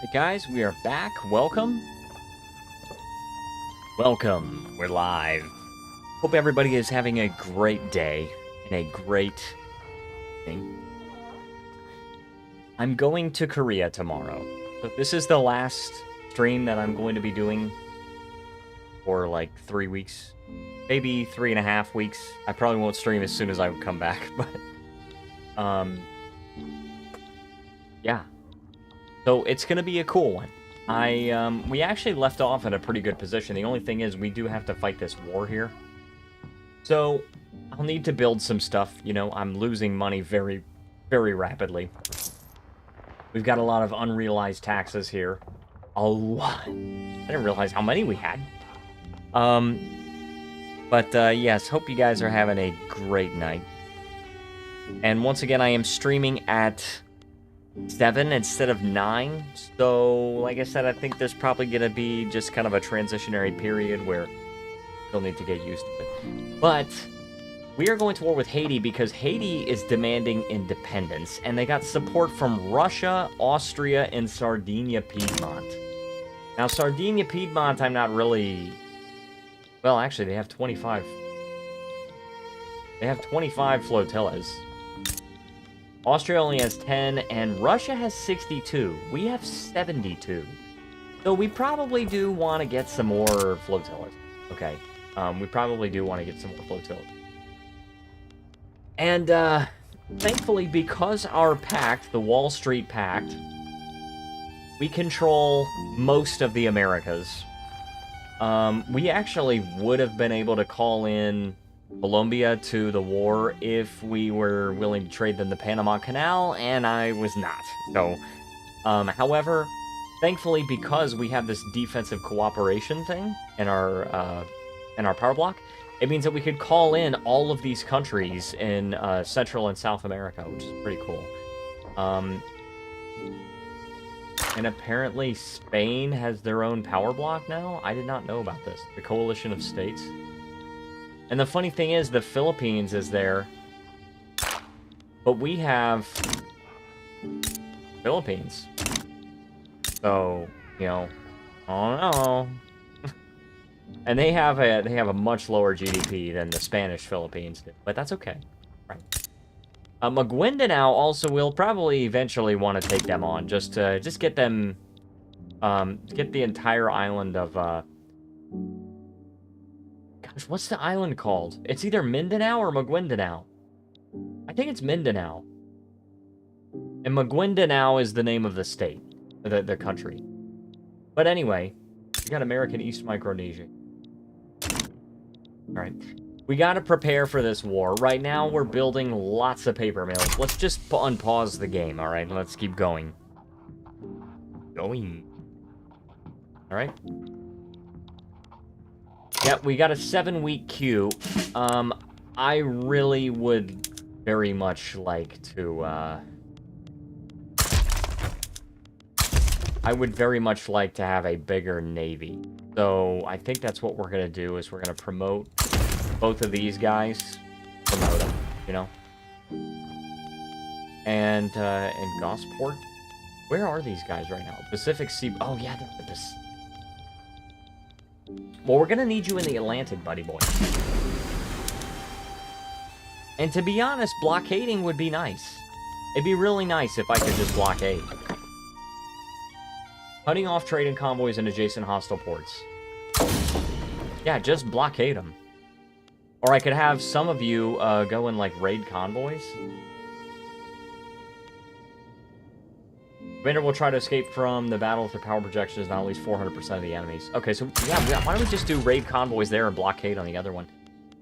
Hey guys, we are back. Welcome. Welcome. We're live. Hope everybody is having a great day and a great thing. I'm going to Korea tomorrow. So this is the last stream that I'm going to be doing for like 3 weeks. Maybe 3.5 weeks. I probably won't stream as soon as I come back, but yeah. So it's gonna be a cool one. We actually left off in a pretty good position. The only thing is we do have to fight this war here. So I'll need to build some stuff. You know, I'm losing money very, very rapidly. We've got a lot of unrealized taxes here. A lot. I didn't realize how many we had. Yes, hope you guys are having a great night. And once again, I am streaming at 7 instead of 9. So, like I said, I think there's probably going to be just kind of a transitionary period where you'll need to get used to it. But we are going to war with Haiti because Haiti is demanding independence, and they got support from Russia, Austria, and Sardinia-Piedmont. Now, Sardinia-Piedmont, I'm not really... Well, actually, they have 25. They have 25 flotillas. Austria only has 10, and Russia has 62. We have 72. So we probably do want to get some more flotillas. Okay. We probably do want to get some more flotillas. And, thankfully, because our pact, the Wall Street Pact, we control most of the Americas. We actually would have been able to call in Colombia to the war if we were willing to trade them the Panama Canal, and I was not. So, however, thankfully, because we have this defensive cooperation thing in our power block, it means that we could call in all of these countries in Central and South America, which is pretty cool. And apparently Spain has their own power block now? I did not know about this. The Coalition of States. And the funny thing is, the Philippines is there. But we have Philippines. So, you know, I don't know. And they have a much lower GDP than the Spanish Philippines do. But that's okay. Right. Maguindanao also will probably eventually want to take them on. Just get them... get the entire island of... What's the island called? It's either Mindanao or Maguindanao. I think it's Mindanao. And Maguindanao is the name of the state. The country. But anyway, we got American East Micronesia. Alright. We gotta prepare for this war. Right now, we're building lots of paper mills. Let's just unpause the game, alright? Let's keep going. Alright. Yeah, we got a 7-week queue. I really would very much like to, I would very much like to have a bigger navy. So, I think that's what we're gonna do, is we're gonna promote both of these guys. Promote them, you know? And Gosport? Where are these guys right now? Pacific Sea... Oh, yeah, they're with this... Well, we're gonna need you in the Atlantic, buddy boy. And to be honest, blockading would be nice. It'd be really nice if I could just blockade. Cutting off trading convoys and adjacent hostile ports. Yeah, just blockade them. Or I could have some of you go and, like, raid convoys. Commander will try to escape from the battle if their power projection is not at least 400% of the enemies. Okay, so, yeah, why don't we just do raid convoys there and blockade on the other one?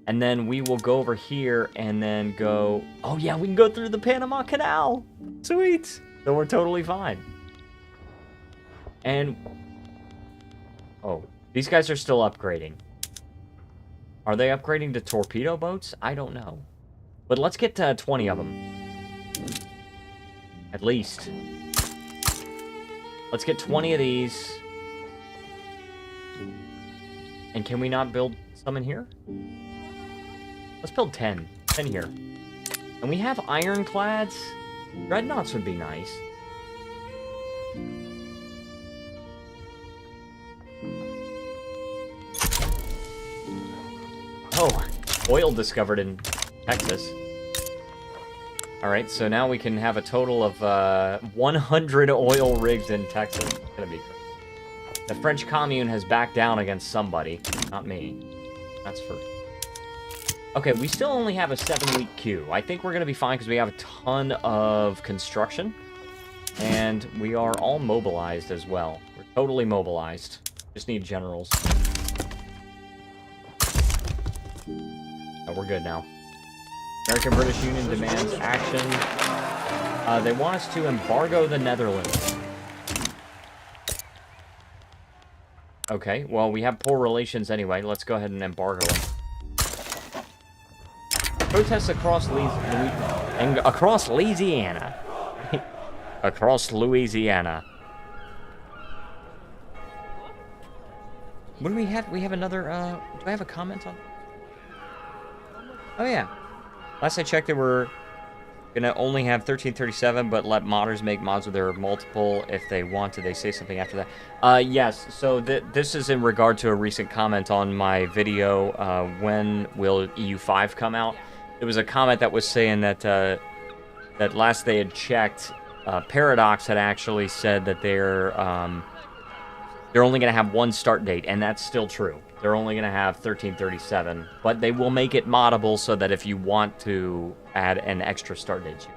And then we will go over here and then go... Oh, yeah, we can go through the Panama Canal! Sweet! So we're totally fine. And... Oh, these guys are still upgrading. Are they upgrading to torpedo boats? I don't know. But let's get 20 of them. At least. Let's get 20 of these. And can we not build some in here? Let's build 10. 10 here. And we have ironclads. Dreadnoughts would be nice. Oh, oil discovered in Texas. Alright, so now we can have a total of 100 oil rigs in Texas. It's gonna be great. The French Commune has backed down against somebody. Not me. That's for... Okay, we still only have a 7-week queue. I think we're gonna be fine because we have a ton of construction. And we are all mobilized as well. We're totally mobilized. Just need generals. Oh, we're good now. American-British Union demands action. They want us to embargo the Netherlands. Okay, well, we have poor relations anyway. Let's go ahead and embargo them. Protests across across Louisiana. Across Louisiana. What do we have? We have another, do I have a comment on? Oh, yeah. Last I checked, they were gonna only have 1337, but let modders make mods with their multiple if they want to. They say something after that. Yes, so this is in regard to a recent comment on my video, when will EU5 come out? There was a comment that was saying that, that last they had checked, Paradox had actually said that they're only gonna have one start date, and that's still true. They're only going to have 1337, but they will make it moddable so that if you want to add an extra start date, you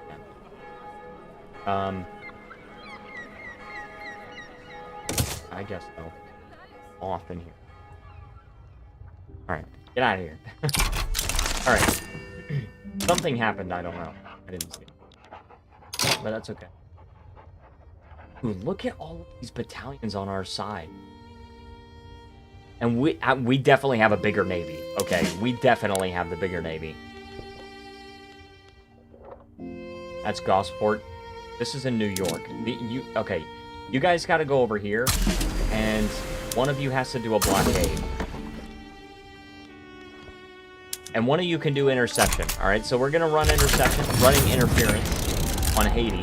can. I guess so. Off in here. Alright, get out of here. Alright. Something happened, I don't know. I didn't see it. But that's okay. Ooh, look at all of these battalions on our side. And we definitely have a bigger navy. Okay, we definitely have the bigger navy. That's Gosport. This is in New York. Okay, you guys got to go over here, and one of you has to do a blockade. And one of you can do interception. All right, so we're going to run interception, running interference on Haiti.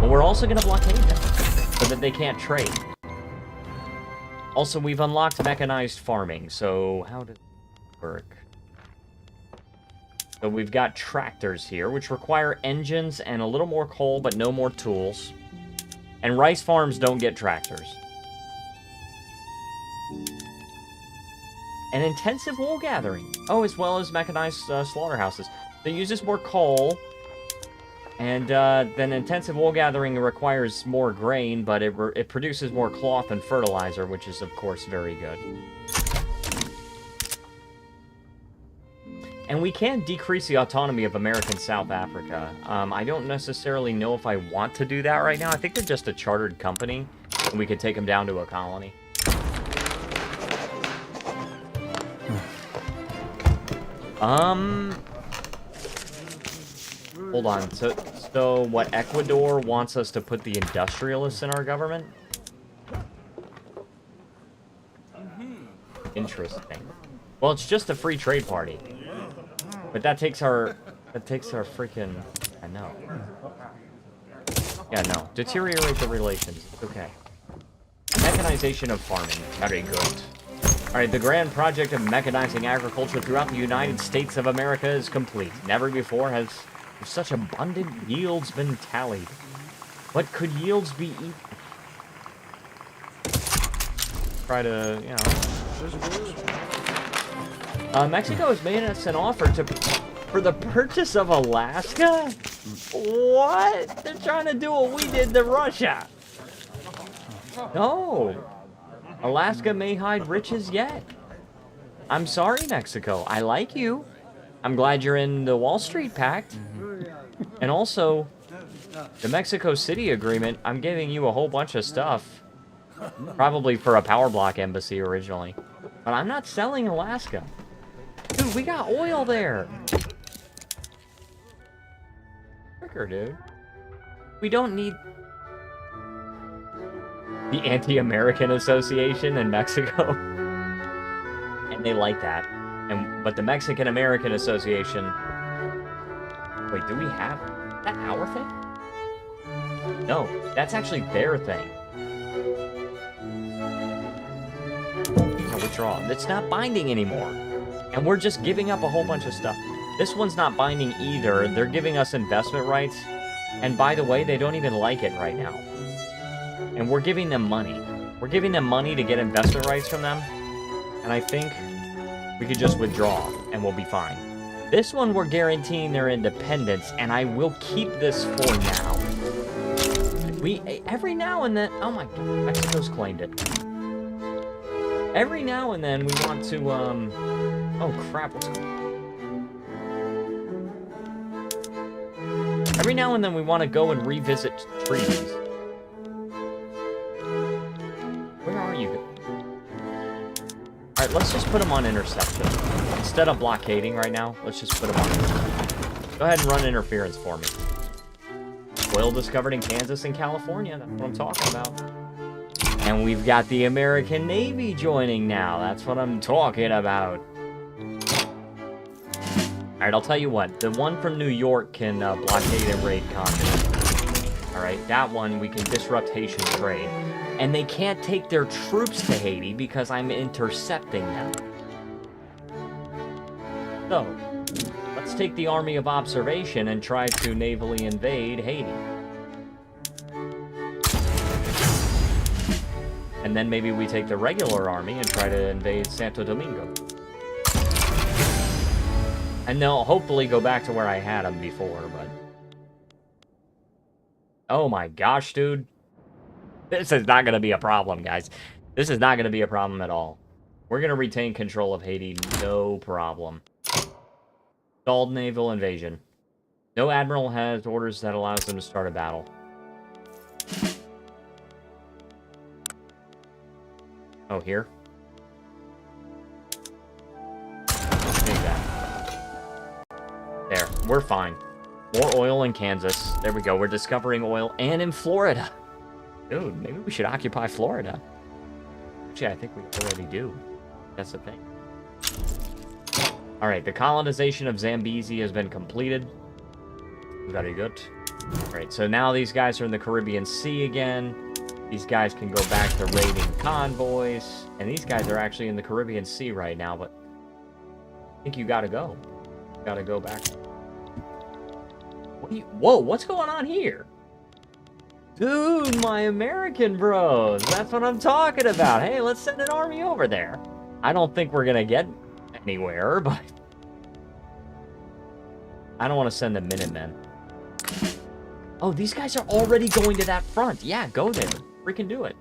But we're also going to blockade them so that they can't trade. Also, we've unlocked mechanized farming, so how does it work? So we've got tractors here, which require engines and a little more coal, but no more tools. And rice farms don't get tractors. And intensive wool gathering. Oh, as well as mechanized slaughterhouses. So it uses more coal. And then intensive wool gathering requires more grain, but it produces more cloth and fertilizer, which is, of course, very good. And we can decrease the autonomy of American South Africa. I don't necessarily know if I want to do that right now. I think they're just a chartered company, and we could take them down to a colony. Hold on, so what, Ecuador wants us to put the industrialists in our government? Interesting. Well, it's just a free trade party. But that takes our freaking, I know. Yeah, no, deteriorate the relations, it's okay. Mechanization of farming, very good. Alright, the grand project of mechanizing agriculture throughout the United States of America is complete. Never before has such abundant yields been tallied. What could yields be eaten? Try to, you know. Mexico has made us an offer for the purchase of Alaska? What? They're trying to do what we did to Russia. No. Alaska may hide riches yet. I'm sorry, Mexico. I like you. I'm glad you're in the Wall Street Pact. And also, the Mexico City Agreement, I'm giving you a whole bunch of stuff. Probably for a power block embassy originally. But I'm not selling Alaska. Dude, we got oil there. Fricker, dude. We don't need... The Anti-American Association in Mexico. And they like that. But the Mexican-American Association... Wait, do we have... Is that our thing? No, that's actually their thing. Yeah, withdraw. It's not binding anymore. And we're just giving up a whole bunch of stuff. This one's not binding either. They're giving us investment rights. And by the way, they don't even like it right now. And we're giving them money. We're giving them money to get investment rights from them. And I think we could just withdraw and we'll be fine. This one, we're guaranteeing their independence, and I will keep this for now. Every now and then... Oh my god, Mexico's claimed it. Every now and then we want to, Oh crap, what's going on? Every now and then we want to go and revisit treaties. Where are you? Alright, let's just put them on interception. Instead of blockading right now, let's just put them on interception. Go ahead and run interference for me. Oil discovered in Kansas and California, that's what I'm talking about. And we've got the American Navy joining now, that's what I'm talking about. Alright, I'll tell you what, the one from New York can blockade and raid continents. Alright, that one we can disrupt Haitian trade. And they can't take their troops to Haiti because I'm intercepting them. So, let's take the Army of Observation and try to navally invade Haiti. And then maybe we take the regular army and try to invade Santo Domingo. And they'll hopefully go back to where I had them before, but... Oh my gosh, dude. This is not going to be a problem, guys. This is not going to be a problem at all. We're going to retain control of Haiti, no problem. Stalled naval invasion. No admiral has orders that allows them to start a battle. Oh, here? Take that. There, we're fine. More oil in Kansas. There we go, we're discovering oil. And in Florida. Dude, maybe we should occupy Florida. Actually, I think we already do. That's the thing. Alright, the colonization of Zambezi has been completed. Very good. Alright, so now these guys are in the Caribbean Sea again. These guys can go back to raiding convoys. And these guys are actually in the Caribbean Sea right now, but... I think you gotta go. You gotta go back. What are you... Whoa, what's going on here? Dude, my American bros. That's what I'm talking about. Hey, let's send an army over there. I don't think we're gonna get anywhere, but... I don't want to send the Minutemen. Oh, these guys are already going to that front. Yeah, go there. Freaking do it.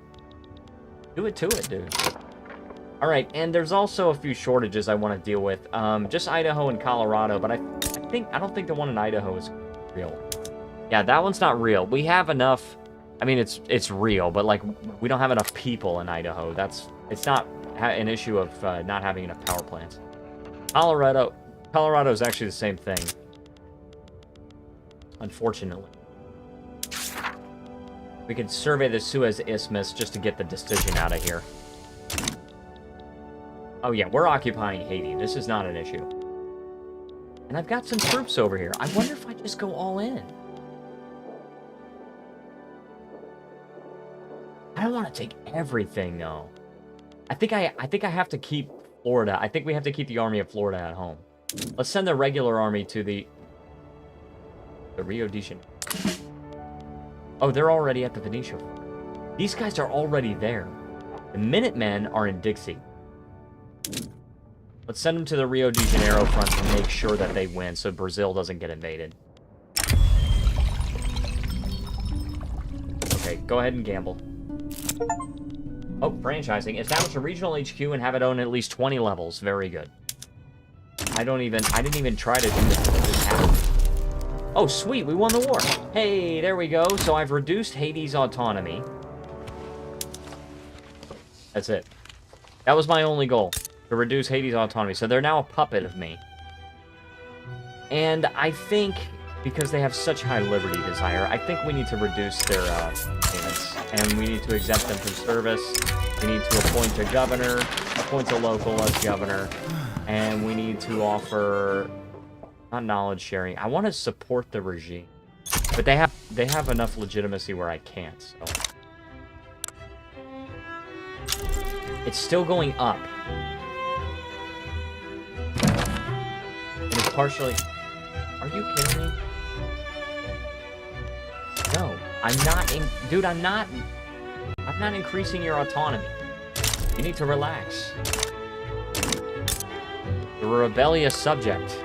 Do it to it, dude. Alright, and there's also a few shortages I want to deal with. Just Idaho and Colorado, but I don't think the one in Idaho is real. Yeah, that one's not real. We have enough... I mean, it's real, but, like, we don't have enough people in Idaho. It's not an issue of not having enough power plants. Colorado is actually the same thing. Unfortunately. We could survey the Suez Isthmus just to get the decision out of here. Oh yeah, we're occupying Haiti. This is not an issue. And I've got some troops over here. I wonder if I just go all in. I don't want to take everything, though. I think I have to keep Florida. I think we have to keep the Army of Florida at home. Let's send the regular army to the Rio de Janeiro. Oh, they're already at the Venetia. These guys are already there. The Minutemen are in Dixie. Let's send them to the Rio de Janeiro front to make sure that they win so Brazil doesn't get invaded. Okay, go ahead and gamble. Oh, franchising. Establish a regional HQ and have it own at least 20 levels. Very good. I didn't even try to do this. It just happened. Oh, sweet. We won the war. Hey, there we go. So I've reduced Haiti's autonomy. That's it. That was my only goal. To reduce Haiti's autonomy. So they're now a puppet of me. And I think, because they have such high liberty desire, I think we need to reduce their payments. And we need to exempt them from service. We need to appoint a governor, appoint a local as governor. And we need to offer... not knowledge sharing. I want to support the regime. But they have enough legitimacy where I can't, so... It's still going up. partially... Are you kidding me? No, I'm not dude, I'm not increasing your autonomy. You need to relax. You're a rebellious subject.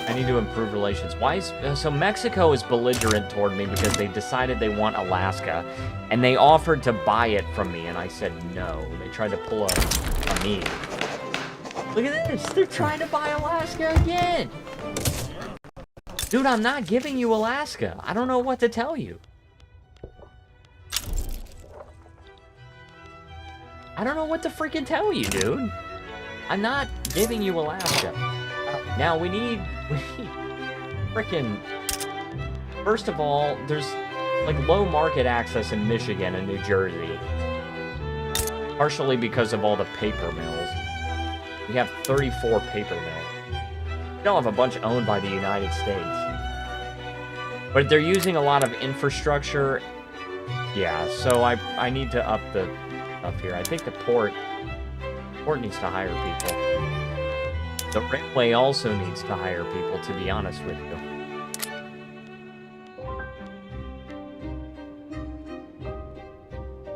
I need to improve relations. Why is... So Mexico is belligerent toward me because they decided they want Alaska, and they offered to buy it from me, and I said no. They tried to pull a me. Look at this! They're trying to buy Alaska again! Dude, I'm not giving you Alaska. I don't know what to tell you. I don't know what to freaking tell you, dude. I'm not giving you Alaska. Now, we need freaking... First of all, there's, like, low market access in Michigan and New Jersey. Partially because of all the paper mills. We have 34 paper mills. We don't have a bunch owned by the United States. But they're using a lot of infrastructure. Yeah, so I need to up the stuff here. I think the port needs to hire people. The railway also needs to hire people, to be honest with you.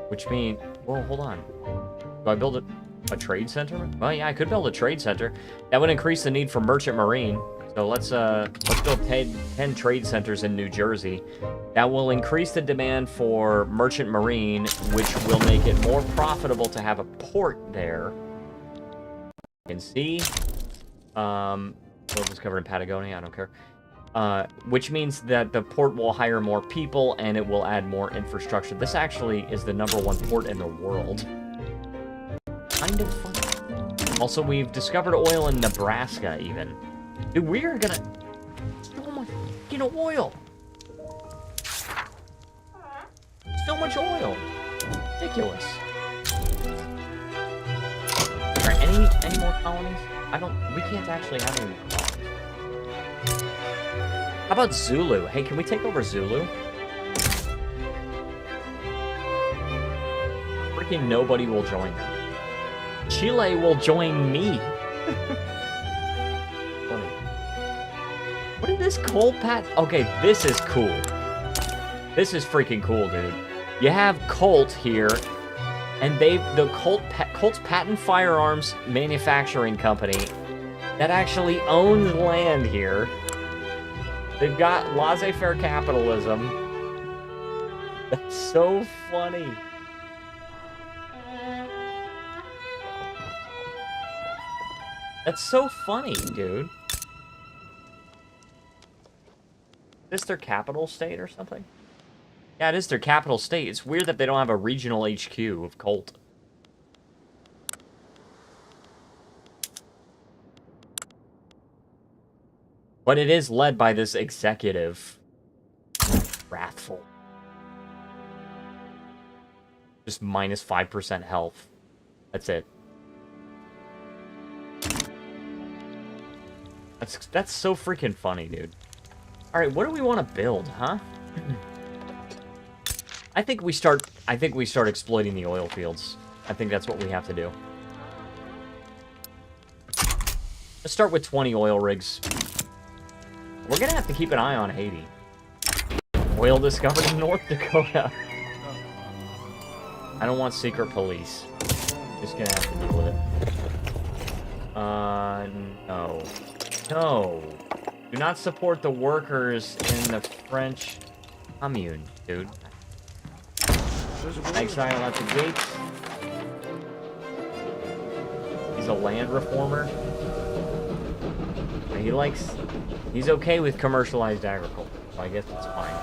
Which means... Well, hold on. Do I build a trade center? Well, yeah, I could build a trade center. That would increase the need for merchant marine. So let's build 10 trade centers in New Jersey. That will increase the demand for merchant marine, which will make it more profitable to have a port there. You can see... Well, it's covered in Patagonia, I don't care. Which means that the port will hire more people and it will add more infrastructure. This actually is the #1 port in the world. Kind of fun. Also, we've discovered oil in Nebraska, even. Dude, we are gonna... So much fucking oil! So much oil! Ridiculous. Are there any more colonies? We can't actually have any more colonies. How about Zulu? Hey, can we take over Zulu? Freaking nobody will join them. Chile will join me. Funny. What is this coal pat? Okay, this is cool. This is freaking cool, dude. You have Colt here, and Colt's Patent Firearms Manufacturing Company that actually owns land here. They've got laissez-faire capitalism. That's so funny. That's so funny, dude. Is this their capital state or something? Yeah, it is their capital state. It's weird that they don't have a regional HQ of Colt. But it is led by this executive. Wrathful. Just minus 5% health. That's it. That's so freaking funny, dude. Alright, what do we want to build, huh? I think we start exploiting the oil fields. I think that's what we have to do. Let's start with 20 oil rigs. We're gonna have to keep an eye on Haiti. Oil discovered in North Dakota. I don't want secret police. Just gonna have to deal with it. No. No. Do not support the workers in the French commune, dude. Exile at the gates. He's a land reformer. He's okay with commercialized agriculture, so I guess it's fine.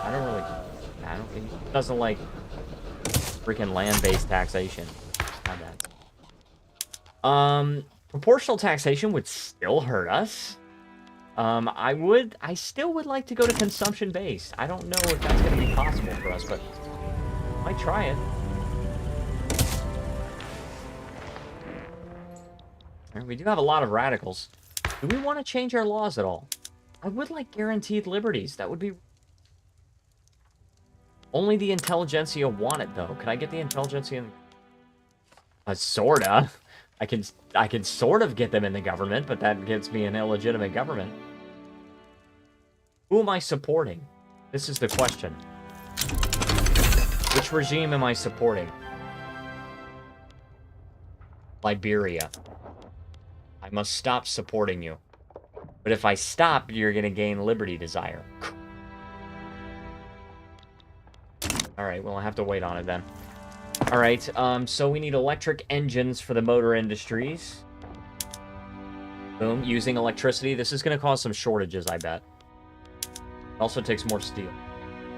He doesn't like freaking land-based taxation. Not that. Proportional taxation would still hurt us. I still would like to go to consumption-based. I don't know if that's going to be possible for us, but I might try it. We do have a lot of radicals. Do we want to change our laws at all? I would like guaranteed liberties. That would be... Only the intelligentsia want it, though. Can I get the intelligentsia in... sorta. I can sort of get them in the government, but that gives me an illegitimate government. Who am I supporting? This is the question. Which regime am I supporting? Liberia. I must stop supporting you. But if I stop, you're gonna gain liberty desire. Alright, well, I have to wait on it then. Alright, so we need electric engines for the motor industries. Boom, using electricity. This is gonna cause some shortages, I bet. It also takes more steel.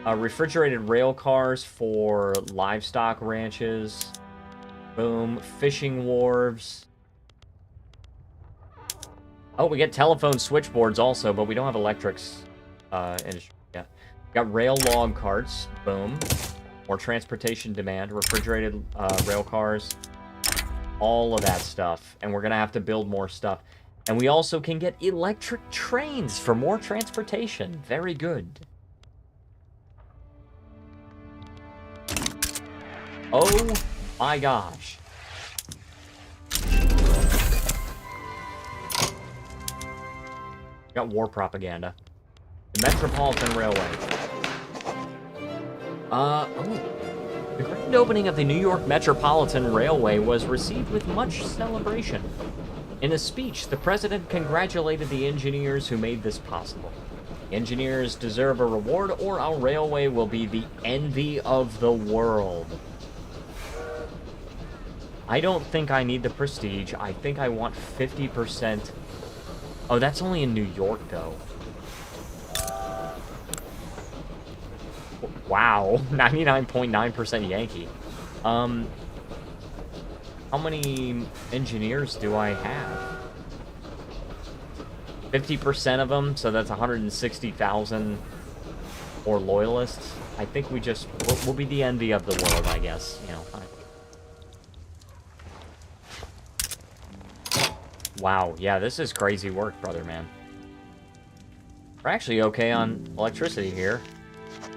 Refrigerated rail cars for livestock ranches. Boom, fishing wharves. Oh, we get telephone switchboards also, but we don't have electrics industry yet. Got rail log carts. Boom. More transportation demand. Refrigerated rail cars. All of that stuff. And we're going to have to build more stuff. And we also can get electric trains for more transportation. Very good. Oh my gosh. Got war propaganda. The Metropolitan Railway. The grand opening of the New York Metropolitan Railway was received with much celebration. In a speech, the president congratulated the engineers who made this possible. Engineers deserve a reward, or our railway will be the envy of the world. I don't think I need the prestige. I think I want 50%. Oh, that's only in New York, though. Wow, 99.9% Yankee. How many engineers do I have? 50% of them, so that's 160,000 more loyalists. I think we'll be the envy of the world, I guess. You know. Wow, yeah, this is crazy work, brother, man. We're actually okay on electricity here.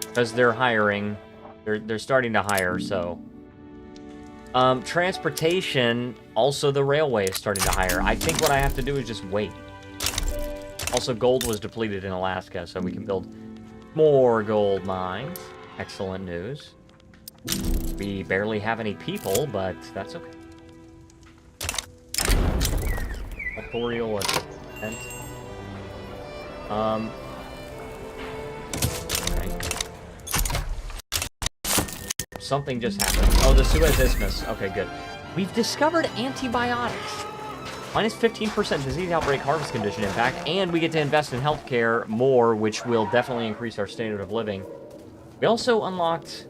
Because they're hiring. They're starting to hire, so... transportation, also the railway is starting to hire. I think what I have to do is just wait. Also, gold was depleted in Alaska, so we can build more gold mines. Excellent news. We barely have any people, but that's okay. Authorial assistant. Right. Something just happened. Oh, the Suez Isthmus. Okay, good. We've discovered antibiotics. Minus 15% disease outbreak harvest condition impact, and we get to invest in healthcare more, which will definitely increase our standard of living. We also unlocked...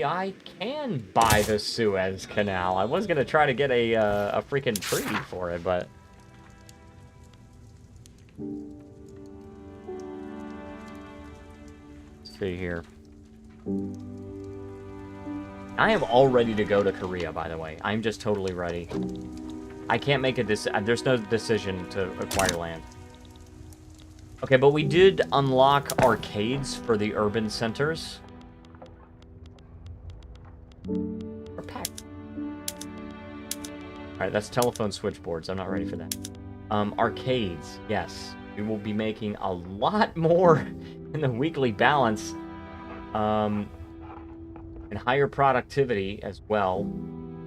I can buy the Suez Canal. I was going to try to get a freaking treaty for it, but... Let's see here. I am all ready to go to Korea, by the way. I'm just totally ready. I can't make a decision. There's no decision to acquire land. Okay, but we did unlock arcades for the urban centers. We're packed. Alright, that's telephone switchboards. I'm not ready for that. Arcades. Yes. We will be making a lot more in the weekly balance. And higher productivity as well.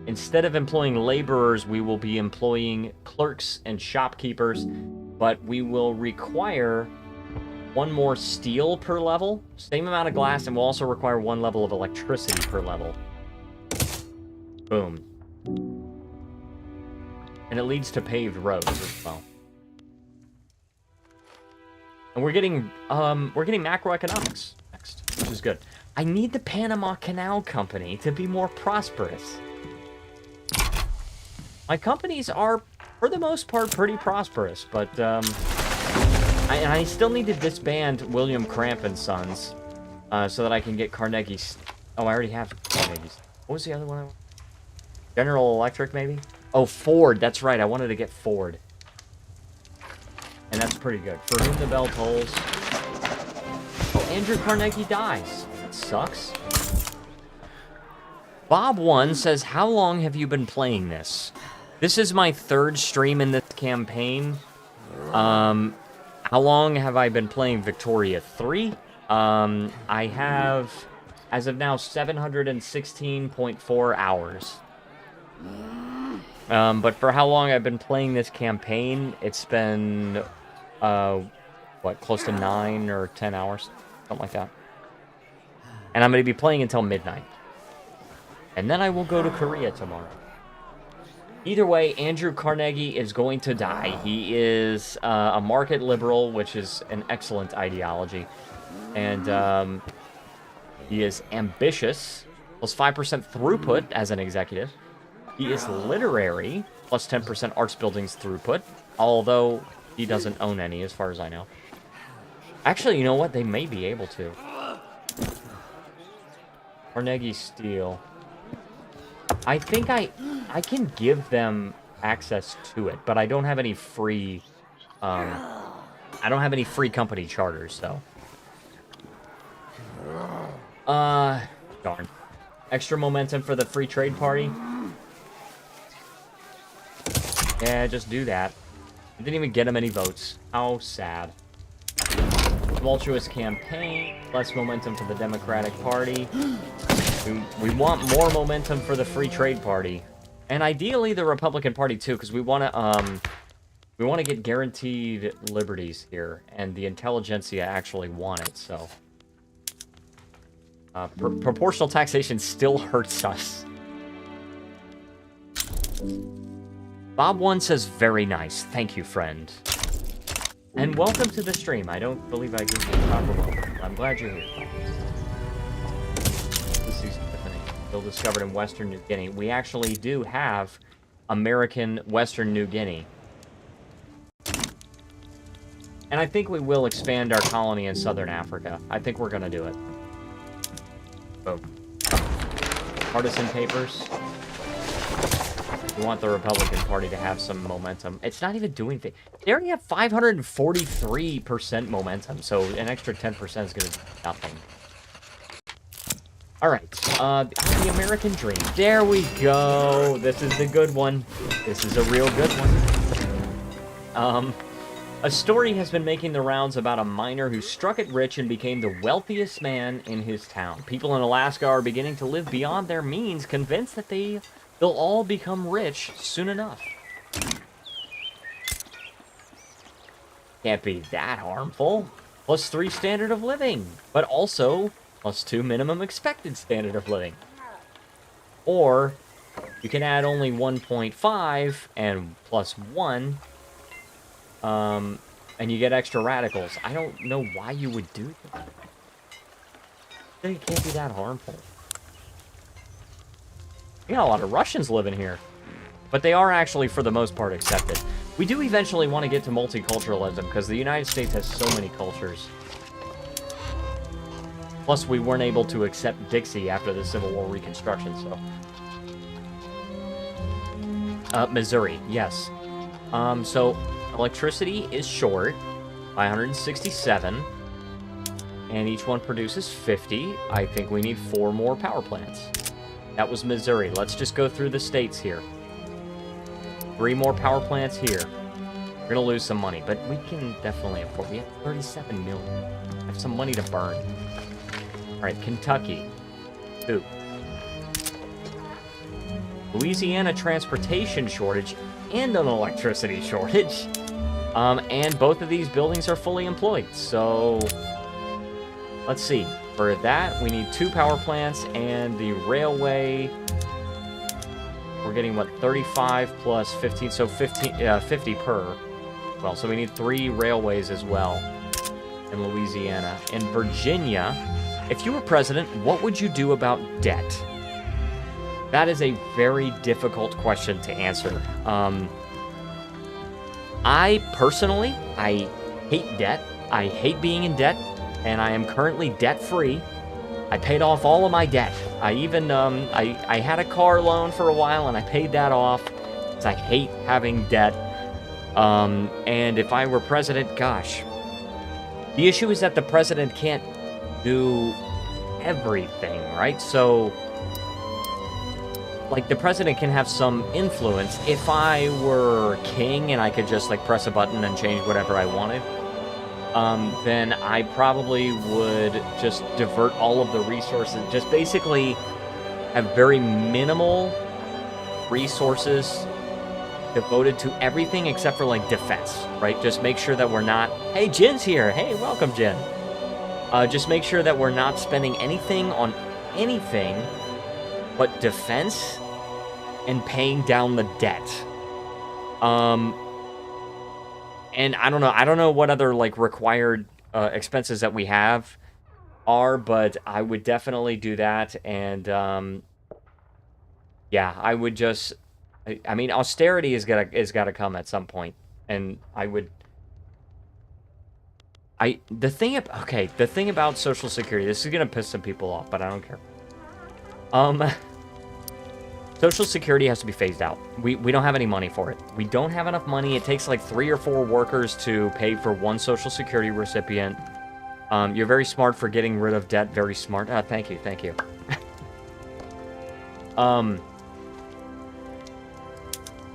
Instead of employing laborers, we will be employing clerks and shopkeepers, but we will require one more steel per level, same amount of glass, and we'll also require one level of electricity per level. Boom. And it leads to paved roads as well. And we're getting macroeconomics next, which is good. I need the Panama Canal Company to be more prosperous. My companies are, for the most part, pretty prosperous, but I still need to disband William Cramp and Sons so that I can get Carnegie's. Oh, I already have Carnegie's. What was the other one? General Electric, maybe? Oh, Ford. That's right. I wanted to get Ford. And that's pretty good. For whom the bell tolls. Andrew Carnegie dies. That sucks. Bob1 says, how long have you been playing this? This is my 3rd stream in this campaign. How long have I been playing Victoria 3? I have, as of now, 716.4 hours. But for how long I've been playing this campaign, it's been, close to 9 or 10 hours? Something like that. And I'm going to be playing until midnight. And then I will go to Korea tomorrow. Either way, Andrew Carnegie is going to die. He is a market liberal, which is an excellent ideology. And he is ambitious, plus 5% throughput as an executive. He is literary, plus 10% arts buildings throughput, although he doesn't own any, as far as I know. Actually, you know what? They may be able to. Carnegie Steel. I think I can give them access to it, but I don't have any free, I don't have any free company charters, so. Darn. Extra momentum for the free trade party. Yeah, just do that. I didn't even get him any votes. How sad. Tumultuous campaign. Less momentum for the Democratic Party. We want more momentum for the Free Trade Party, and ideally the Republican Party too, because we want to get guaranteed liberties here, and the intelligentsia actually want it. So, proportional taxation still hurts us. Bob1 says, "Very nice, thank you, friend, and welcome to the stream." I don't believe I gave you a proper welcome. I'm glad you're here. Still discovered in Western New Guinea. We actually do have American Western New Guinea. And I think we will expand our colony in Southern Africa. I think we're going to do it. Boom. Partisan papers. We want the Republican Party to have some momentum. It's not even doing things. They already have 543% momentum, so an extra 10% is going to do nothing. Alright, the American Dream. There we go. This is the good one. This is a real good one. A story has been making the rounds about a miner who struck it rich and became the wealthiest man in his town. People in Alaska are beginning to live beyond their means, convinced that they'll all become rich soon enough. Can't be that harmful. +3 standard of living, but also +2 minimum expected standard of living. Or you can add only 1.5 and +1, and you get extra radicals. I don't know why you would do that. It can't be that harmful. You got a lot of Russians living here, but they are actually, for the most part, accepted. We do eventually want to get to multiculturalism, because the United States has so many cultures. Plus, we weren't able to accept Dixie after the Civil War Reconstruction, so... Missouri, yes. So, electricity is short by 167, and each one produces 50. I think we need 4 more power plants. That was Missouri. Let's just go through the states here. 3 more power plants here. We're gonna lose some money, but we can definitely afford. We have 37 million. We have some money to burn. Alright, Kentucky. 2. Louisiana transportation shortage and an electricity shortage. And both of these buildings are fully employed. So, let's see. For that, we need 2 power plants and the railway. We're getting, what, 35 plus 15, so 50 per. Well, so we need 3 railways as well in Louisiana. In Virginia, if you were president, what would you do about debt? That is a very difficult question to answer. I personally hate debt. I hate being in debt, and I am currently debt-free. I paid off all of my debt. I even, I had a car loan for a while, and I paid that off, because I hate having debt. And if I were president, gosh. The issue is that the president can't do everything, right? So, like, the president can have some influence. If I were king and I could just, like, press a button and change whatever I wanted, then I probably would just divert all of the resources, just basically have very minimal resources devoted to everything except for, like, defense, right? Just make sure that we're not... Hey, Jin's here! Hey, welcome, Jin! Just make sure that we're not spending anything on anything but defense and paying down the debt. And I don't know what other, like, required expenses that we have are, but I would definitely do that. And yeah, I would just... I mean, austerity is gotta come at some point, and the thing about Social Security, this is gonna piss some people off, but I don't care. Social Security has to be phased out. We don't have any money for it. We don't have enough money. It takes like 3 or 4 workers to pay for one Social Security recipient. You're very smart for getting rid of debt. Very smart. Thank you.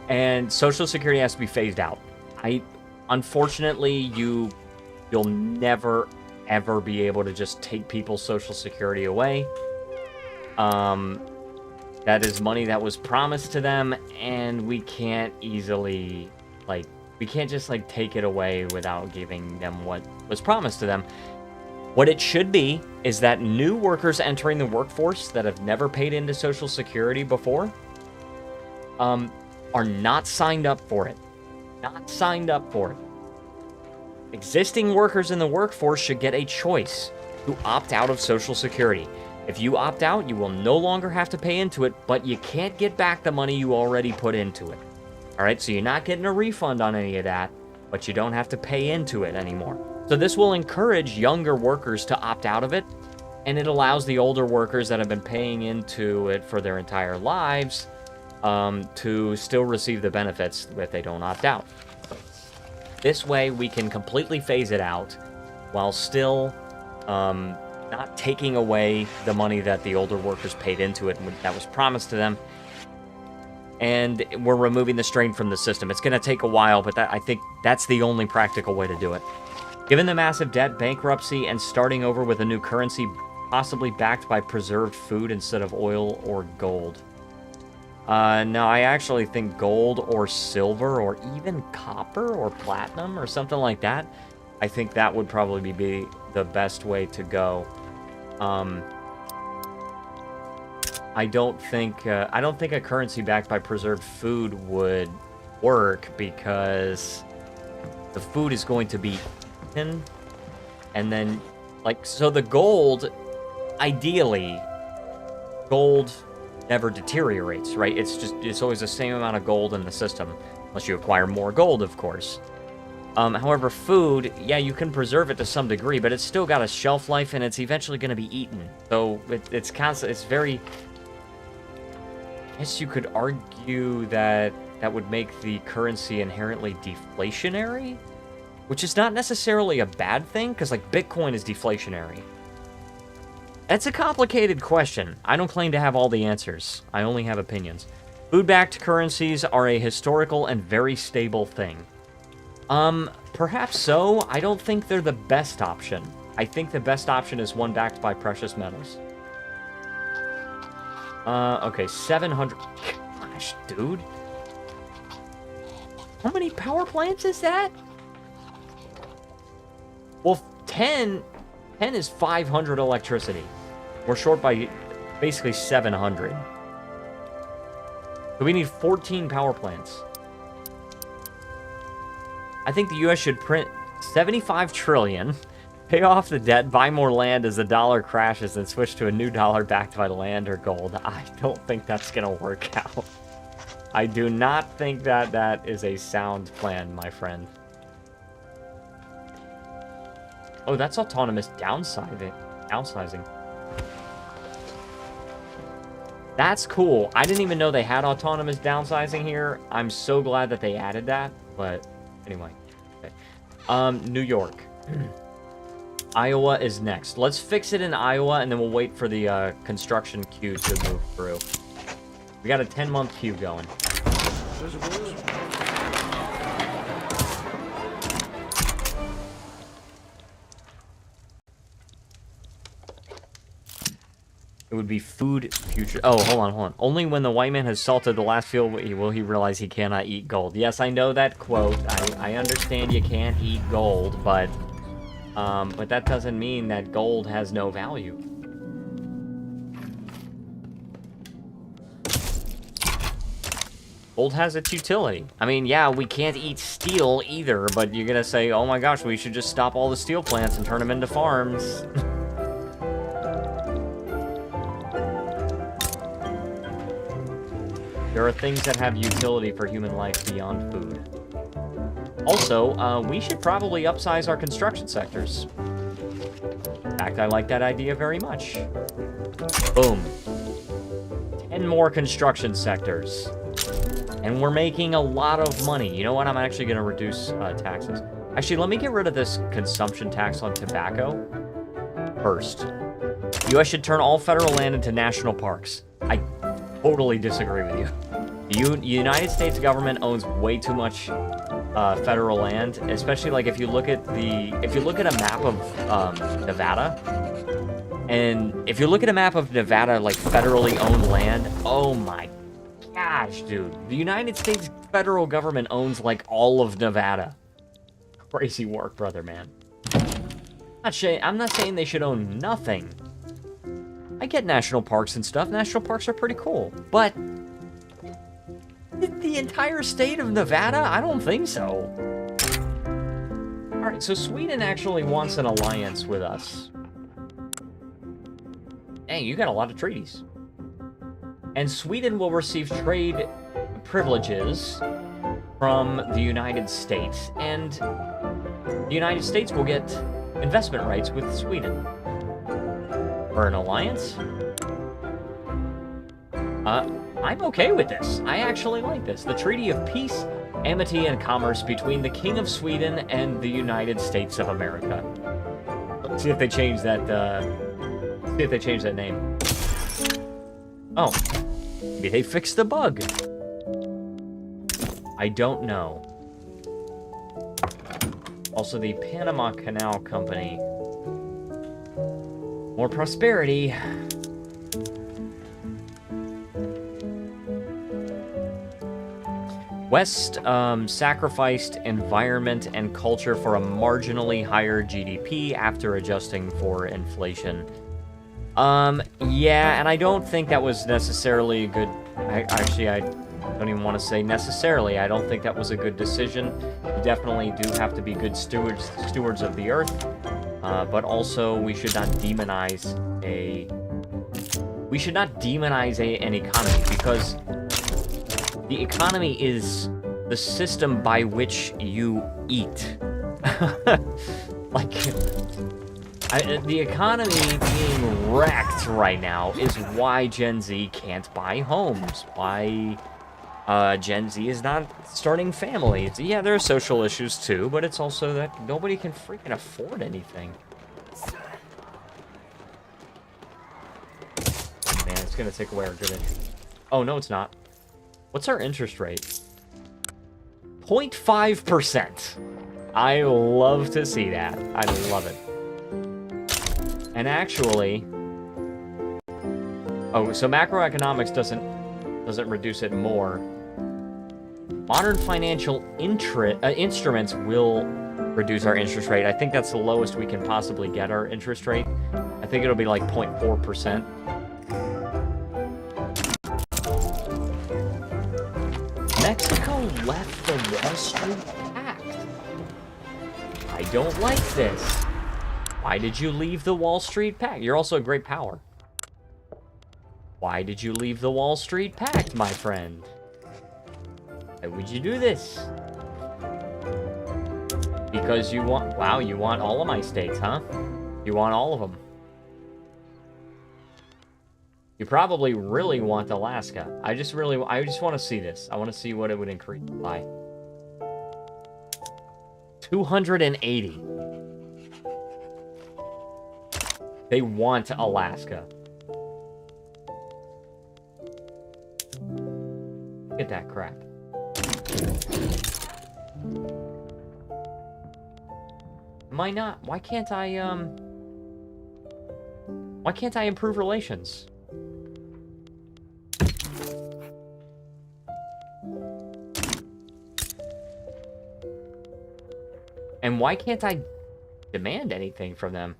And Social Security has to be phased out. Unfortunately, you'll never, ever be able to just take people's Social Security away. That is money that was promised to them, and we can't easily, like, we can't just, like, take it away without giving them what was promised to them. What it should be is that new workers entering the workforce that have never paid into Social Security before, are not signed up for it. Not signed up for it. Existing workers in the workforce should get a choice to opt out of Social Security. If you opt out, you will no longer have to pay into it, but you can't get back the money you already put into it. All right, so you're not getting a refund on any of that, but you don't have to pay into it anymore. So this will encourage younger workers to opt out of it, and it allows the older workers that have been paying into it for their entire lives to still receive the benefits if they don't opt out. This way, we can completely phase it out while still not taking away the money that the older workers paid into it that was promised to them. And we're removing the strain from the system. It's going to take a while, but I think that's the only practical way to do it. Given the massive debt, bankruptcy, and starting over with a new currency, possibly backed by preserved food instead of oil or gold. No, I actually think gold or silver or even copper or platinum or something like that. I think that would probably be the best way to go. I don't think a currency backed by preserved food would work because the food is going to be eaten, and then, like, so the gold, ideally, gold never deteriorates, right? It's always the same amount of gold in the system, unless you acquire more gold, of course. However, food, yeah, you can preserve it to some degree, but it's still got a shelf life, and it's eventually going to be eaten. So it's constant. It's very... I guess you could argue that would make the currency inherently deflationary, which is not necessarily a bad thing, because, like, Bitcoin is deflationary. That's a complicated question. I don't claim to have all the answers. I only have opinions. Food-backed currencies are a historical and very stable thing. Perhaps so. I don't think they're the best option. I think the best option is one backed by precious metals. Okay, 700... Gosh, dude. How many power plants is that? Well, 10 is 500 electricity. We're short by basically 700. So we need 14 power plants. I think the U.S. should print 75 trillion, pay off the debt, buy more land as the dollar crashes, and switch to a new dollar backed by land or gold. I don't think that's going to work out. I do not think that is a sound plan, my friend. Oh, that's autonomous downsizing. That's cool. I didn't even know they had autonomous downsizing here. I'm so glad that they added that, but anyway. Okay. New York. Iowa is next. Let's fix it in Iowa, and then we'll wait for the construction queue to move through. We got a 10-month queue going. It would be food future. Oh, hold on. Only when the white man has salted the last field will he realize he cannot eat gold. Yes, I know that quote. I understand you can't eat gold, but that doesn't mean that gold has no value. Gold has its utility. I mean, yeah, we can't eat steel either, but you're gonna say, oh my gosh, we should just stop all the steel plants and turn them into farms. There are things that have utility for human life beyond food. Also, we should probably upsize our construction sectors. In fact, I like that idea very much. Boom. 10 more construction sectors. And we're making a lot of money. You know what? I'm actually going to reduce taxes. Actually, let me get rid of this consumption tax on tobacco first. U.S. should turn all federal land into national parks. I totally disagree with you. The United States government owns way too much federal land, especially like if you look at a map of Nevada, and if you look at a map of Nevada, like federally owned land, oh my gosh, dude, the United States federal government owns like all of Nevada. Crazy work, brother, man. I'm not saying they should own nothing. I get national parks and stuff. National parks are pretty cool, but the entire state of Nevada? I don't think so. Alright, so Sweden actually wants an alliance with us. Dang, you got a lot of treaties. And Sweden will receive trade privileges from the United States, and the United States will get investment rights with Sweden. For an alliance? I'm okay with this. I actually like this. The Treaty of Peace, Amity, and Commerce between the King of Sweden and the United States of America. Let's see if they change that, name. Oh. Maybe they fixed the bug. I don't know. Also, the Panama Canal Company. More prosperity. West sacrificed environment and culture for a marginally higher GDP after adjusting for inflation. Yeah, and I don't think that was necessarily a good... I don't even want to say necessarily. I don't think that was a good decision. We definitely do have to be good stewards of the earth, but also we should not demonize an economy, because the economy is the system by which you eat. Like, the economy being wrecked right now is why Gen Z can't buy homes. Why Gen Z is not starting families. Yeah, there are social issues too, but it's also that nobody can freaking afford anything. Man, it's gonna take away our good interest. Oh, no, it's not. What's our interest rate? 0.5%. I love to see that. I love it. And actually... Oh, so macroeconomics doesn't reduce it more. Modern financial instruments will reduce our interest rate. I think that's the lowest we can possibly get our interest rate. I think it'll be like 0.4%. Mexico left the Wall Street Pact. I don't like this. Why did you leave the Wall Street Pact? You're also a great power. Why did you leave the Wall Street Pact, my friend? Why would you do this? Because you want... Wow, you want all of my states, huh? You want all of them. You probably really want Alaska. I just want to see this. I want to see what it would increase by. 280. They want Alaska. Look at that crap. Why not? Why can't I improve relations? And why can't I demand anything from them?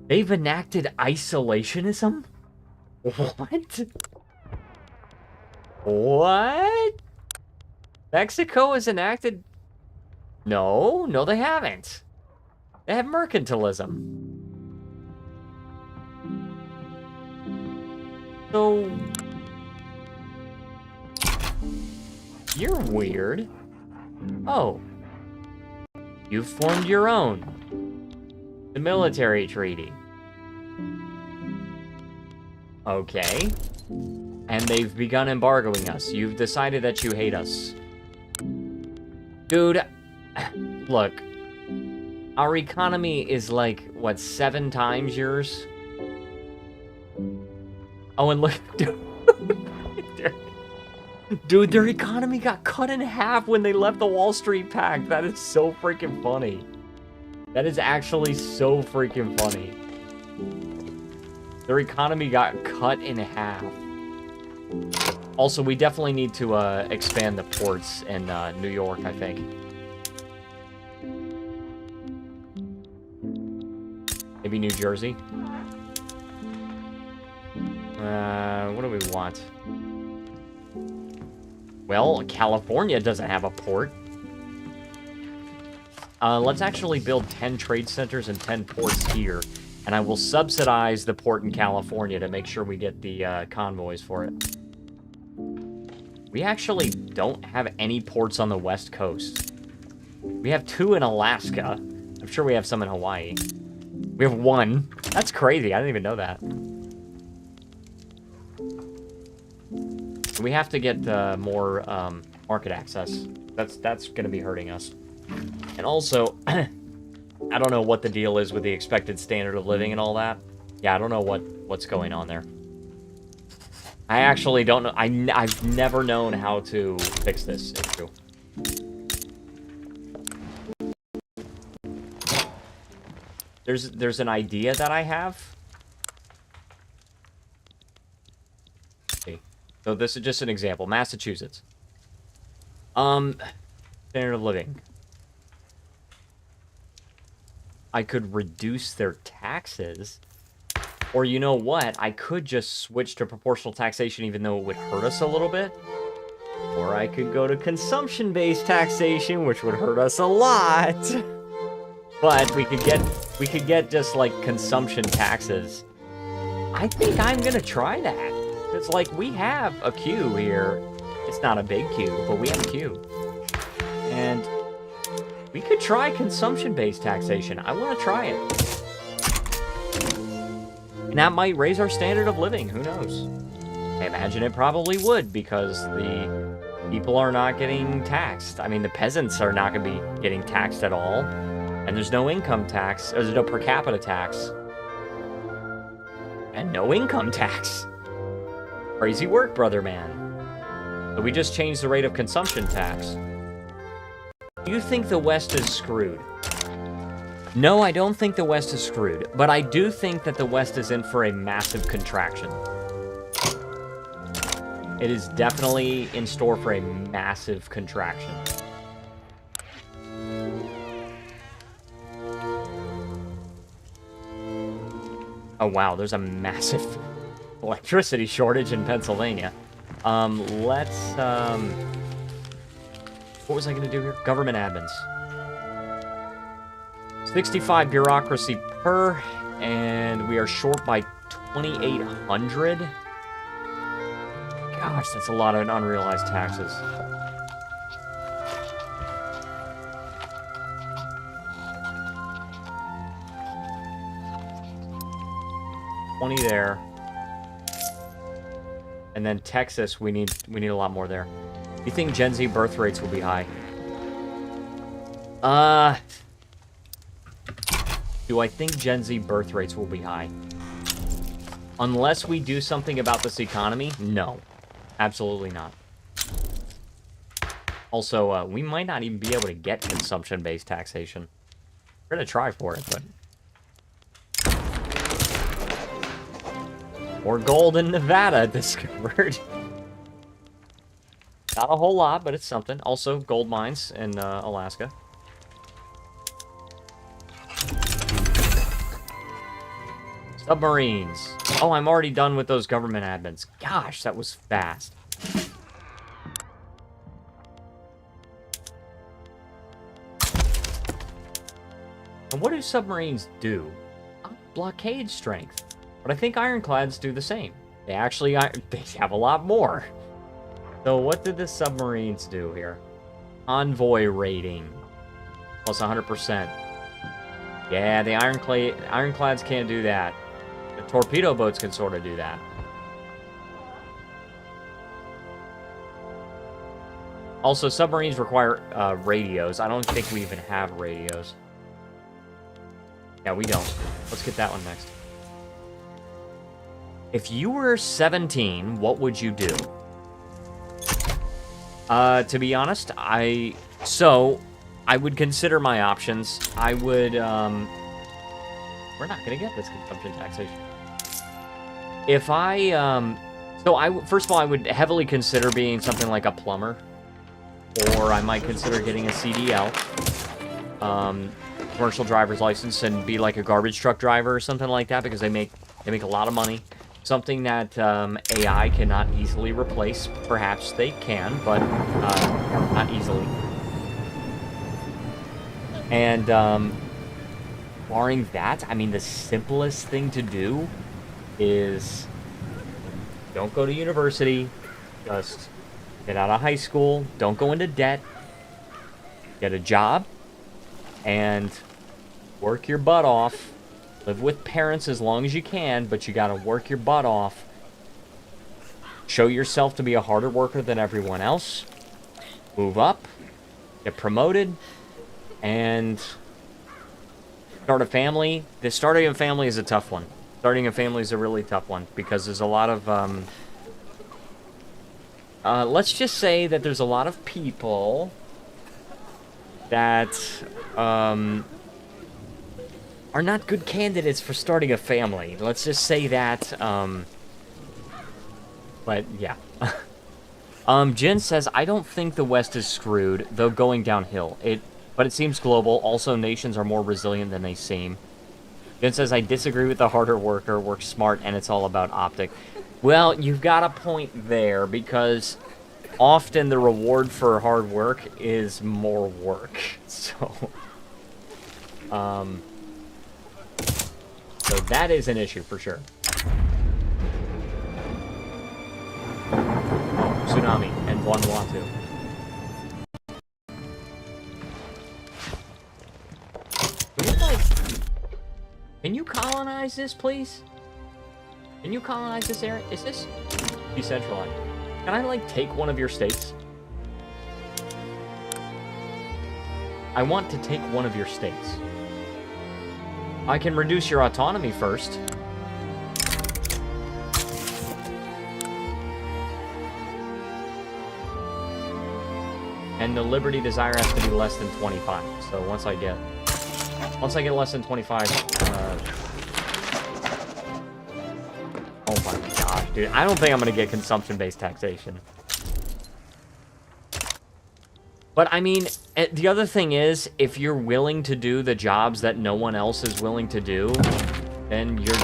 They've enacted isolationism? What? What? Mexico has enacted... No, they haven't. They have mercantilism. So... You're weird. Oh. You've formed your own. The military treaty. Okay. And they've begun embargoing us. You've decided that you hate us. Dude, look. Our economy is like, what, 7 times yours? Oh, and look, dude, their economy got cut in half when they left the Wall Street Pact. That is so freaking funny. That is actually so freaking funny. Their economy got cut in half. Also, we definitely need to expand the ports in New York, I think. Maybe New Jersey? What do we want? Well, California doesn't have a port. Let's actually build 10 trade centers and 10 ports here. And I will subsidize the port in California to make sure we get the convoys for it. We actually don't have any ports on the West Coast. We have 2 in Alaska. I'm sure we have some in Hawaii. We have 1. That's crazy. I didn't even know that. We have to get more market access. That's going to be hurting us. And also, I don't know what the deal is with the expected standard of living and all that. Yeah, I don't know what's going on there. I actually don't know. I've never known how to fix this issue. There's an idea that I have. So this is just an example. Massachusetts. Standard of living. I could reduce their taxes. Or you know what? I could just switch to proportional taxation even though it would hurt us a little bit. Or I could go to consumption-based taxation, which would hurt us a lot. But we could get just like consumption taxes. I think I'm gonna try that. It's like we have a queue here. It's not a big queue, but we have a queue. And we could try consumption-based taxation. I want to try it. And that might raise our standard of living. Who knows? I imagine it probably would, because the people are not getting taxed. I mean, the peasants are not going to be getting taxed at all. And there's no income tax. There's no per capita tax. And no income tax. Crazy work, brother man. So we just changed the rate of consumption tax. Do you think the West is screwed? No, I don't think the West is screwed, but I do think that the West is in for a massive contraction. It is definitely in store for a massive contraction. Oh wow, there's a massive electricity shortage in Pennsylvania. What was I going to do here? Government admins. 65 bureaucracy per, and we are short by 2,800. Gosh, that's a lot of unrealized taxes. $20 there. And then Texas, we need a lot more there. You think Gen Z birth rates will be high? do I think Gen Z birth rates will be high? Unless we do something about this economy, no. Absolutely not. Also, we might not even be able to get consumption-based taxation. We're gonna try for it, but... More gold in Nevada discovered. Not a whole lot, but it's something. Also, gold mines in Alaska. Submarines. Oh, I'm already done with those government admins. Gosh, that was fast. And what do submarines do? Blockade strength. But I think ironclads do the same. They actually they have a lot more. So what did the submarines do here? Convoy rating. Plus 100%. Yeah, the ironclads can't do that. The torpedo boats can sort of do that. Also, submarines require radios. I don't think we even have radios. Yeah, we don't. Let's get that one next. If you were 17, what would you do? To be honest, I would consider my options. I would, we're not gonna get this consumption taxation. If I, first of all, I would heavily consider being something like a plumber. Or I might consider getting a CDL. Commercial driver's license, and be like a garbage truck driver or something like that, because they make a lot of money. Something that AI cannot easily replace. Perhaps they can, but not easily. And barring that, I mean, the simplest thing to do is don't go to university. Just get out of high school. Don't go into debt. Get a job. And work your butt off. Live with parents as long as you can, but you gotta work your butt off. Show yourself to be a harder worker than everyone else. Move up. Get promoted. And start a family. The starting a family is a tough one. Starting a family is a really tough one, because there's a lot of, let's just say that there's a lot of people that, are not good candidates for starting a family. Let's just say that, but yeah. Jen says, I don't think the West is screwed, though going downhill. But it seems global. Also, nations are more resilient than they seem. Jen says, I disagree with the harder worker, works smart, and it's all about optic. Well, you've got a point there, because often the reward for hard work is more work. So that is an issue for sure. Oh, tsunami and Vanuatu. Can you colonize this, please? Can you colonize this area? Is this decentralized? Can I, like, take one of your states? I want to take one of your states. I can reduce your autonomy first. And the liberty desire has to be less than 25. So once I get less than 25, oh my gosh, dude. I don't think I'm gonna get consumption-based taxation. But, I mean, the other thing is, if you're willing to do the jobs that no one else is willing to do, then you're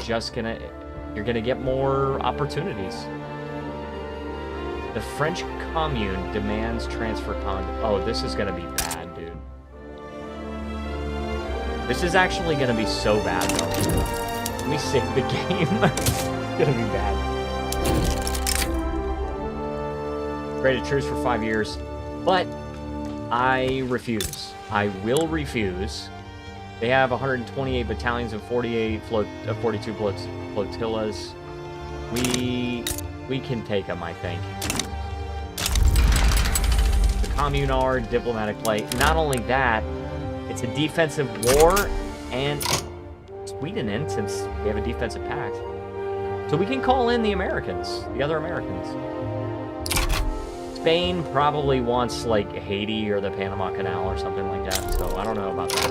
gonna get more opportunities. The French Commune demands transfer Oh, this is gonna be bad, dude. This is actually gonna be so bad, though. Let me save the game. It's gonna be bad. Create a truce for 5 years. But I refuse. I will refuse. They have 128 battalions and 42 flotillas. We can take them, I think. The Commune are diplomatic play. Not only that, it's a defensive war, and Sweden in since we have a defensive pact. So we can call in the Americans, the other Americans. Spain probably wants, like, Haiti or the Panama Canal or something like that, so I don't know about that,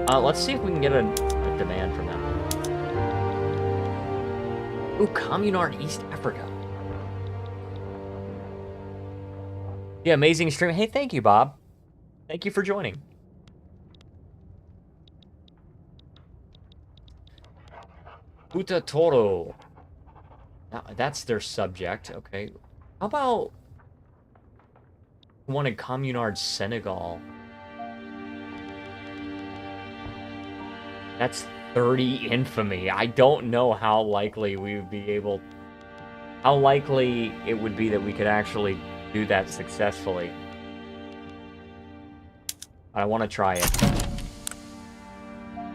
but... let's see if we can get a demand from them. Ooh, Communard East Africa. Yeah, amazing stream. Hey, thank you, Bob. Thank you for joining. Puta Toro. Now, that's their subject. Okay. How about... wanted Communard Senegal. That's 30 infamy. I don't know how likely we would be able... how likely it would be that we could actually do that successfully. I want to try it.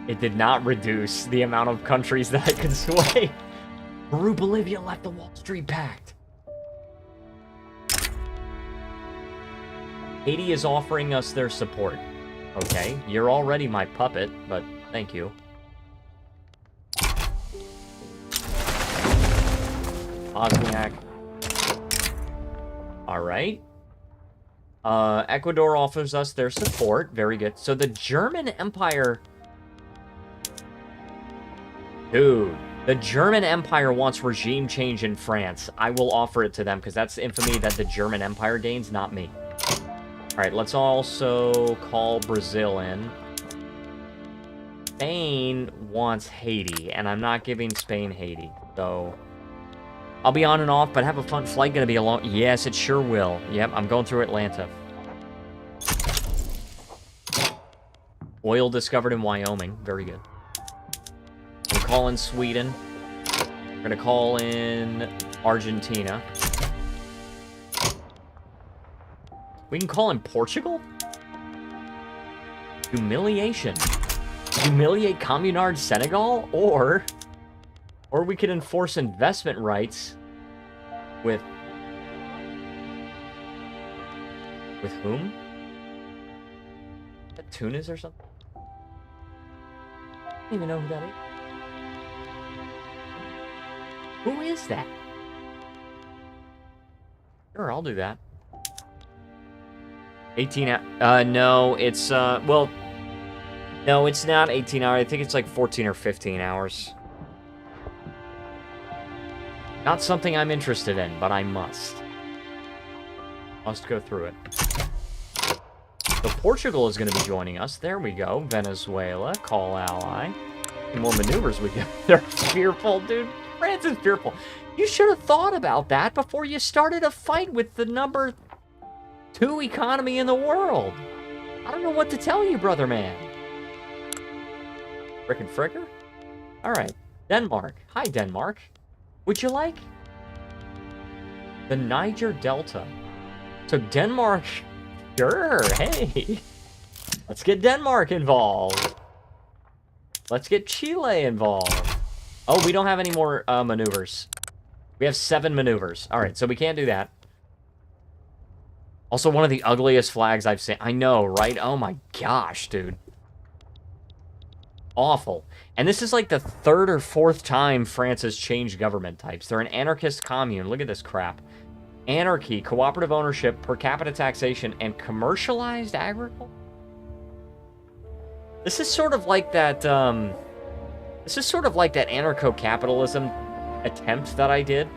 It did not reduce the amount of countries that I could sway. Peru, Bolivia left the Wall Street Pact. Haiti is offering us their support. Okay, you're already my puppet, but thank you. Bosniak. Alright. Ecuador offers us their support. Very good. So the German Empire... Dude, the German Empire wants regime change in France. I will offer it to them, because that's infamy that the German Empire gains, not me. Alright, let's also call Brazil in. Spain wants Haiti, and I'm not giving Spain Haiti, so... I'll be on and off, but have a fun flight. Gonna be a long... Yes, it sure will. Yep, I'm going through Atlanta. Oil discovered in Wyoming. Very good. We're gonna call in Sweden. We're gonna call in Argentina. We can call in Portugal? Humiliation. Humiliate Communard Senegal? Or we could enforce investment rights with... With whom? Is that Tunis or something? I don't even know who that is. Who is that? Sure, I'll do that. 18 no, it's, well... No, it's not 18 hours. I think it's like 14 or 15 hours. Not something I'm interested in, but I must. Must go through it. So Portugal is going to be joining us. There we go. Venezuela, call ally. And more maneuvers we get. They're fearful, dude. France is fearful. You should have thought about that before you started a fight with the number 2 economy in the world. I don't know what to tell you, brother man. Frickin' fricker? Alright. Denmark. Hi, Denmark. Would you like the Niger Delta? So Denmark, sure, hey. Let's get Denmark involved. Let's get Chile involved. Oh, we don't have any more maneuvers. We have 7 maneuvers. All right, so we can't do that. Also, one of the ugliest flags I've seen. I know, right? Oh my gosh, dude. Awful. And this is like the 3rd or 4th time France has changed government types. They're an anarchist commune. Look at this crap. Anarchy, cooperative ownership, per capita taxation, and commercialized agriculture? This is sort of like that, anarcho-capitalism attempt that I did.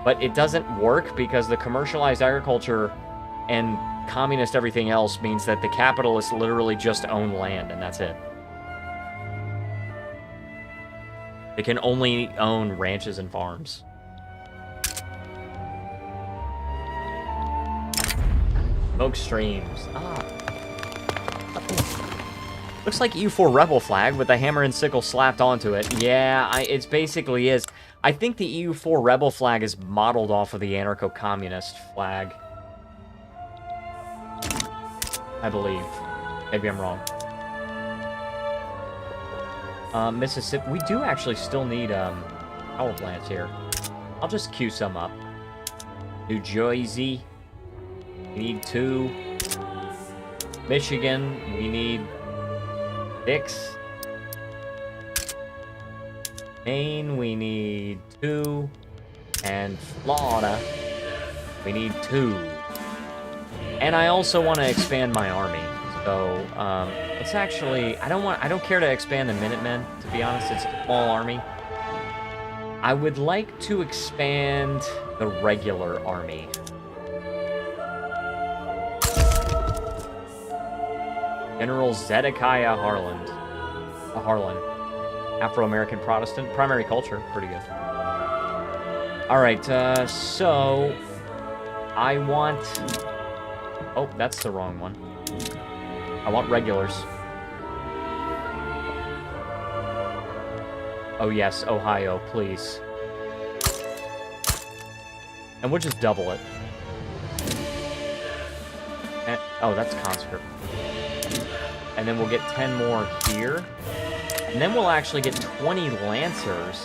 But it doesn't work because the commercialized agriculture and communist everything else means that the capitalists literally just own land, and that's it. They can only own ranches and farms. Smoke streams. Looks like EU4 rebel flag with the hammer and sickle slapped onto it. Yeah, it basically is. I think the EU4 rebel flag is modeled off of the anarcho-communist flag. I believe. Maybe I'm wrong. Mississippi. We do actually still need power plants here. I'll just queue some up. New Jersey. We need 2. Michigan. We need 6. Maine, we need 2. And Florida, we need 2. And I also want to expand my army. So, let's actually... I don't care to expand the Minutemen, to be honest. It's a small army. I would like to expand the regular army. General Zedekiah Harlan. Afro-American Protestant. Primary culture. Pretty good. Alright, so... I want... Oh, that's the wrong one. I want regulars. Oh yes, Ohio, please. And we'll just double it. And, oh, that's conscript. And then we'll get 10 more here. And then we'll actually get 20 Lancers.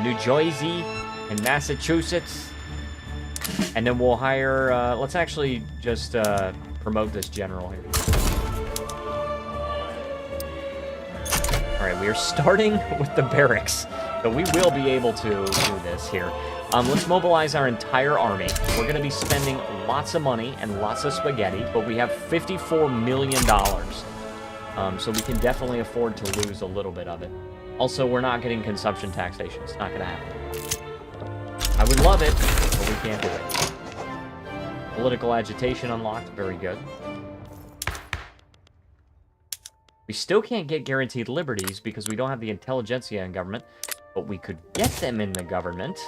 New Jersey and Massachusetts. And then we'll hire, let's actually just promote this general here. Alright, we are starting with the barracks. So we will be able to do this here. Let's mobilize our entire army. We're going to be spending lots of money and lots of spaghetti, but we have $54 million. So we can definitely afford to lose a little bit of it. Also, we're not getting consumption taxation. It's not going to happen. I would love it, but we can't do it. Political agitation unlocked. Very good. We still can't get guaranteed liberties because we don't have the intelligentsia in government, but we could get them in the government,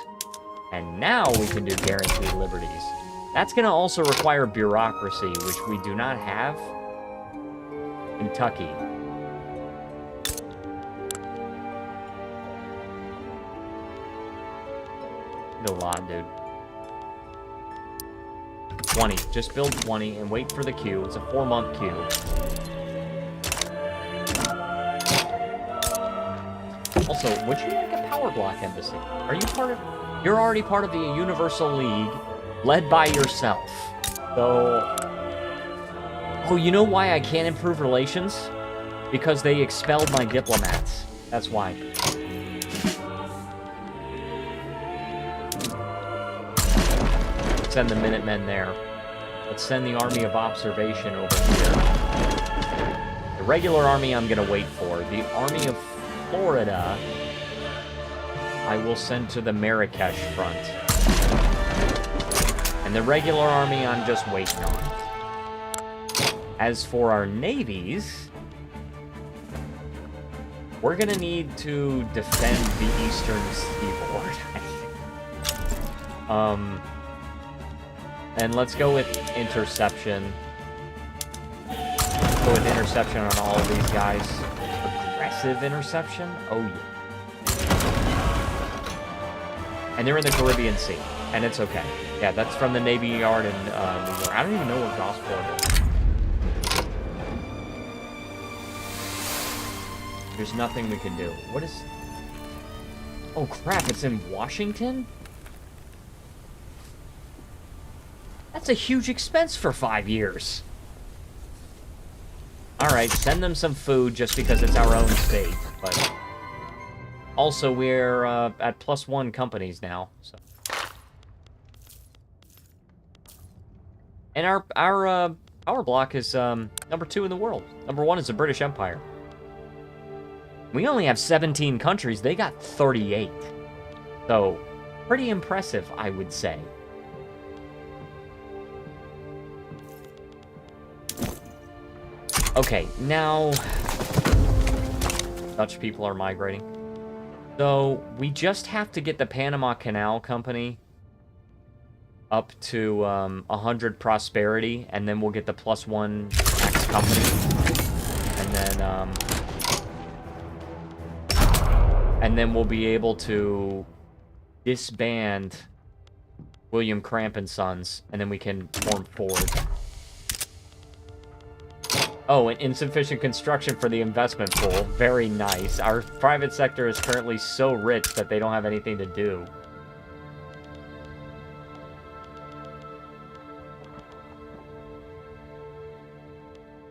and now we can do guaranteed liberties. That's going to also require bureaucracy, which we do not have. Kentucky. A lot, dude. 20. Just build 20 and wait for the queue. It's a 4-month queue. Also, would you like a power block embassy? Are you part of... You're already part of the Universal League, led by yourself. So... Oh, you know why I can't improve relations? Because they expelled my diplomats. That's why. Send the Minutemen there. Let's send the Army of Observation over here. The regular army I'm gonna wait for. The Army of Florida, I will send to the Marrakesh front. And the regular army I'm just waiting on. As for our navies, we're gonna need to defend the eastern seaboard, I think. And let's go with interception. Let's go with interception on all of these guys. Aggressive interception? Oh, yeah. And they're in the Caribbean Sea, and it's okay. Yeah, that's from the Navy Yard in New York. I don't even know where Gosport is. There's nothing we can do. What is... Oh, crap, it's in Washington? That's a huge expense for 5 years. Alright, send them some food just because it's our own state, but... Also, we're at +1 companies now, so... And our power block is number 2 in the world. Number 1 is the British Empire. We only have 17 countries. They got 38. So, pretty impressive, I would say. Okay, now... Dutch people are migrating. So, we just have to get the Panama Canal Company up to 100 prosperity, and then we'll get the +1 tax company. And then we'll be able to disband William Cramp and Sons, and then we can form Ford. Oh, and insufficient construction for the investment pool. Very nice. Our private sector is currently so rich that they don't have anything to do.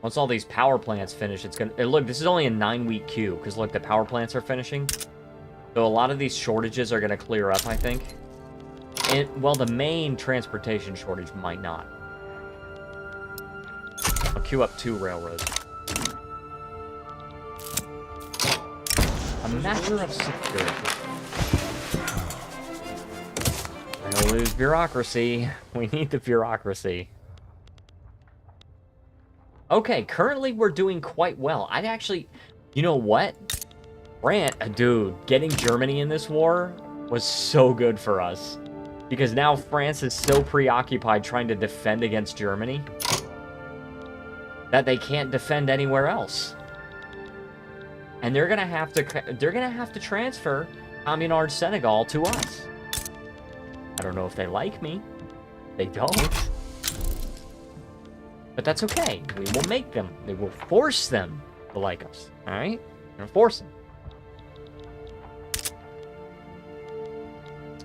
Once all these power plants finish, it's gonna... Look, this is only a 9-week queue, because look, the power plants are finishing. So a lot of these shortages are gonna clear up, I think. And, well, the main transportation shortage might not. I'll queue up 2 railroads. A matter of security. We're gonna lose bureaucracy. We need the bureaucracy. Okay, currently we're doing quite well. I'd actually... You know what? Dude, getting Germany in this war was so good for us. Because now France is so preoccupied trying to defend against Germany that they can't defend anywhere else. And they're gonna have to transfer Communard Senegal to us. I don't know if they like me. They don't. But that's okay. We will make them. We will force them to like us. Alright? We're gonna force them.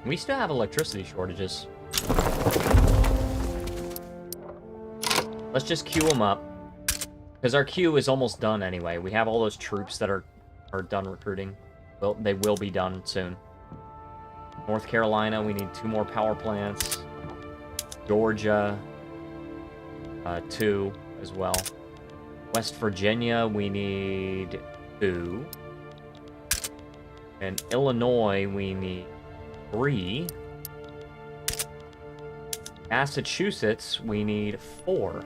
We still have electricity shortages. Let's just queue them up. Because our queue is almost done anyway. We have all those troops that are done recruiting. Well, they will be done soon. North Carolina, we need 2 more power plants. Georgia, 2 as well. West Virginia, we need 2. And Illinois, we need 3. Massachusetts, we need 4.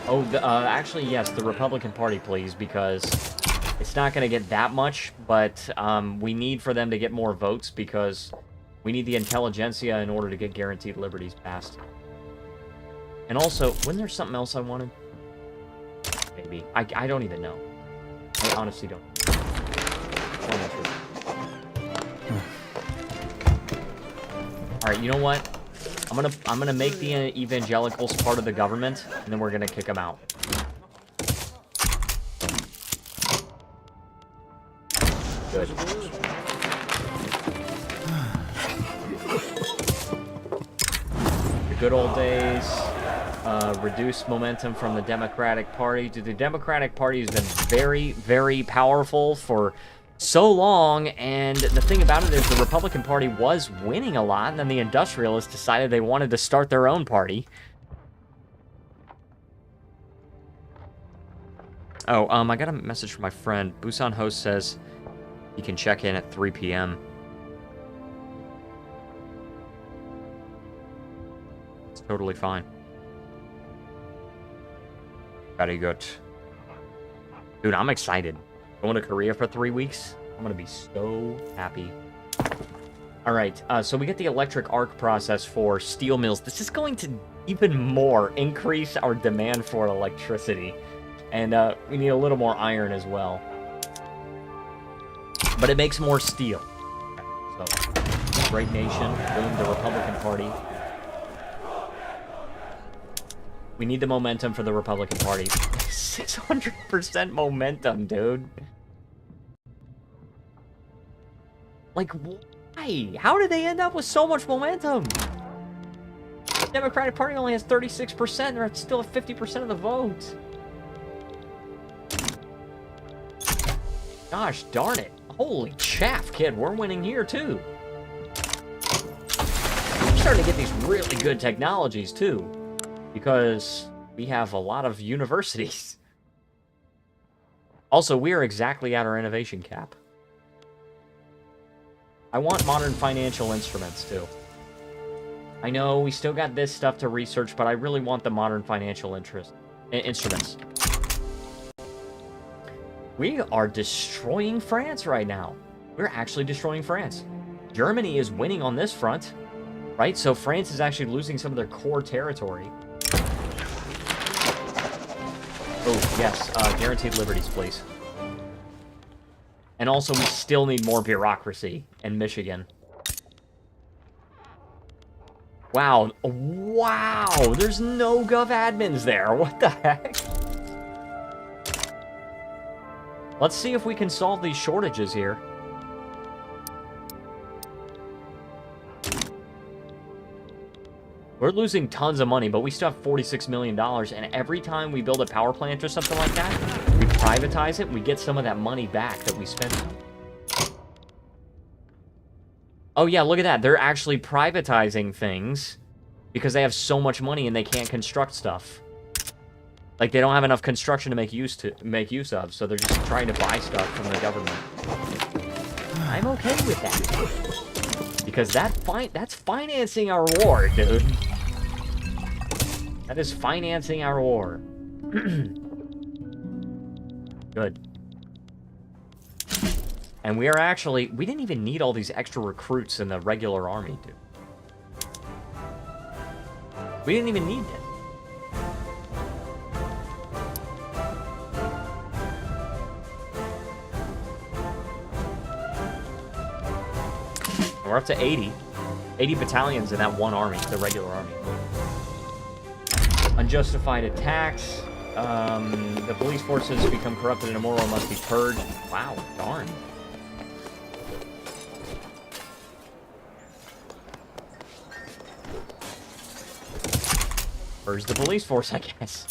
Oh, actually, yes, the Republican Party, please, because it's not going to get that much, but we need for them to get more votes because we need the intelligentsia in order to get guaranteed liberties passed. And also, wasn't there something else I wanted? Maybe. I don't even know. I honestly don't. Alright, you know what? I'm gonna make the evangelicals part of the government, and then we're gonna kick them out. Good. The good old days. Reduce momentum from the Democratic Party. Dude, the Democratic Party has been very, very powerful for so long, and the thing about it is the Republican Party was winning a lot, and then the industrialists decided they wanted to start their own party. Oh, I got a message from my friend. Busan Host says he can check in at 3 p.m. It's totally fine. Very good. Dude, I'm excited. Going to Korea for 3 weeks. I'm gonna be so happy. Alright, so we get the electric arc process for steel mills. This is going to even more increase our demand for electricity. And we need a little more iron as well. But it makes more steel. So, great nation. Boom, the Republican Party. We need the momentum for the Republican Party. 600% momentum, dude. Like, why? How did they end up with so much momentum? The Democratic Party only has 36%. They're still at 50% of the vote. Gosh darn it. Holy chaff, kid. We're winning here, too. We're starting to get these really good technologies, too. Because we have a lot of universities. Also, we are exactly at our innovation cap. I want modern financial instruments, too. I know we still got this stuff to research, but I really want the modern financial instruments. We are destroying France right now. We're actually destroying France. Germany is winning on this front, right? So France is actually losing some of their core territory. Oh, yes. Guaranteed liberties, please. And also, we still need more bureaucracy in Michigan. Wow. Wow! There's no gov admins there. What the heck? Let's see if we can solve these shortages here. We're losing tons of money, but we still have $46 million, and every time we build a power plant or something like that, we privatize it, we get some of that money back that we spent on. Oh yeah, look at that. They're actually privatizing things because they have so much money and they can't construct stuff. Like, they don't have enough construction to make use of, so they're just trying to buy stuff from the government. I'm okay with that. Because that's financing our war, dude. That is financing our war. Good. And we didn't even need all these extra recruits in the regular army, dude. We didn't even need them. We're up to 80. 80 battalions in that one army, the regular army. Unjustified attacks. The police forces become corrupted and immoral and must be purged. Wow, darn. Purge the police force, I guess.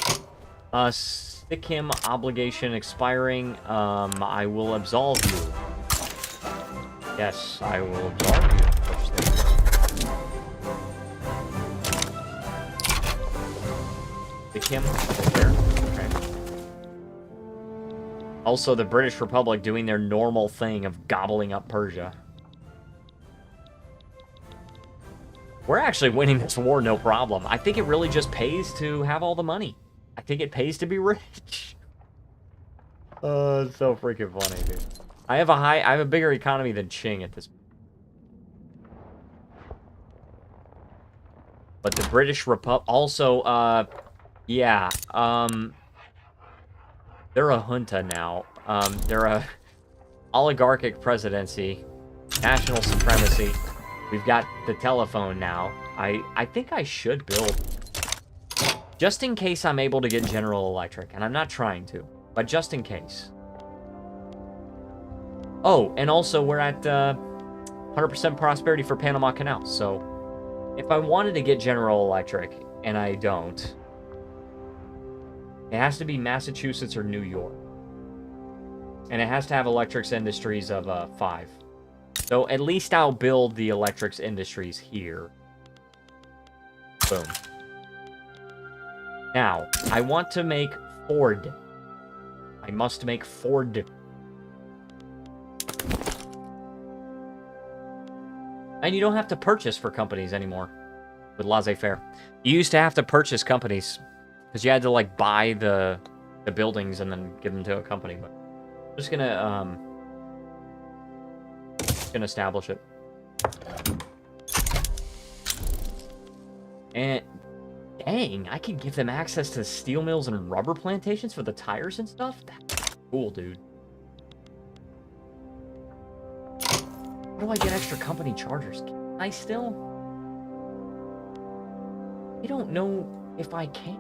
Stick him, obligation expiring. I will absolve you. Yes, I will absolve you. Stick him there. Okay. Also, the British Republic doing their normal thing of gobbling up Persia. We're actually winning this war, no problem. I think it really just pays to have all the money. I think it pays to be rich. It's so freaking funny, dude. I have a bigger economy than Qing at this point. But the British Republic also, yeah, they're a junta now. They're a oligarchic presidency, national supremacy. We've got the telephone now. I think I should build, just in case I'm able to get General Electric, and I'm not trying to, but just in case. Oh, and also we're at 100% prosperity for Panama Canal, so if I wanted to get General Electric, and I don't, it has to be Massachusetts or New York. And it has to have electrics industries of 5. So at least I'll build the electrics industries here. Boom. Now, I want to make Ford. I must make Ford. And you don't have to purchase for companies anymore with laissez-faire. You used to have to purchase companies because you had to, like, buy the buildings and then give them to a company. But I'm just gonna establish it. And dang, I can give them access to steel mills and rubber plantations for the tires and stuff? That's cool, dude. How do I get extra company chargers? Can I still? I don't know if I can.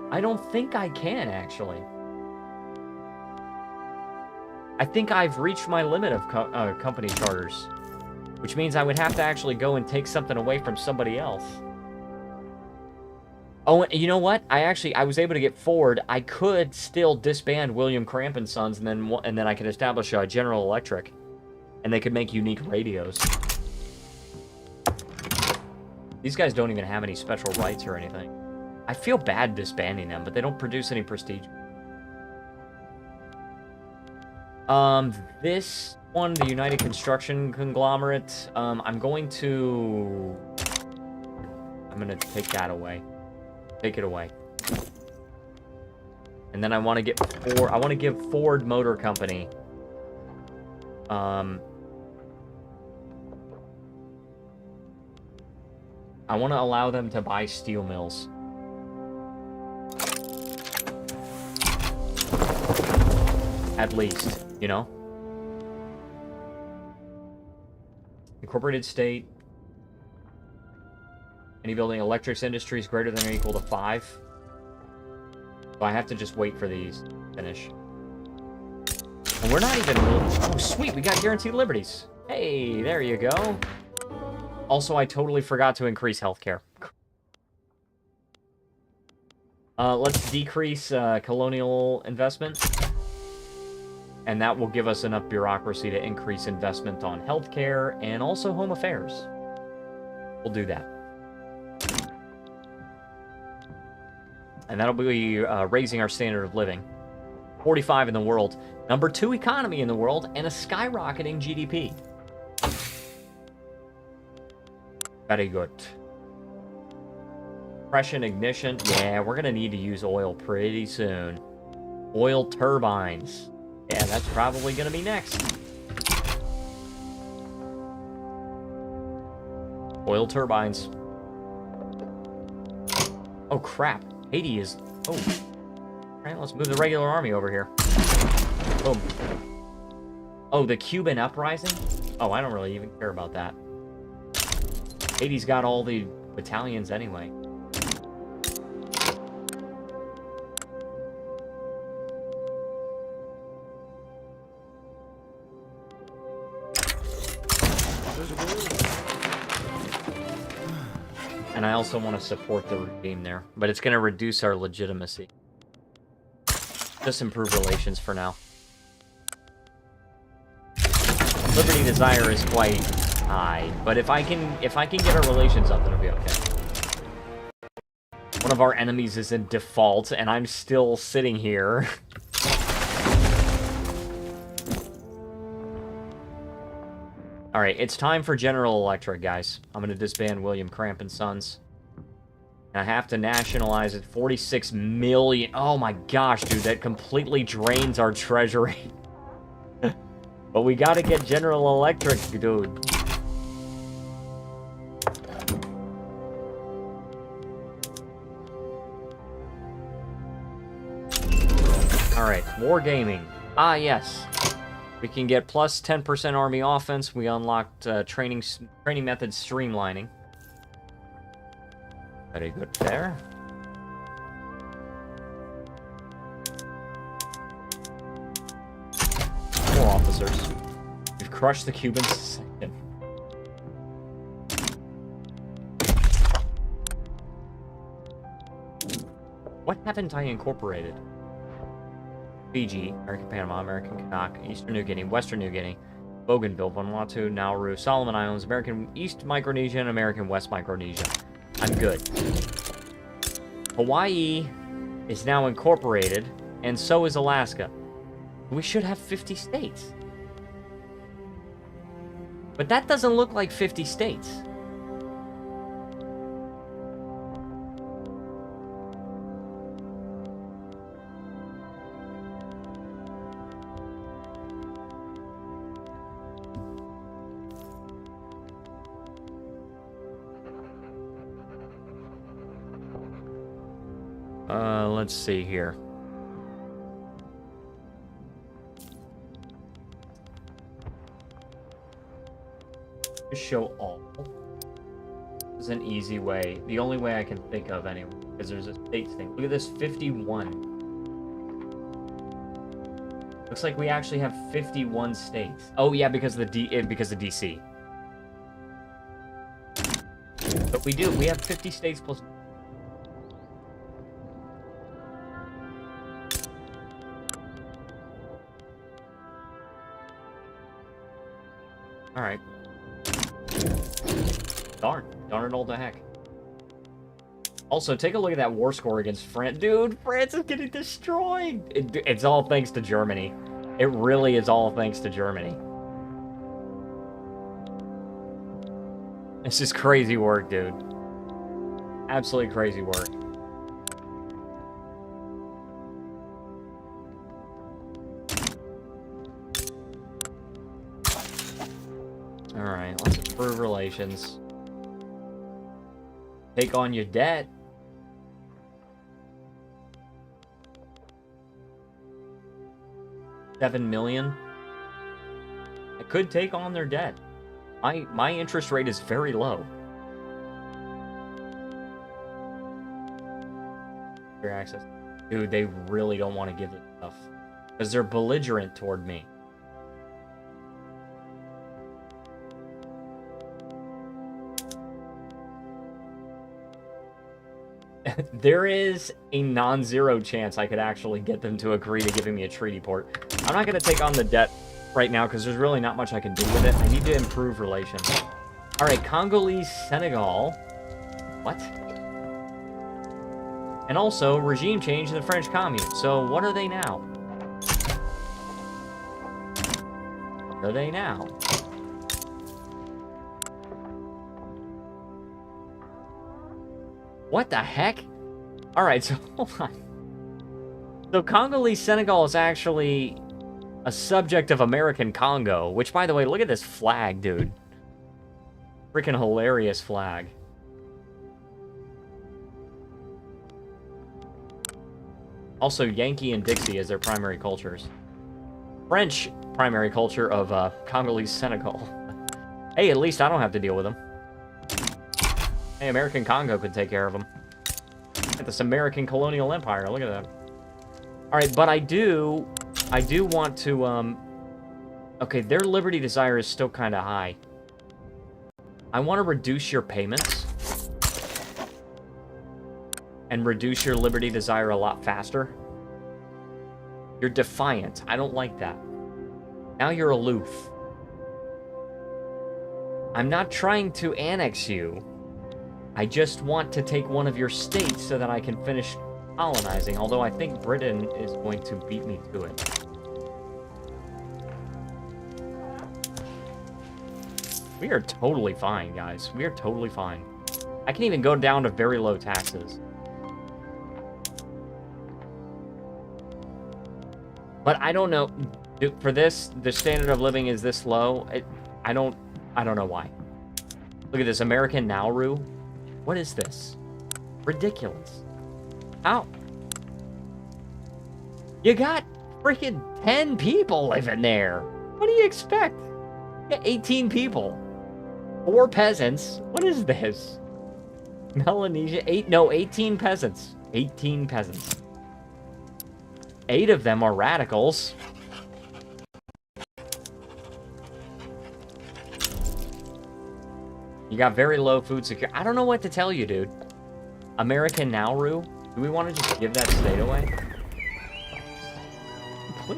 I don't think I can, actually. I think I've reached my limit of company charters, which means I would have to actually go and take something away from somebody else. Oh, you know what? I was able to get Ford. I could still disband William Cramp and Sons, and then I could establish General Electric, and they could make unique radios. These guys don't even have any special rights or anything. I feel bad disbanding them, but they don't produce any prestige. This one, the United Construction Conglomerate, I'm gonna take that away. Take it away. And then I want to give Ford Motor Company, I want to allow them to buy steel mills. At least, you know? Incorporated state. Any building electrics industries greater than or equal to 5. So I have to just wait for these to finish. And we're not even really... Oh, sweet, we got guaranteed liberties. Hey, there you go. Also, I totally forgot to increase healthcare. Let's decrease colonial investment. And that will give us enough bureaucracy to increase investment on healthcare and also home affairs. We'll do that. And that'll be raising our standard of living. 45 in the world. Number 2 economy in the world and a skyrocketing GDP. Very good. Compression, ignition. Yeah, we're going to need to use oil pretty soon. Oil turbines. Yeah, that's probably going to be next. Oil turbines. Oh, crap. Haiti is... Oh. Alright, let's move the regular army over here. Boom. Oh, the Cuban uprising? Oh, I don't really even care about that. Haiti's got all the battalions anyway. And I also want to support the regime there. But it's going to reduce our legitimacy. Just improve relations for now. Liberty desire is quite high. But if I can get our relations up, then it'll be okay. One of our enemies is in default, and I'm still sitting here. Alright, it's time for General Electric, guys. I'm going to disband William Cramp and Sons. And I have to nationalize it. 46 million. Oh my gosh, dude, that completely drains our treasury. But we got to get General Electric, dude. Alright, wargaming. Ah, yes. We can get plus 10% army offense. We unlocked training method streamlining. Very good there. More officers. We've crushed the Cubans. What haven't I incorporated? Fiji, American Panama, American Kanak, Eastern New Guinea, Western New Guinea, Bougainville, Vanuatu, Nauru, Solomon Islands, American East Micronesia, and American West Micronesia. I'm good. Hawaii is now incorporated, and so is Alaska. We should have 50 states. But that doesn't look like 50 states. Let's see here. Just show all. This is an easy way. The only way I can think of anyway. Because there's a states thing. Look at this, 51. Looks like we actually have 51 states. Oh yeah, because of DC. But we do. We have 50 states plus. Alright. Darn it all to heck. Also, take a look at that war score against France. Dude, France is getting destroyed! It's all thanks to Germany. It really is all thanks to Germany. This is crazy work, dude. Absolutely crazy work. Alright, let's improve relations. Take on your debt. $7 million. I could take on their debt. My interest rate is very low. Fair access. Dude, they really don't want to give this stuff. Because they're belligerent toward me. There is a non-zero chance I could actually get them to agree to giving me a treaty port. I'm not going to take on the debt right now because there's really not much I can do with it. I need to improve relations. All right, Congolese Senegal. What? And also, regime change in the French Commune. So, what are they now? What are they now? What the heck? Alright, so, hold on. So, Congolese Senegal is actually a subject of American Congo. Which, by the way, look at this flag, dude. Freaking hilarious flag. Also, Yankee and Dixie as their primary cultures. French primary culture of Congolese Senegal. Hey, at least I don't have to deal with them. Hey, American Congo could take care of them. At this American colonial empire, look at that. Alright, but I do want to, okay, their liberty desire is still kind of high. I want to reduce your payments. And reduce your liberty desire a lot faster. You're defiant. I don't like that. Now you're aloof. I'm not trying to annex you. I just want to take one of your states so that I can finish colonizing, although I think Britain is going to beat me to it. We are totally fine, guys. We are totally fine. I can even go down to very low taxes. But I don't know, for this, the standard of living is this low. I don't know why. Look at this, American Nauru. What is this? Ridiculous. How? You got freaking 10 people living there. What do you expect? You got 18 people. 4 peasants. What is this? Melanesia, 18 peasants. 18 peasants. 8 of them are radicals. You got very low food security. I don't know what to tell you, dude. American Nauru? Do we want to just give that state away? Please.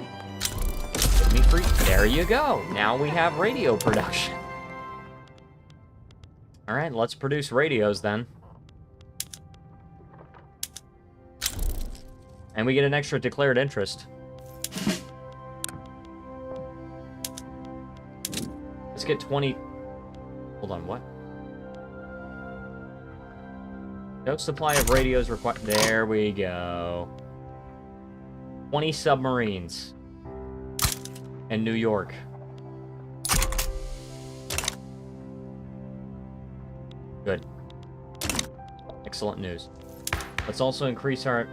Give me free. There you go. Now we have radio production. Alright, let's produce radios then. And we get an extra declared interest. Let's get 20... Hold on, what? No supply of radios required. There we go. 20 submarines. In New York. Good. Excellent news. Let's also increase our...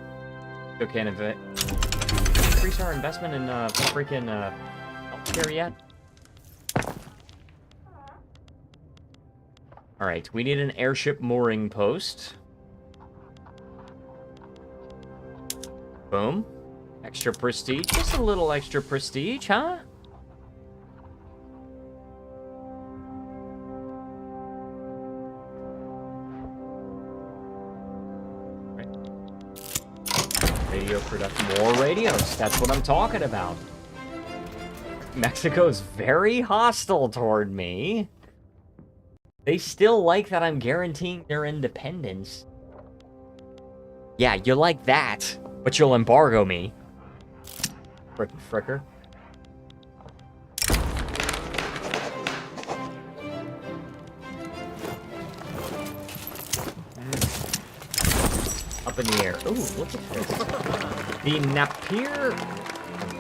Okay, increase our investment in freaking healthcare yet? Alright, we need an airship mooring post. Boom. Extra prestige. Just a little extra prestige, huh? Radio production. More radios. That's what I'm talking about. Mexico's very hostile toward me. They still like that I'm guaranteeing their independence. Yeah, you like that, but you'll embargo me. Frickin' fricker. Up in the air. Ooh, look at this. The Napier...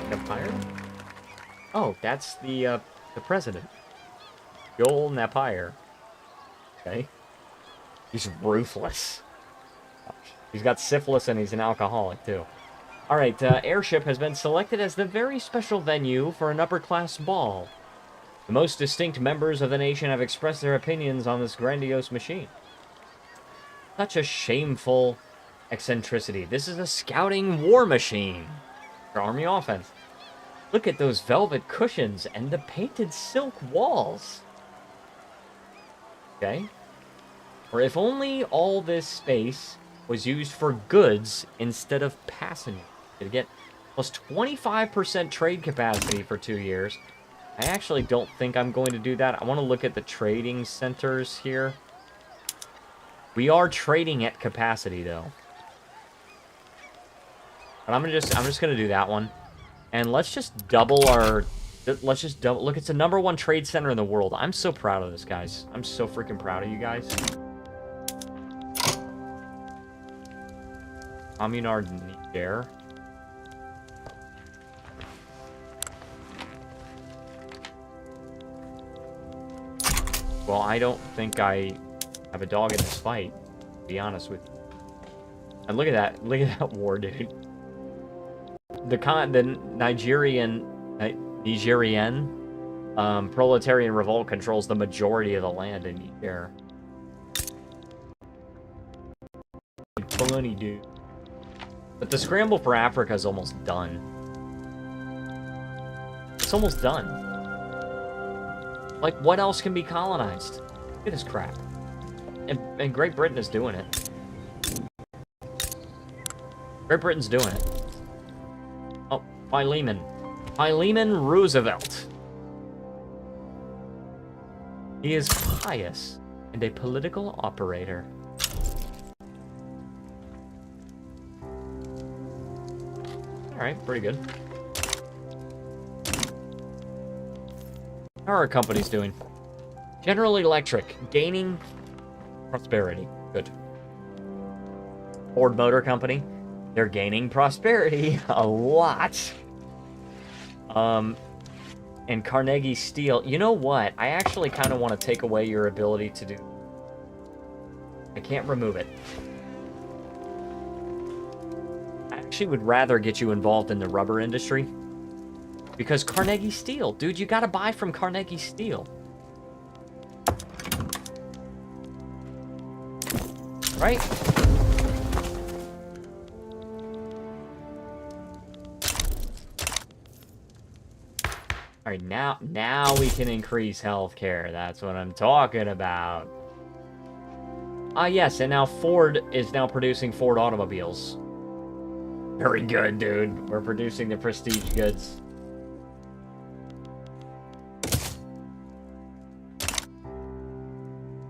Napier? Oh, that's the president. Joel Napier. Okay. He's ruthless. He's got syphilis and he's an alcoholic, too. Alright, airship has been selected as the very special venue for an upper-class ball. The most distinct members of the nation have expressed their opinions on this grandiose machine. Such a shameful eccentricity. This is a scouting war machine for army offense. Look at those velvet cushions and the painted silk walls. Okay. Or if only all this space was used for goods instead of passengers. To get plus 25% trade capacity for 2 years. I actually don't think I'm going to do that. I want to look at the trading centers here. We are trading at capacity, though. But I'm just gonna do that one. And let's just double our... Let's just double... Look, it's the #1 trade center in the world. I'm so proud of this, guys. I'm so freaking proud of you guys. Communard Niger. Well, I don't think I have a dog in this fight, to be honest with you. And look at that. Look at that war, dude. The Nigerian proletarian revolt controls the majority of the land in Niger. Funny, dude. But the scramble for Africa is almost done. It's almost done. Like, what else can be colonized? Look at this crap. And Great Britain is doing it. Great Britain's doing it. Oh, Philemon. Philemon Roosevelt. He is pious and a political operator. Alright, pretty good. How are our companies doing? General Electric, gaining prosperity. Good. Ford Motor Company, they're gaining prosperity a lot. And Carnegie Steel, you know what? I actually kind of want to take away your ability to do... I can't remove it. I actually would rather get you involved in the rubber industry. Because Carnegie Steel, dude, you gotta buy from Carnegie Steel. Right? Alright, now we can increase healthcare. That's what I'm talking about. Ah, yes, and now Ford is now producing Ford automobiles. Very good, dude. We're producing the prestige goods.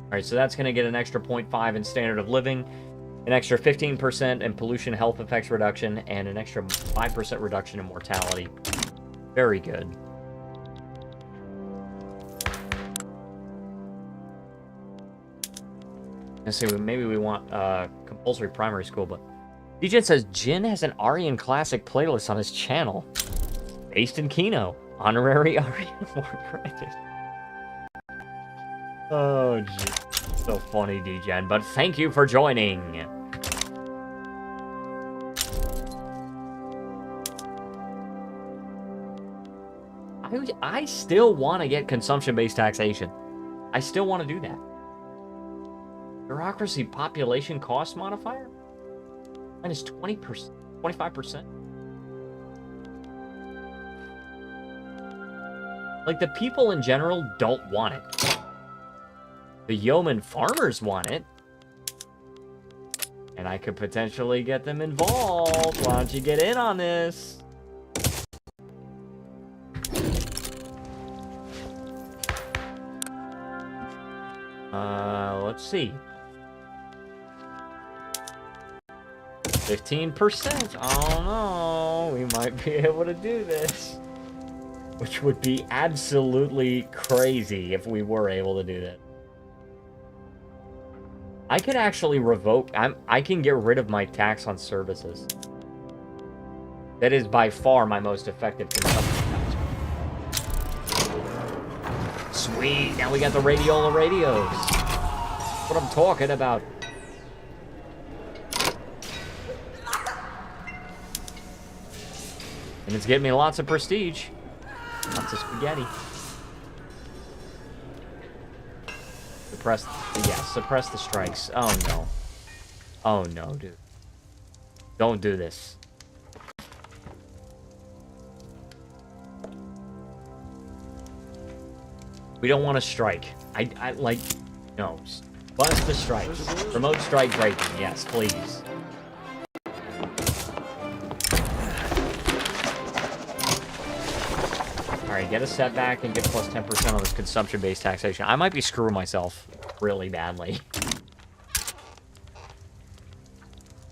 Alright, so that's going to get an extra 0.5 in standard of living, an extra 15% in pollution health effects reduction, and an extra 5% reduction in mortality. Very good. Let's see, maybe we want compulsory primary school, but... DJ says, Jin has an Aryan Classic playlist on his channel. Based in Kino. Honorary Aryan War credit. Oh, geez. So funny, DGen, but thank you for joining. I still want to get consumption-based taxation. I still want to do that. Bureaucracy population cost modifier? Minus 20%, 25%. Like, the people in general don't want it. The yeoman farmers want it. And I could potentially get them involved. Why don't you get in on this? Let's see. 15%. Oh no, we might be able to do this. Which would be absolutely crazy if we were able to do that. I could actually revoke... I can get rid of my tax on services. That is by far my most effective consumption tax. Sweet, now we got the radiola radios. That's what I'm talking about. And it's getting me lots of prestige. Lots of spaghetti. Suppress the strikes. Oh no. Oh no, dude. Don't do this. We don't want to strike. I like... No. Bust the strikes. Promote strike breaking. Yes, please. Alright, get a setback and get plus 10% on this consumption-based taxation. I might be screwing myself really badly.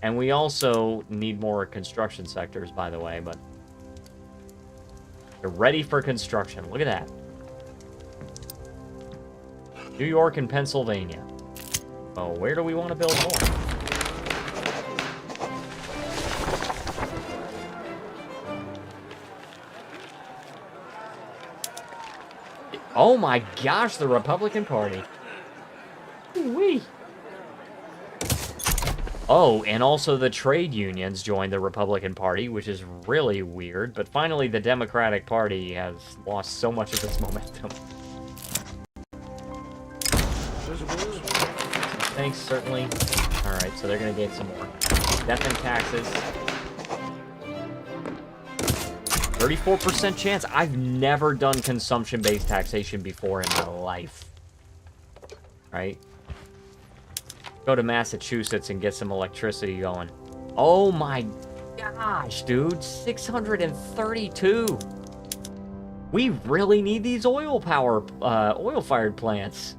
And we also need more construction sectors, by the way, but... They're ready for construction. Look at that. New York and Pennsylvania. Oh, where do we want to build more? Oh my gosh, the Republican Party. Wee. Oh, and also the trade unions joined the Republican Party, which is really weird. But finally, the Democratic Party has lost so much of its momentum. Thanks, certainly. Alright, so they're going to get some more death and taxes. 34% chance. I've never done consumption-based taxation before in my life. Right? Go to Massachusetts and get some electricity going. Oh my gosh, dude. 632. We really need these oil-fired plants.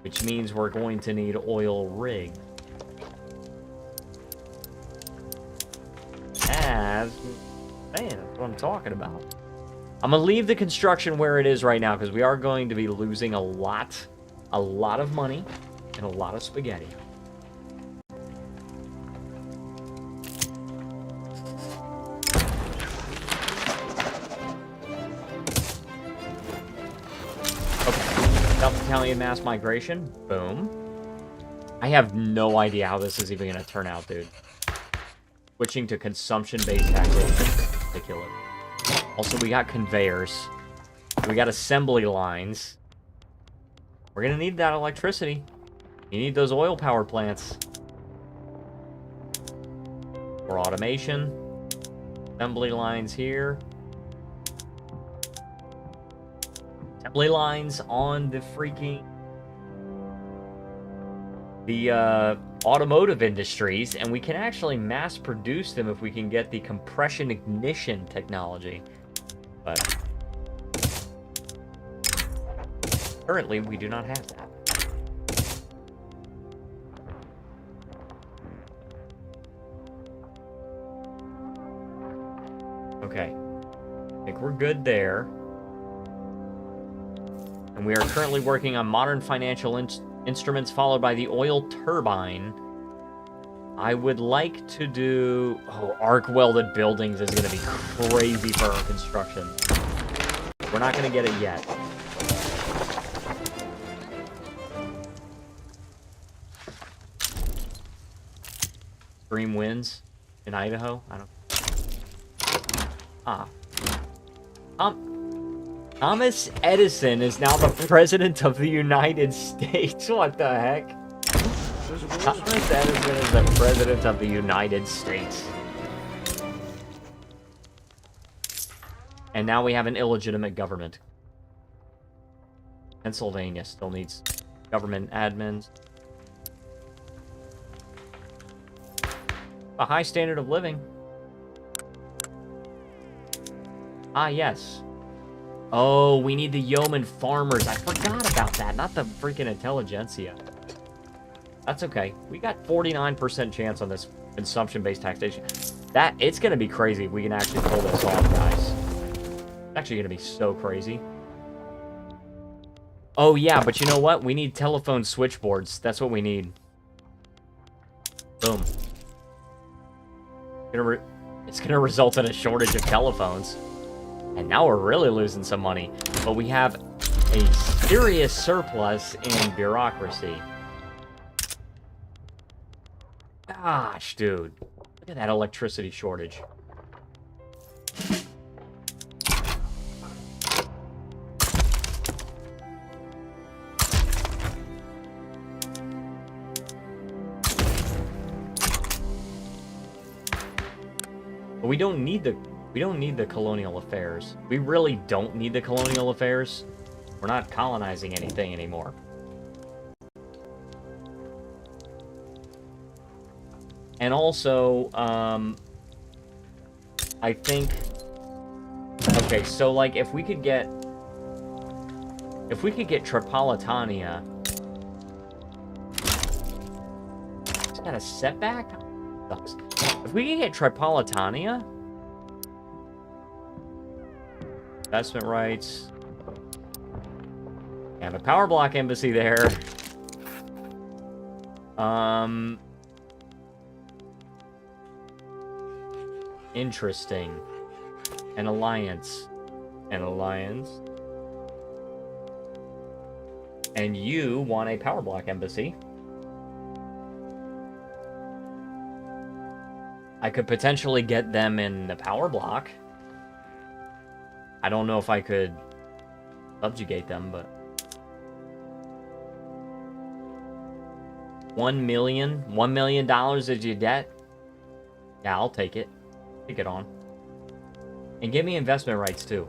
Which means we're going to need oil rigs. Man, that's what I'm talking about. I'm gonna leave the construction where it is right now because we are going to be losing a lot of money and a lot of spaghetti. Okay, South Italian mass migration. Boom. I have no idea how this is even gonna turn out, dude. Switching to consumption-based taxation. Ridiculous. Also, we got conveyors. We got assembly lines. We're gonna need that electricity. You need those oil power plants. For automation. Assembly lines here. Assembly lines on the freaking... the, automotive industries, and we can actually mass produce them if we can get the compression ignition technology. But currently, we do not have that. Okay. I think we're good there. And we are currently working on modern financial instruments followed by the oil turbine. I would like to do... Oh, arc-welded buildings is going to be crazy for our construction. We're not going to get it yet. Extreme winds in Idaho? I don't... Ah. Thomas Edison is now the President of the United States. What the heck? Thomas Edison is the President of the United States. And now we have an illegitimate government. Pennsylvania still needs government admins. A high standard of living. Ah, yes. Oh, we need the yeoman farmers. I forgot about that. Not the freaking intelligentsia. That's okay. We got 49% chance on this consumption-based taxation. It's going to be crazy if we can actually pull this off, guys. It's actually going to be so crazy. Oh, yeah, but you know what? We need telephone switchboards. That's what we need. Boom. It's going to result in a shortage of telephones. And now we're really losing some money. But we have a serious surplus in bureaucracy. Gosh, dude. Look at that electricity shortage. But we don't need the colonial affairs. We really don't need the colonial affairs. We're not colonizing anything anymore. And also, I think... Okay, so, like, if we could get Tripolitania... It's got a setback? Sucks. If we can get Tripolitania... Investment rights... We have a power block embassy there. Interesting. An alliance. An alliance. And you want a power block embassy. I could potentially get them in the power block. I don't know if I could subjugate them, but... $1 million is your debt? Yeah, I'll take it. Take it on. And give me investment rights, too.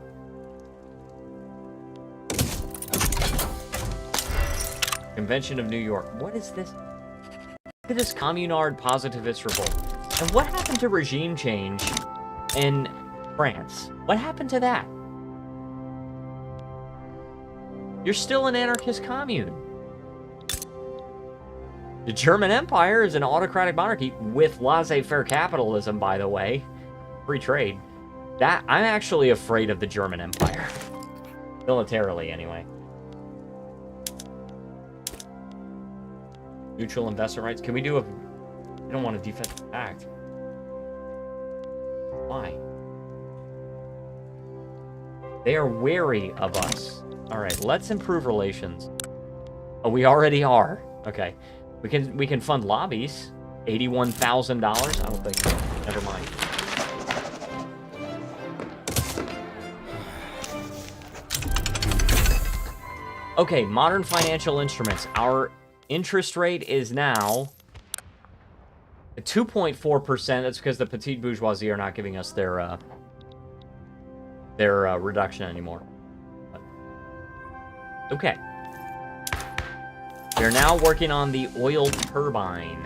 Convention of New York. What is this? Look at this communard positivist revolt. And what happened to regime change in France? What happened to that? You're still an anarchist commune. The German Empire is an autocratic monarchy with laissez-faire capitalism, by the way. Free trade. That I'm actually afraid of the German Empire. Militarily, anyway. Neutral investment rights. Can we do a... I don't want a defensive act. Why? They are wary of us. Alright, let's improve relations. Oh, we already are. Okay. We can fund lobbies. $81,000? I don't think so. Never mind. Okay, modern financial instruments. Our interest rate is now 2.4%. That's because the petite bourgeoisie are not giving us their reduction anymore. Okay. They're now working on the oil turbine.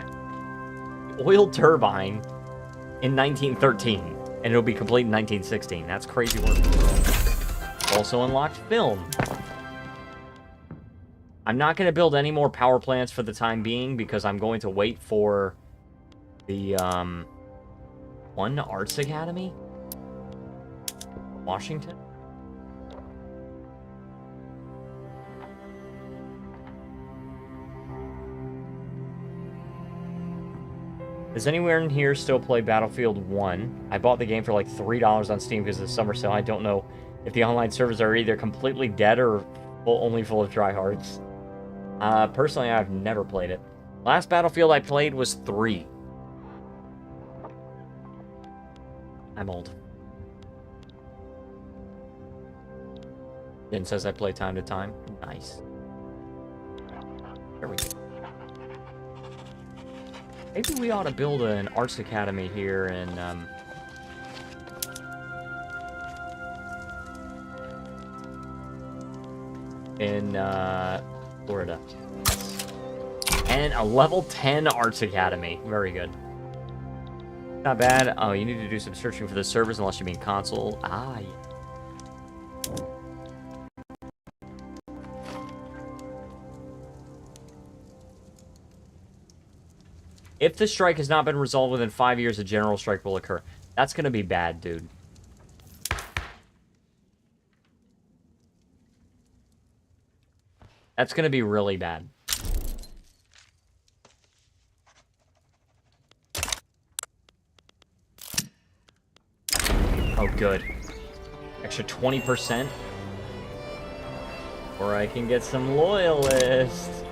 Oil turbine in 1913. And it'll be complete in 1916. That's crazy work. Also unlocked film. I'm not going to build any more power plants for the time being because I'm going to wait for the, one Arts Academy? Washington? Does anyone in here still play Battlefield 1? I bought the game for like $3 on Steam because of the summer sale. I don't know if the online servers are either completely dead or only full of tryhards. Personally, I've never played it. Last Battlefield I played was 3. I'm old. Then says I play time to time. Nice. There we go. Maybe we ought to build an arts academy here in, Florida. And a level 10 arts academy. Very good. Not bad. Oh, you need to do some searching for the servers unless you mean console. Ah, yeah. If the strike has not been resolved within 5 years, a general strike will occur. That's going to be bad, dude. That's going to be really bad. Oh, good. Extra 20%. Or I can get some loyalists.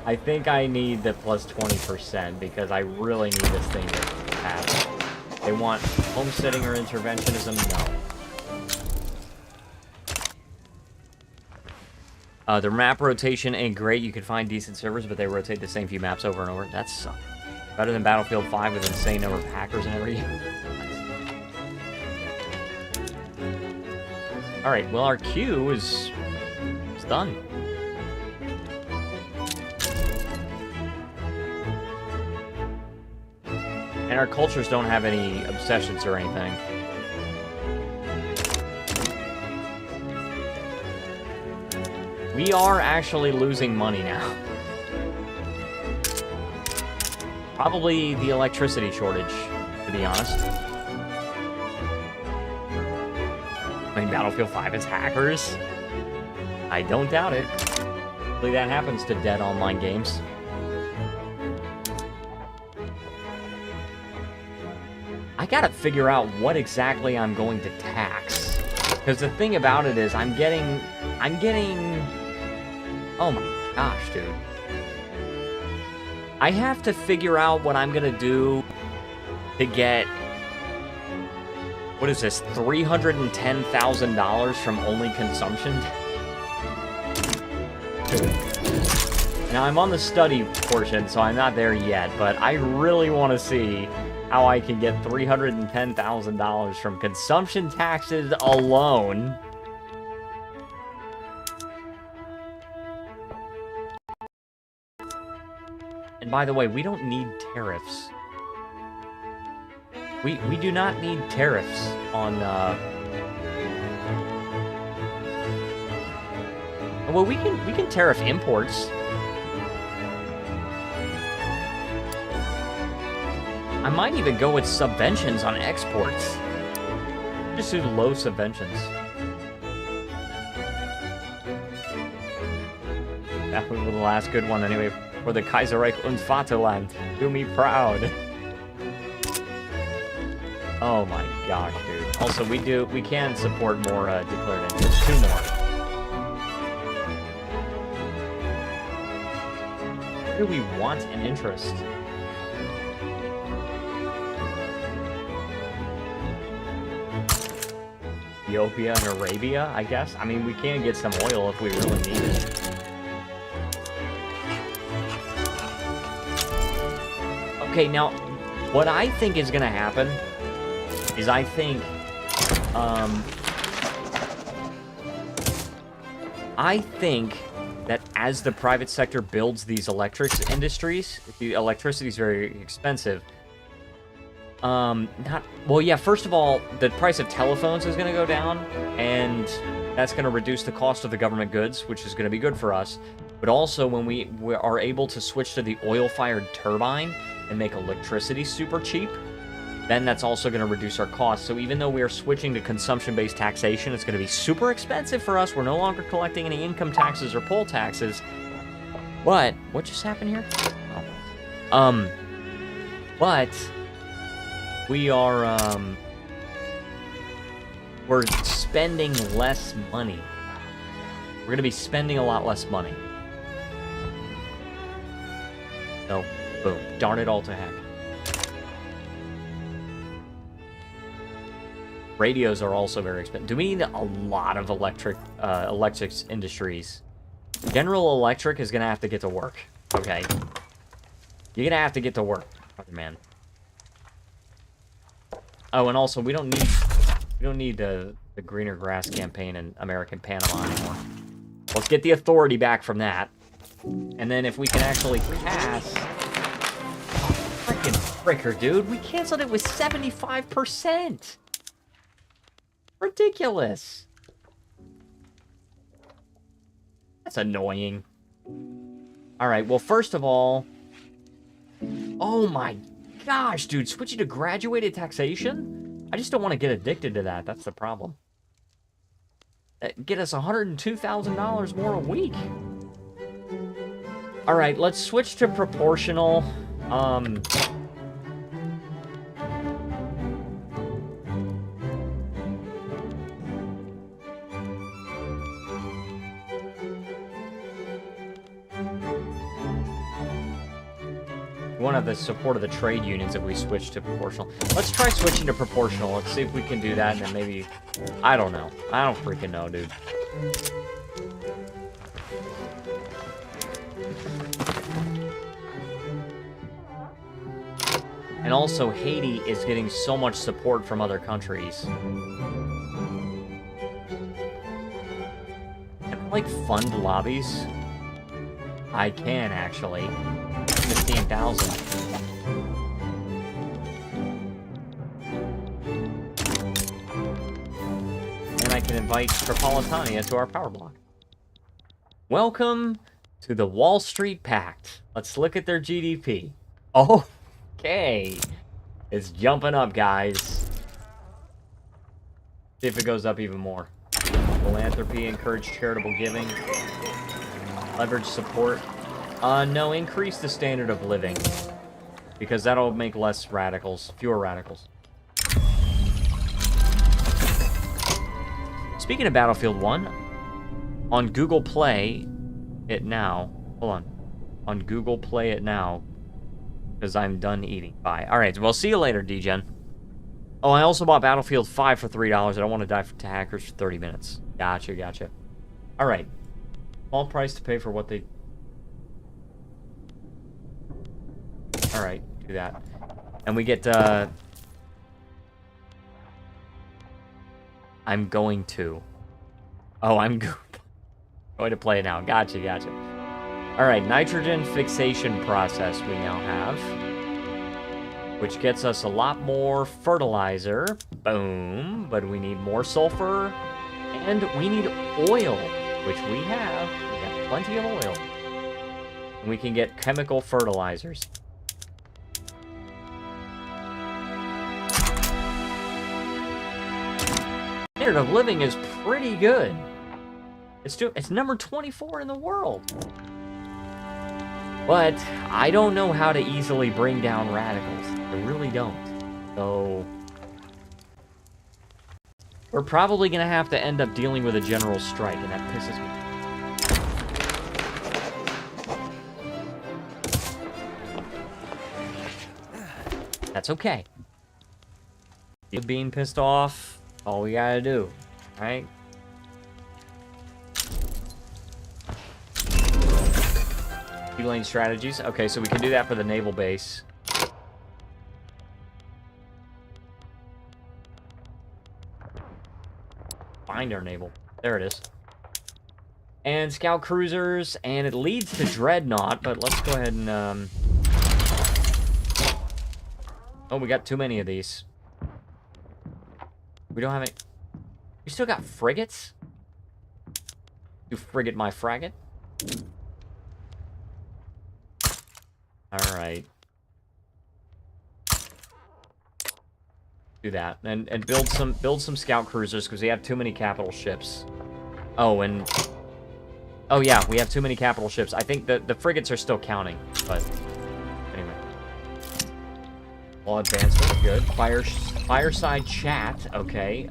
I think I need the plus 20% because I really need this thing to pass. They want homesteading or interventionism? No. The map rotation ain't great. You can find decent servers, but they rotate the same few maps over and over. That sucks. Better than Battlefield 5 with an insane number of hackers and everything. Alright, well our queue is done. And our cultures don't have any obsessions or anything. We are actually losing money now. Probably the electricity shortage, to be honest. I mean, Battlefield 5 is hackers. I don't doubt it. Hopefully that happens to dead online games. I gotta figure out what exactly I'm going to tax. Because the thing about it is, I'm getting... Oh my gosh, dude. I have to figure out what I'm gonna do to get... What is this? $310,000 from only consumption? Now, I'm on the study portion, so I'm not there yet, but I really want to see how I can get $310,000 from consumption taxes alone. And by the way, we don't need tariffs. We do not need tariffs on, well, we can tariff imports. I might even go with subventions on exports. Just do low subventions. That was the last good one anyway. For the Kaiserreich und Vaterland. Do me proud. Oh my gosh, dude. Also, we can support more declared interests. 2 more. Where do we want an interest? Ethiopia and Arabia, I guess? I mean, we can get some oil if we really need it. Okay, now, what I think is gonna happen is I think that as the private sector builds these electric industries, the electricity is very expensive. Well, yeah, first of all, the price of telephones is going to go down, and that's going to reduce the cost of the government goods, which is going to be good for us. But also, when we are able to switch to the oil-fired turbine and make electricity super cheap, then that's also going to reduce our costs. So even though we are switching to consumption-based taxation, it's going to be super expensive for us. We're no longer collecting any income taxes or poll taxes. But, what just happened here? Oh. But... we are, we're spending less money. We're gonna be spending a lot less money. So, boom. Darn it all to heck. Radios are also very expensive. Do we need a lot of electrics industries? General Electric is gonna have to get to work. Okay. You're gonna have to get to work, man. Oh, and also, we don't need the greener grass campaign in American Panama anymore. Let's get the authority back from that. And then if we can actually pass... Frickin' fricker, dude. We canceled it with 75%! Ridiculous. That's annoying. Alright, well, first of all... Oh my gosh, dude, switching to graduated taxation? I just don't want to get addicted to that. That's the problem. Get us $102,000 more a week. All right, let's switch to proportional. We won't have the support of the trade unions if we switch to proportional. Let's try switching to proportional. Let's see if we can do that, and then maybe... I don't know. I don't freaking know, dude. And also, Haiti is getting so much support from other countries. Can I, like, fund lobbies? I can, actually. 15,000. can invite Tripolitania to our power block. Welcome to the Wall Street Pact. Let's look at their GDP. Okay. It's jumping up, guys. See if it goes up even more. Philanthropy, encourage charitable giving. Leverage support. No, increase the standard of living. Because that'll make less radicals. Fewer radicals. Speaking of Battlefield 1, on Google Play it now. Hold on. On Google Play it now. Because I'm done eating. Bye. Alright, well, see you later, DGen. Oh, I also bought Battlefield 5 for $3. I don't want to die to hackers for 30 minutes. Gotcha, gotcha. Alright. Small price to pay for what they... Alright, do that. And we get, I'm going to. Oh, I'm going to play it now. Gotcha, gotcha. Alright, nitrogen fixation process we now have. Which gets us a lot more fertilizer. Boom. But we need more sulfur. And we need oil. Which we have. We have plenty of oil. And we can get chemical fertilizers. Standard of living is pretty good. It's number 24 in the world. But I don't know how to easily bring down radicals. I really don't. So we're probably going to have to end up dealing with a general strike, and that pisses me. That's okay. Being pissed off, all we gotta do, right? Lane strategies. Okay, so we can do that for the naval base. Find our naval. There it is. And scout cruisers, and it leads to dreadnought, but let's go ahead and oh, we got too many of these. We don't have any. We still got frigates? You frigate my fragate? Alright. Do that. And build some scout cruisers, because we have too many capital ships. Oh, and... Oh, yeah, we have too many capital ships. I think the frigates are still counting, but... Anyway. Law advancement, good. Fireside chat, okay.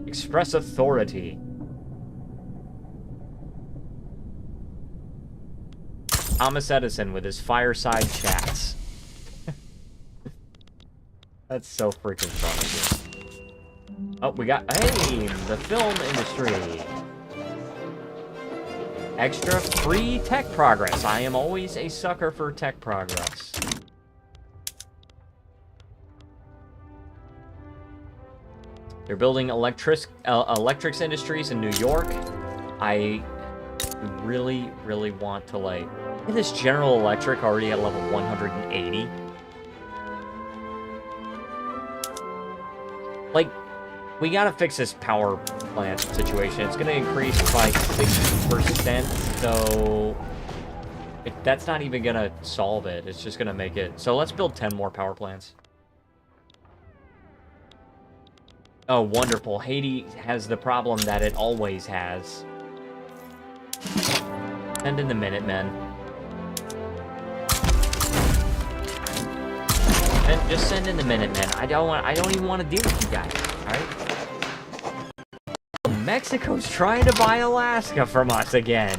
Express authority. Thomas Edison with his fireside chats. That's so freaking funny. Oh, we got... Hey, the film industry. Extra free tech progress. I am always a sucker for tech progress. They're building electrics industries in New York. I really, really want to, like... Look at this General Electric already at level 180. Like, we gotta fix this power plant situation. It's gonna increase by 60%, so... that's not even gonna solve it. It's just gonna make it... So let's build 10 more power plants. Oh, wonderful. Haiti has the problem that it always has. Send in the Minutemen. And just send in the Minutemen. I don't even want to deal with you guys. Alright? Mexico's trying to buy Alaska from us again.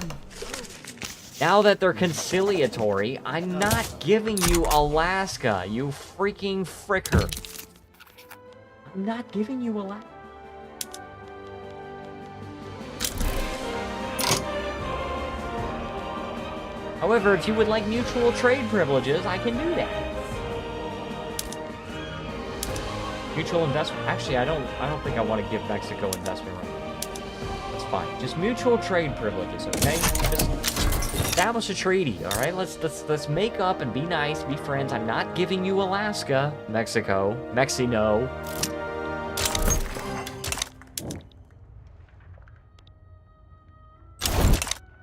Now that they're conciliatory, I'm not giving you Alaska, you freaking fricker. I'm not giving you Alaska. However, if you would like mutual trade privileges, I can do that. Mutual investment. Actually, I don't think I want to give Mexico investment right now. That's fine. Just mutual trade privileges, okay? Just establish a treaty, all right? Let's make up and be nice, be friends. I'm not giving you Alaska, Mexico, Mexino.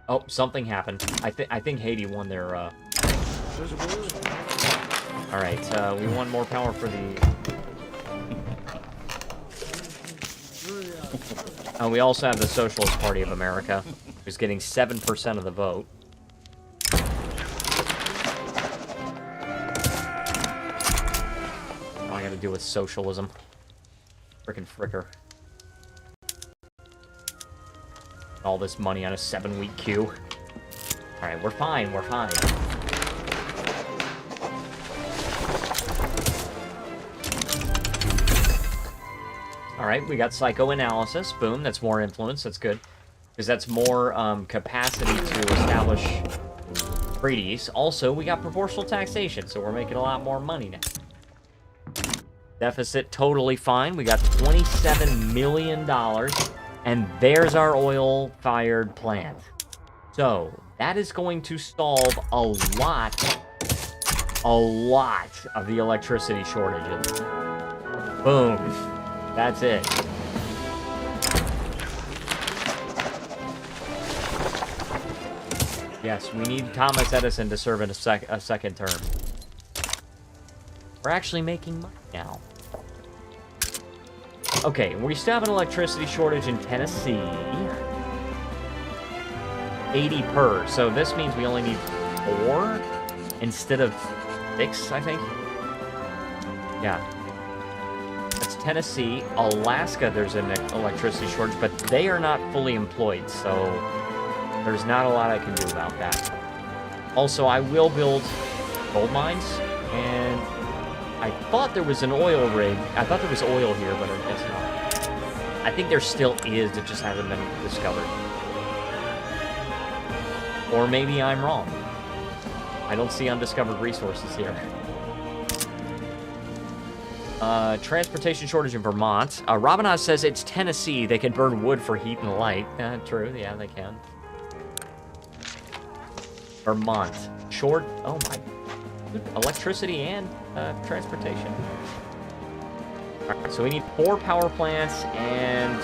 Oh, something happened. I think Haiti won their, Alright, we want more power for the... We also have the Socialist Party of America, who's getting 7% of the vote. All I gotta do with socialism. Frickin' fricker. All this money on a 7-week queue. Alright, we're fine, we're fine. Alright, we got psychoanalysis. Boom, that's more influence, that's good. Because that's more capacity to establish treaties. Also, we got proportional taxation, so we're making a lot more money now. Deficit totally fine. We got $27 million. And there's our oil-fired plant. So, that is going to solve a lot of the electricity shortages. Boom. That's it. Yes, we need Thomas Edison to serve in a second term. We're actually making money now. Okay, we still have an electricity shortage in Tennessee. 80 per. So this means we only need 4 instead of 6, I think. Yeah. That's Tennessee. Alaska, there's an electricity shortage, but they are not fully employed, so there's not a lot I can do about that. Also, I will build gold mines, and I thought there was an oil rig. I thought there was oil here, but it's not. I think there still is, it just hasn't been discovered. Or maybe I'm wrong. I don't see undiscovered resources here. Transportation shortage in Vermont. Robinaz says it's Tennessee. They can burn wood for heat and light. True, yeah, they can. Vermont. Short. Oh my. Electricity and transportation. Alright, so we need 4 power plants and...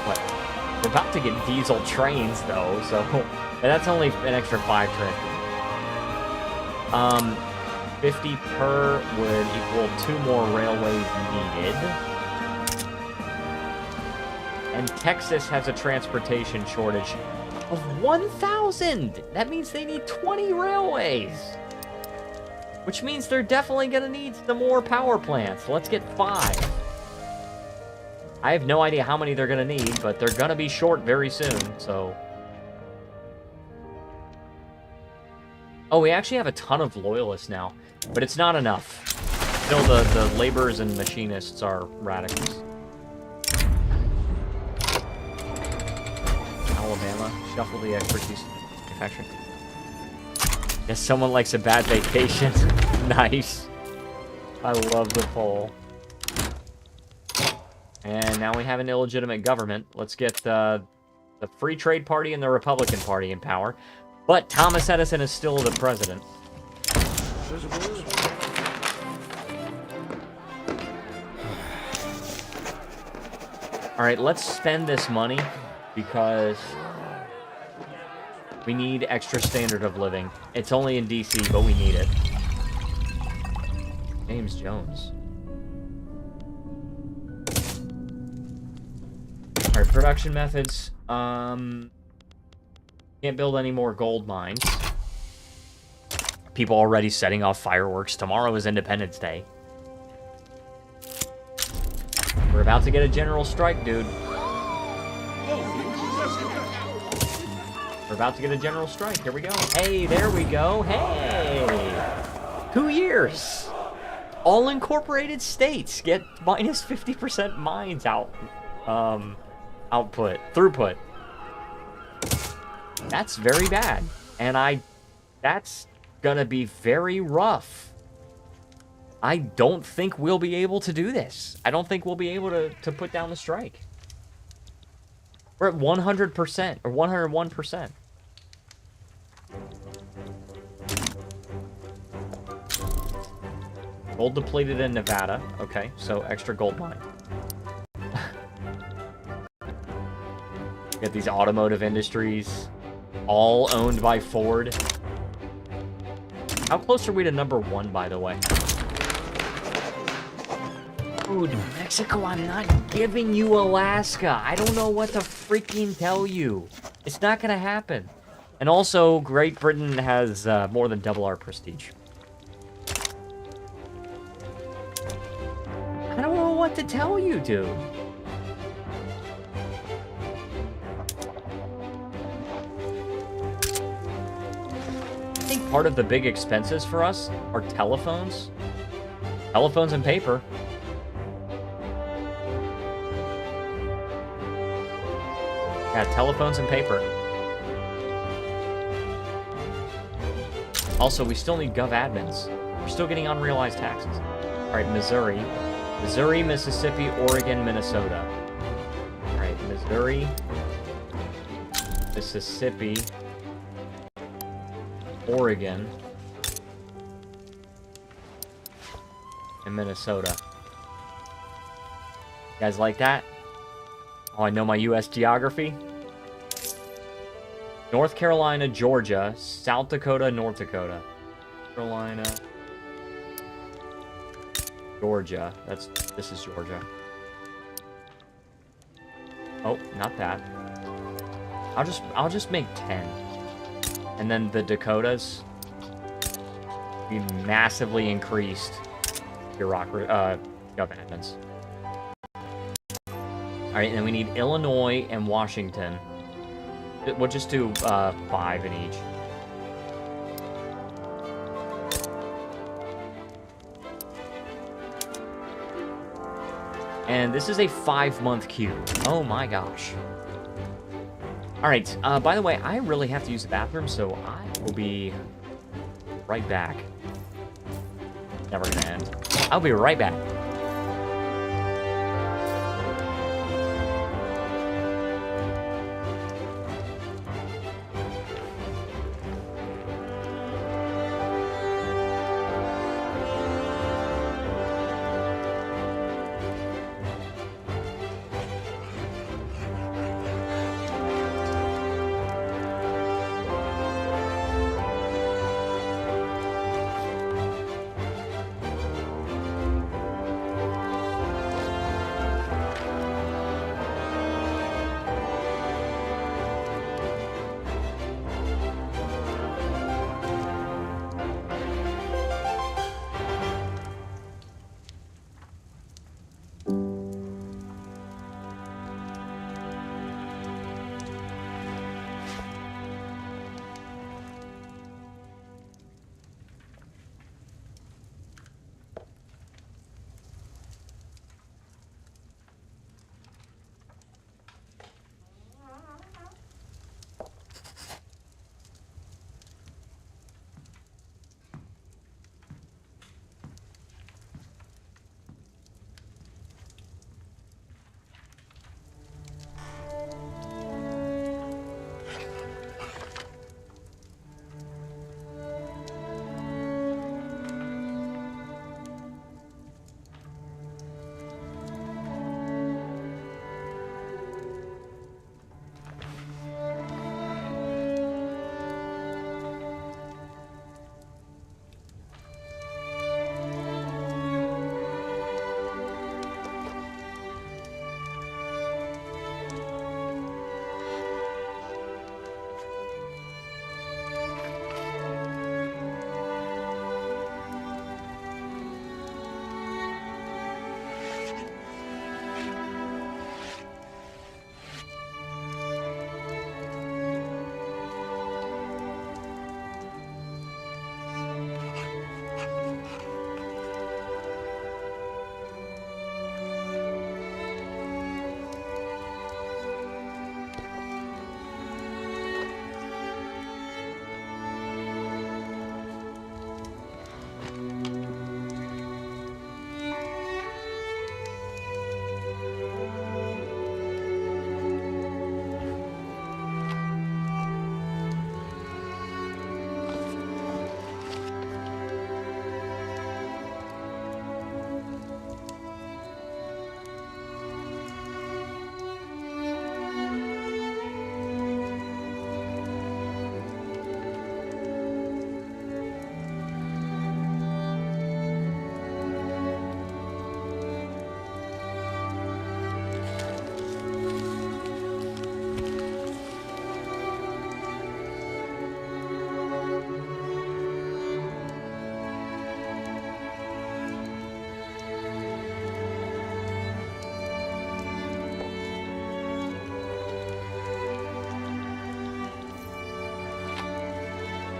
What? We're about to get diesel trains, though, so... that's only an extra 5 trains. 50 per would equal 2 more railways needed. And Texas has a transportation shortage of 1,000! That means they need 20 railways! Which means they're definitely gonna need some more power plants. Let's get 5. I have no idea how many they're gonna need, but they're gonna be short very soon, so... Oh, we actually have a ton of loyalists now, but it's not enough. Still, the laborers and machinists are radicals. Alabama, shuffle the expertise manufacturing. Yes, someone likes a bad vacation. Nice. I love the poll. And now we have an illegitimate government. Let's get the Free Trade Party and the Republican Party in power. But Thomas Edison is still the president. Alright, let's spend this money because we need extra standard of living. It's only in DC, but we need it. James Jones. Alright, production methods. Can't build any more gold mines. People already setting off fireworks. Tomorrow is Independence Day. We're about to get a general strike, dude. We're about to get a general strike. Here we go. Hey, there we go. Hey! 2 years! All incorporated states get minus 50% mines throughput. That's very bad. And that's gonna be very rough. I don't think we'll be able to do this. I don't think we'll be able to put down the strike. We're at 100%, or 101%. Gold depleted in Nevada. Okay, so extra gold mine. Get these automotive industries. All owned by Ford. How close are we to number 1, by the way? Dude, Mexico, I'm not giving you Alaska. I don't know what to freaking tell you. It's not gonna happen. And also, Great Britain has more than double our prestige. I don't know what to tell you, dude. I think part of the big expenses for us are telephones. Telephones and paper. Yeah, telephones and paper. Also, we still need gov admins. We're still getting unrealized taxes. Alright, Missouri. Missouri, Mississippi, Oregon, Minnesota. Alright, Missouri, Mississippi, Oregon, and Minnesota. You guys like that? Oh, I know my U.S. geography. North Carolina, Georgia, South Dakota, North Dakota. Carolina, Georgia. This is Georgia. Oh, not that. I'll just make 10. And then the Dakotas, we massively increased governments. Alright, and then we need Illinois and Washington. We'll just do 5 in each. And this is a 5-month queue. Oh my gosh. Alright, by the way, I really have to use the bathroom, so I will be right back. Never gonna end. I'll be right back.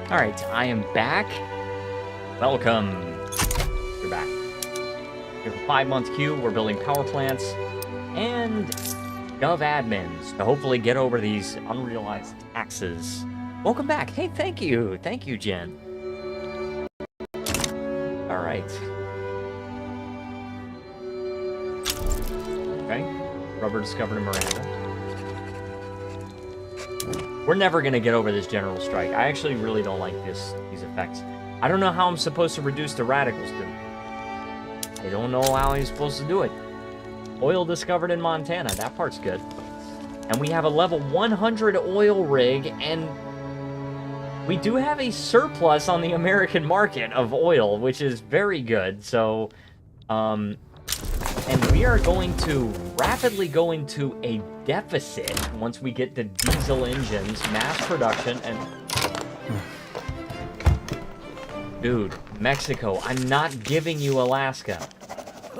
Alright, I am back. Welcome. You're back. We have a 5-month queue. We're building power plants and gov admins to hopefully get over these unrealized taxes. Welcome back. Hey, thank you. Thank you, Jen. Alright. Okay. Rubber discovered in Miranda. We're never going to get over this general strike. I actually really don't like these effects. I don't know how I'm supposed to reduce the radicals, dude. I don't know how I'm supposed to do it. Oil discovered in Montana. That part's good. And we have a level 100 oil rig, and we do have a surplus on the American market of oil, which is very good. So, and we are going to rapidly go into a deficit once we get the diesel engines, mass production, and... Dude, Mexico, I'm not giving you Alaska.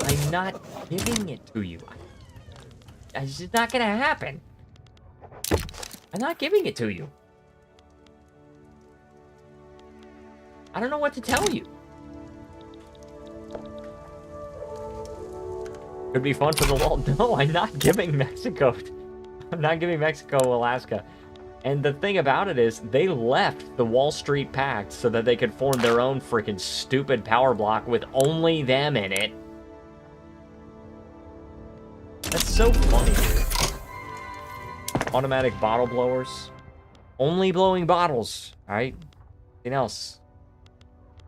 I'm not giving it to you. It's just not gonna happen. I'm not giving it to you. I don't know what to tell you. Could be fun for the wall. No, I'm not giving Mexico. I'm not giving Mexico Alaska. And the thing about it is, they left the Wall Street Pact so that they could form their own freaking stupid power block with only them in it. That's so funny, dude. Automatic bottle blowers. Only blowing bottles, alright? Nothing else.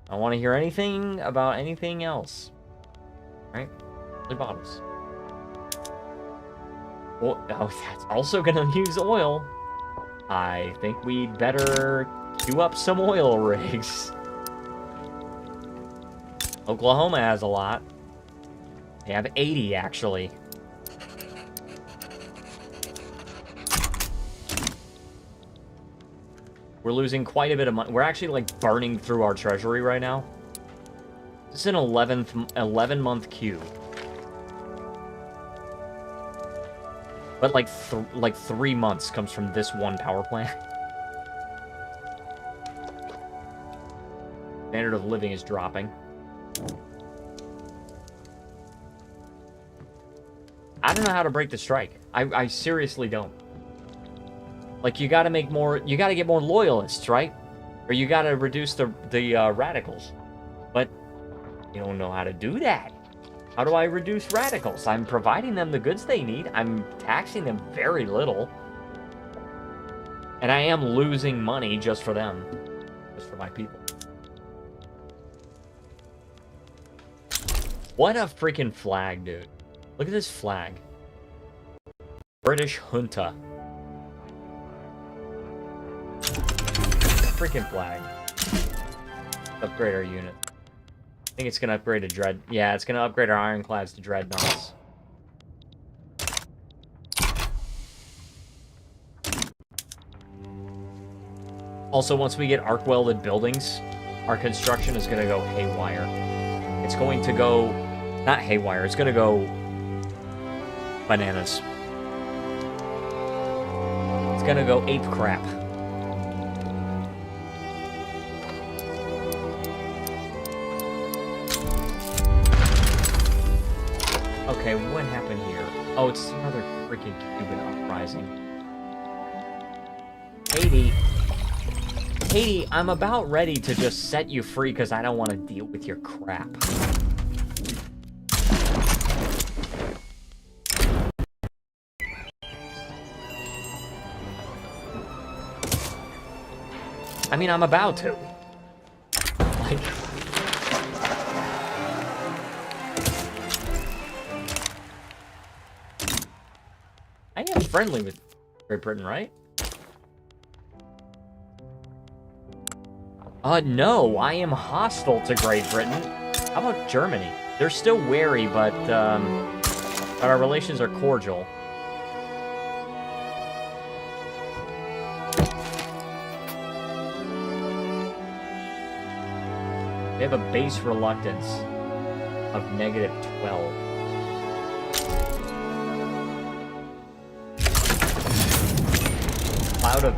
I don't want to hear anything about anything else. Right? Only bottles. Oh, that's also gonna use oil. I think we'd better queue up some oil rigs. Oklahoma has a lot. They have 80, actually. We're losing quite a bit of money. We're actually, like, burning through our treasury right now. This is an 11-month queue. But, like 3 months comes from this one power plant. Standard of living is dropping. I don't know how to break the strike. I seriously don't. Like, you gotta make more... You gotta get more loyalists, right? Or you gotta reduce the radicals. But you don't know how to do that. How do I reduce radicals? I'm providing them the goods they need. I'm taxing them very little. And I am losing money just for them. Just for my people. What a freaking flag, dude. Look at this flag. British junta. Freaking flag. Upgrade our unit. I think it's gonna upgrade to dread. Yeah, it's gonna upgrade our ironclads to dreadnoughts. Also, once we get arc welded buildings, our construction is gonna go haywire. It's going to go, not haywire. It's gonna go bananas. It's gonna go ape crap. Okay, what happened here? Oh, it's another freaking Cuban uprising. Haiti, I'm about ready to just set you free because I don't want to deal with your crap. I mean, I'm about to. Like... I am friendly with Great Britain, right? No, I am hostile to Great Britain. How about Germany? They're still wary, but our relations are cordial. They have a base reluctance of -12. Cloud of...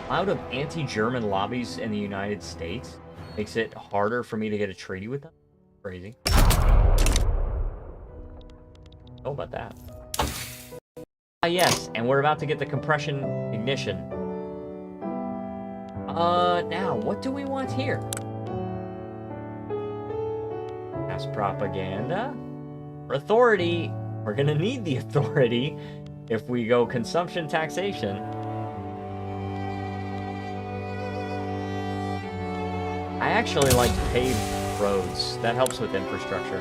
Cloud of anti-German lobbies in the United States makes it harder for me to get a treaty with them. Crazy. Oh, about that. Ah, yes, and we're about to get the compression ignition. Now, what do we want here? Mass propaganda. For authority, we're gonna need the authority if we go consumption taxation. I actually like paved roads. That helps with infrastructure.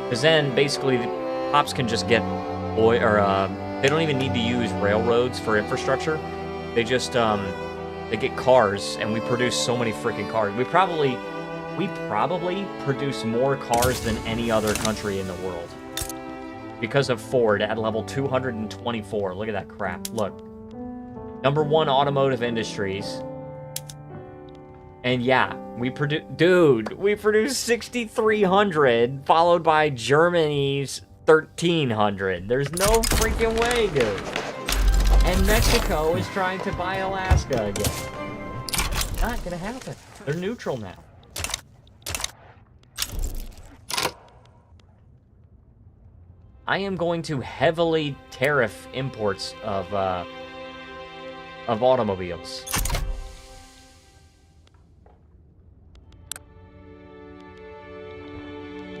Because then, basically, the cops can just get oil, or, they don't even need to use railroads for infrastructure. They just, they get cars, and we produce so many freaking cars. We probably produce more cars than any other country in the world. Because of Ford at level 224. Look at that crap. Look. #1 automotive industries. And yeah, we produce 6,300, followed by Germany's 1,300. There's no freaking way, dude. And Mexico is trying to buy Alaska again. Not gonna happen. They're neutral now. I am going to heavily tariff imports of automobiles.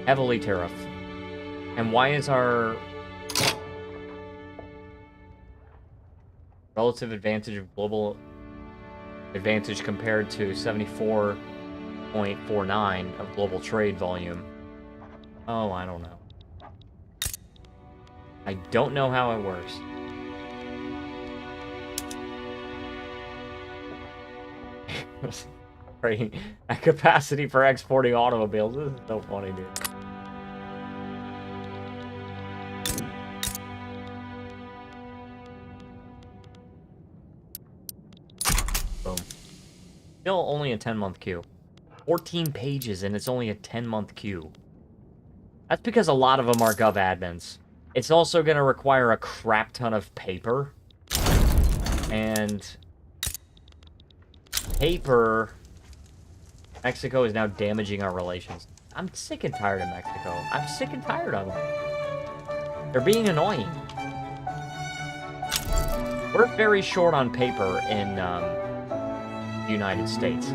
Heavily tariff. And why is our relative advantage of global advantage compared to 74.49 of global trade volume? Oh, I don't know. I don't know how it works. Right. A capacity for exporting automobiles. This is so funny, dude. Boom. Still only a 10-month queue. 14 pages and it's only a 10-month queue. That's because a lot of them are gov admins. It's also going to require a crap ton of paper. And paper... Mexico is now damaging our relations. I'm sick and tired of Mexico. I'm sick and tired of them. They're being annoying. We're very short on paper in the United States.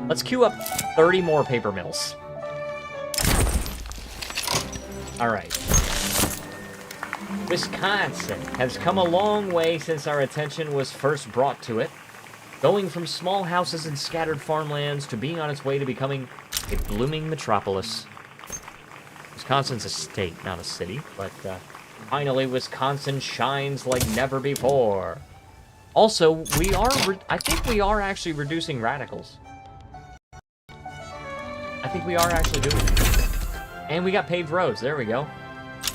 Let's queue up 30 more paper mills. All right. Wisconsin has come a long way since our attention was first brought to it, going from small houses and scattered farmlands to being on its way to becoming a blooming metropolis. Wisconsin's a state, not a city, but finally Wisconsin shines like never before. Also, I think we are actually reducing radicals. I think we are actually doing it. And we got paved roads, there we go.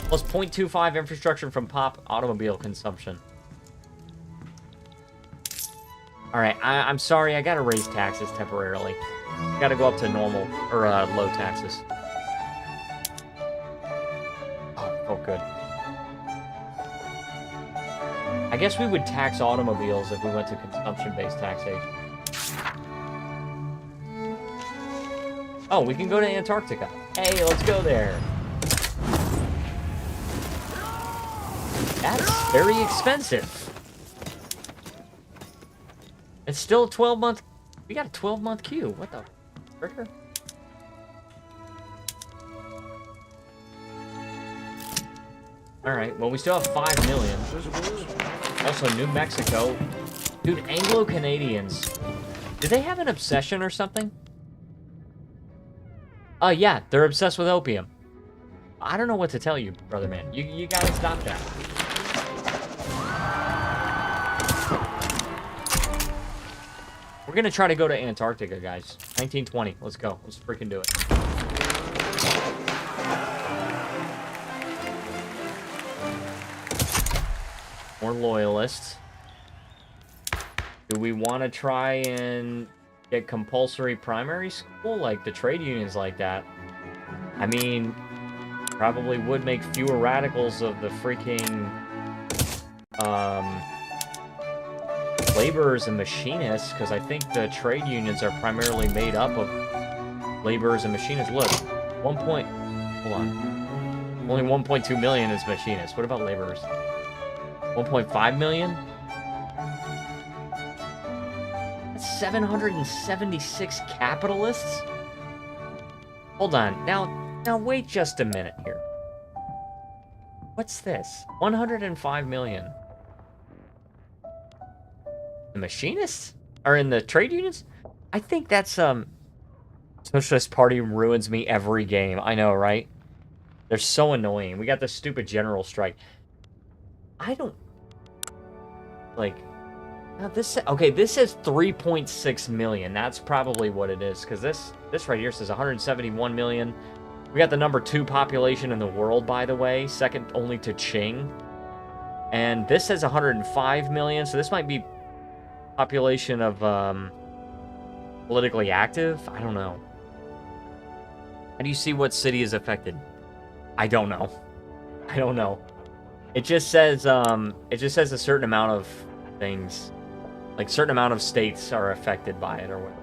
Plus 0.25 infrastructure from pop automobile consumption. Alright, I'm sorry, I gotta raise taxes temporarily. Gotta go up to normal, or low taxes. Oh, good. I guess we would tax automobiles if we went to consumption-based taxation. Oh, we can go to Antarctica. Hey, let's go there. That's very expensive. It's still a 12-month... We got a 12-month queue. What the fricker? Alright, well, we still have 5 million. Also, New Mexico. Dude, Anglo-Canadians. Do they have an obsession or something? Yeah, they're obsessed with opium. I don't know what to tell you, brother man. You gotta stop that. We're gonna try to go to Antarctica, guys. 1920. Let's go. Let's freaking do it. More loyalists. Do we want to try and get compulsory primary school? Like the trade unions like that. I mean, probably would make fewer radicals of the freaking laborers and machinists, because I think the trade unions are primarily made up of laborers and machinists. Look, hold on. Only 1.2 million is machinists. What about laborers? 1.5 million? That's 776 capitalists? Hold on. Now wait just a minute here. What's this? 105 million. The machinists? Are in the trade unions? I think that's, Socialist Party ruins me every game. I know, right? They're so annoying. We got this stupid general strike. I don't... Like... Now this... Okay, this says 3.6 million. That's probably what it is. Because this right here says 171 million. We got the number 2 population in the world, by the way. Second only to Qing. And this says 105 million. So this might be population of, politically active? I don't know. How do you see what city is affected? I don't know. I don't know. It just says a certain amount of things. Like, certain amount of states are affected by it or whatever.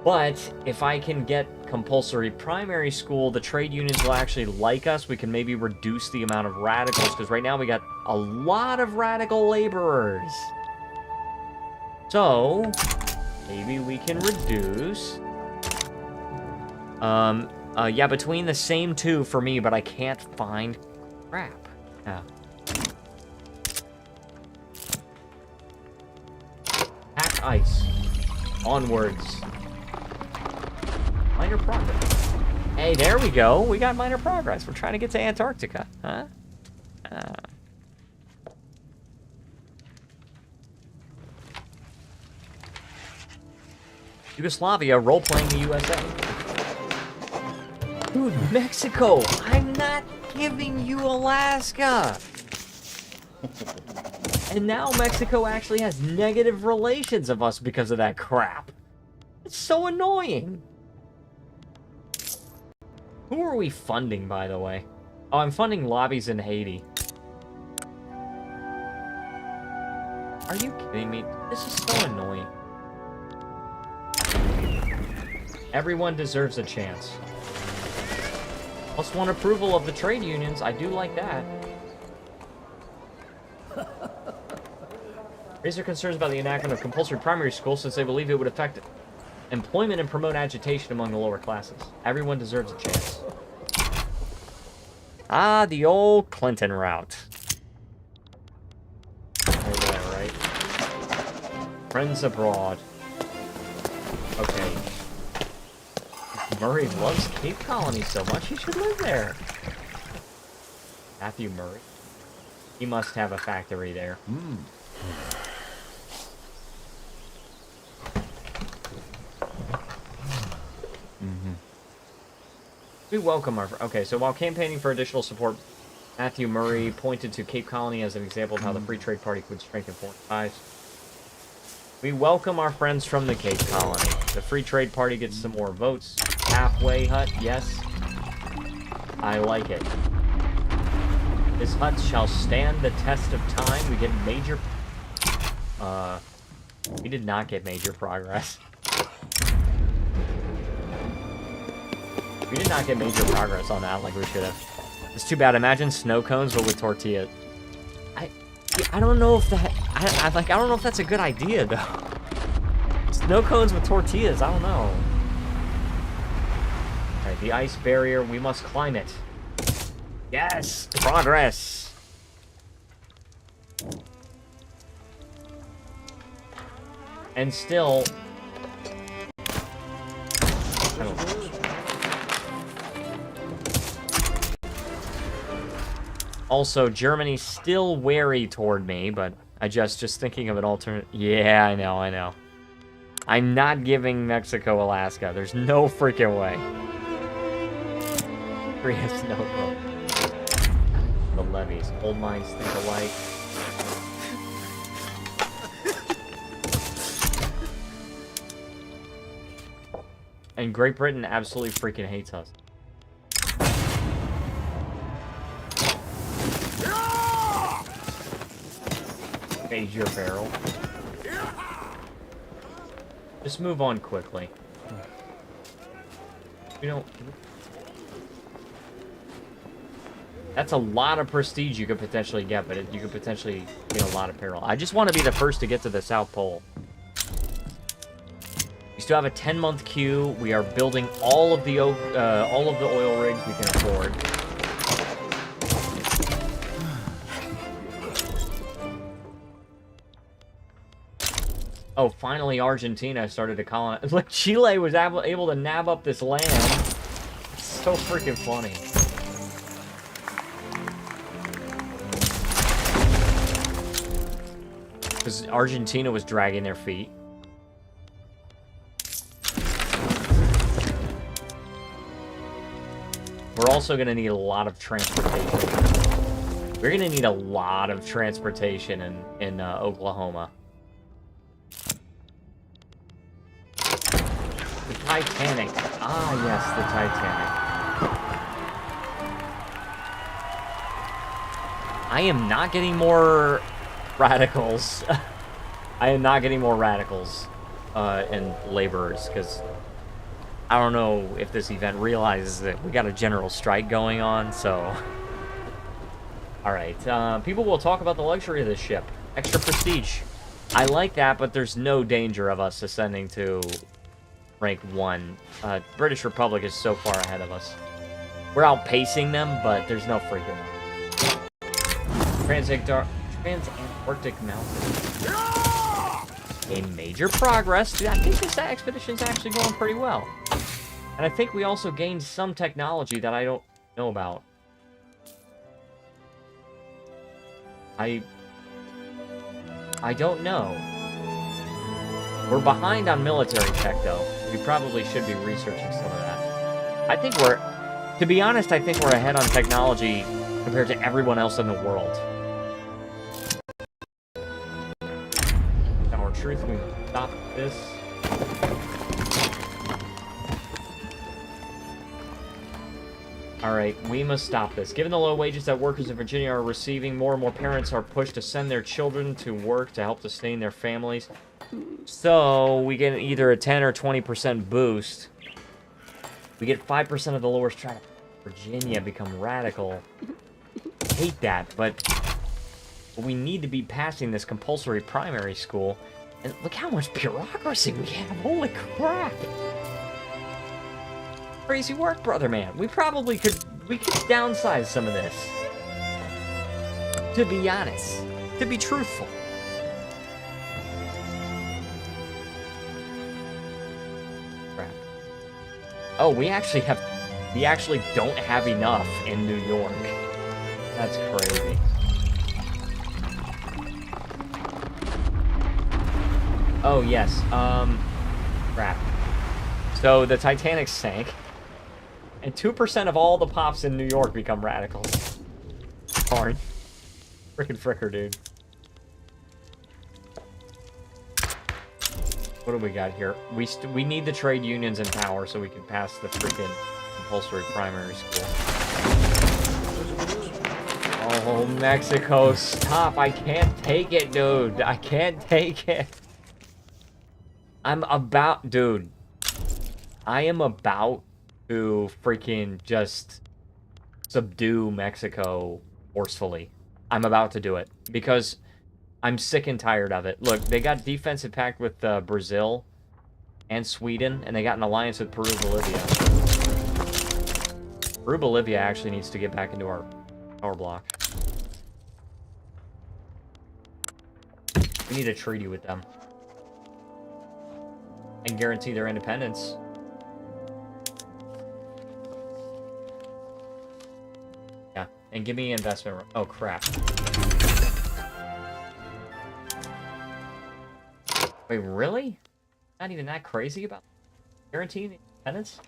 But if I can get compulsory primary school, the trade unions will actually like us. We can maybe reduce the amount of radicals, because right now we got a lot of radical laborers. So, maybe we can reduce. Yeah, between the same 2 for me, but I can't find crap. Yeah. Pack ice. Onwards. Minor progress. Hey, there we go. We got minor progress. We're trying to get to Antarctica. Huh? Yugoslavia role-playing the USA. Dude, Mexico! I'm not giving you Alaska! And now Mexico actually has negative relations of us because of that crap. It's so annoying. Who are we funding, by the way? Oh, I'm funding lobbies in Haiti. Are you kidding me? This is so annoying. Everyone deserves a chance. Plus one approval of the trade unions. I do like that. Raise their concerns about the enactment of compulsory primary school since they believe it would affect employment and promote agitation among the lower classes. Everyone deserves a chance. Ah, the old Clinton route. Over there, right? Friends abroad. Okay. Murray loves Cape Colony so much, he should live there. Matthew Murray. He must have a factory there. We welcome our... Okay, so while campaigning for additional support, Matthew Murray pointed to Cape Colony as an example of how the Free Trade Party could strengthen foreign ties. We welcome our friends from the Cape Colony. The Free Trade Party gets some more votes. Halfway hut, yes. I like it. This hut shall stand the test of time. We get major... we did not get major progress. We did not get major progress on that like we should have. It's too bad. Imagine snow cones, but with tortillas. I don't know if that... I don't know if that's a good idea, though. Snow cones with tortillas, I don't know. Alright, the ice barrier, we must climb it. Yes! Progress! And still... I don't know. Also, Germany's still wary toward me, but I just thinking of an alternate... Yeah, I know. I'm not giving Mexico Alaska. There's no freaking way. Korea's no go. The levees. Old minds think alike. And Great Britain absolutely freaking hates us. Major barrel. Just move on quickly. We don't... That's a lot of prestige you could potentially get, but you could potentially get a lot of peril. I just want to be the first to get to the South Pole. We still have a 10-month queue. We are building all of the oil rigs we can afford. Oh, finally Argentina started to colonize. Like, Chile was able to nab up this land. It's so freaking funny. Because Argentina was dragging their feet. We're also going to need a lot of transportation. We're going to need a lot of transportation in Oklahoma. The Titanic. Ah, yes, the Titanic. I am not getting more radicals. I am not getting more radicals and laborers, because I don't know if this event realizes that we got a general strike going on, so... Alright, people will talk about the luxury of this ship. Extra prestige. I like that, but there's no danger of us ascending to rank 1. British Republic is so far ahead of us. We're outpacing them, but there's no freaking way. Trans-Antarctic Mountain. A major progress. Dude, I think this expedition's actually going pretty well. And I think we also gained some technology that I don't know about. I don't know. We're behind on military tech, though. We probably should be researching some of that. I think we're... To be honest, I think we're ahead on technology compared to everyone else in the world. Now, our truth, we stop this. Alright, we must stop this. Given the low wages that workers in Virginia are receiving, more and more parents are pushed to send their children to work to help sustain their families. So, we get either a 10 or 20% boost. We get 5% of the lowest track. Virginia become radical. I hate that, but we need to be passing this compulsory primary school. And look how much bureaucracy we have. Holy crap. Crazy work, brother man. We probably could downsize some of this. To be honest. To be truthful. Crap. Oh, we actually don't have enough in New York. That's crazy. Oh, yes. Crap. So, the Titanic sank. And 2% of all the pops in New York become radicals. Darn. Frickin' fricker, dude. What do we got here? We need the trade unions in power so we can pass the freaking compulsory primary school. Oh, Mexico, stop. I can't take it, dude. I can't take it. Dude. I am about to freaking just subdue Mexico forcefully. I'm about to do it because I'm sick and tired of it. Look, they got defensive pact with Brazil and Sweden, and they got an alliance with Peru, Bolivia. Peru, Bolivia actually needs to get back into our power block. We need a treaty with them and guarantee their independence. Yeah, and give me investment. Oh, crap. Wait, really? Not even that crazy about guaranteeing the independence?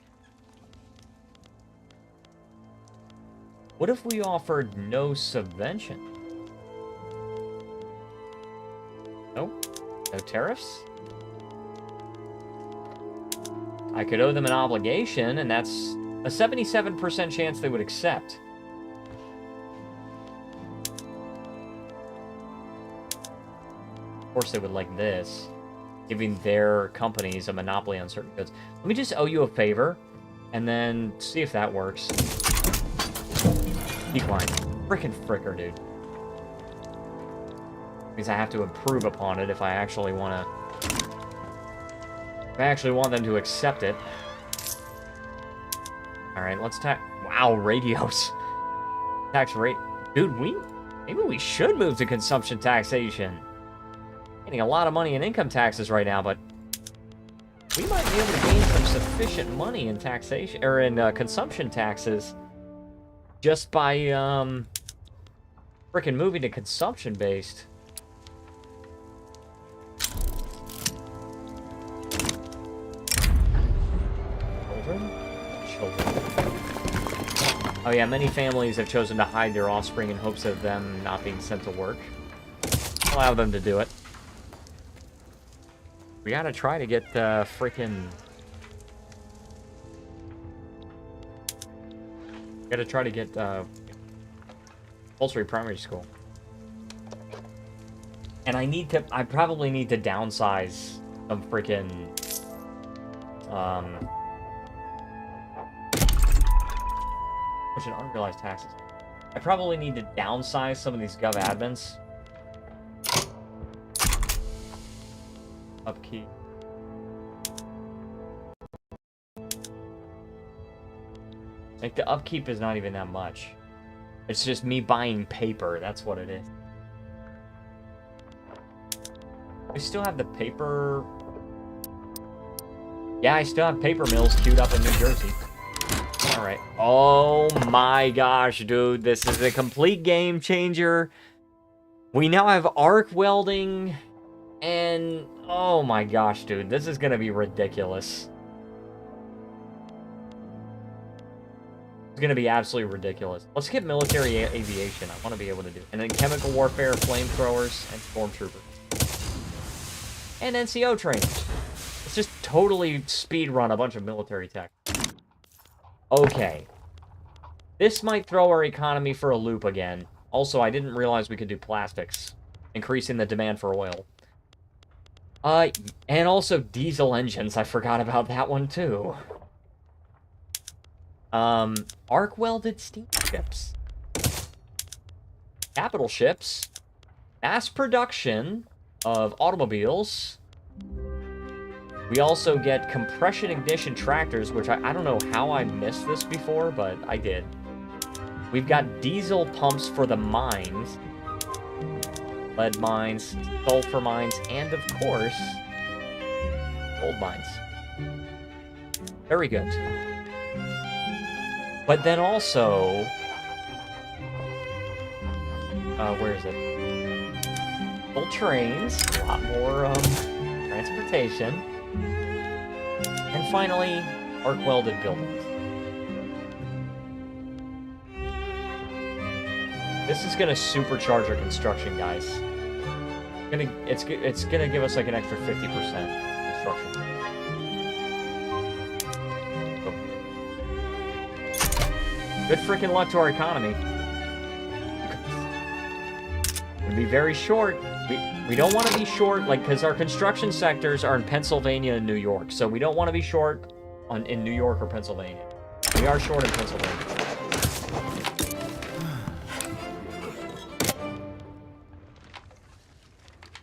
What if we offered no subvention? Nope. No tariffs? I could owe them an obligation, and that's a 77% chance they would accept. course they would like this, giving their companies a monopoly on certain goods. Let me just owe you a favor, and then see if that works. Decline. Frickin' fricker, dude. Means I have to improve upon it if I actually want to... If I actually want them to accept it. Alright, let's tax... Wow, radios. Tax rate... Dude, maybe we should move to consumption taxation. Getting a lot of money in income taxes right now, but... We might be able to gain some sufficient money in taxation... Or in consumption taxes. Just by, frickin' moving to consumption-based. Children. Oh yeah, many families have chosen to hide their offspring in hopes of them not being sent to work. Allow them to do it. We gotta try to get frickin'... Gotta try to get compulsory primary school. And I probably need to downsize some frickin' which in unrealized taxes. I probably need to downsize some of these gov admins. Upkeep. Like, the upkeep is not even that much. It's just me buying paper. That's what it is. I still have the paper... Yeah, I still have paper mills queued up in New Jersey. Alright. Oh my gosh, dude. This is a complete game changer. We now have arc welding. And... Oh my gosh, dude. This is gonna be ridiculous. It's gonna be absolutely ridiculous. Let's get military aviation. I want to be able to do. And then chemical warfare, flamethrowers, and stormtroopers. And NCO training. Let's just totally speed run a bunch of military tech. Okay. This might throw our economy for a loop again. Also, I didn't realize we could do plastics, increasing the demand for oil. And also diesel engines. I forgot about that one too. Arc-welded steamships. Capital ships. Mass production of automobiles. We also get compression ignition tractors, which I don't know how I missed this before, but I did. We've got diesel pumps for the mines. Lead mines, sulfur mines, and of course, gold mines. Very good. But then also... where is it? Full trains, a lot more, transportation. And finally, arc-welded buildings. This is gonna supercharge our construction, guys. It's gonna give us like an extra 50% construction. So, good freaking luck to our economy. It'll be very short. We don't want to be short, like, because our construction sectors are in Pennsylvania and New York, so we don't want to be short in New York or Pennsylvania. We are short in Pennsylvania.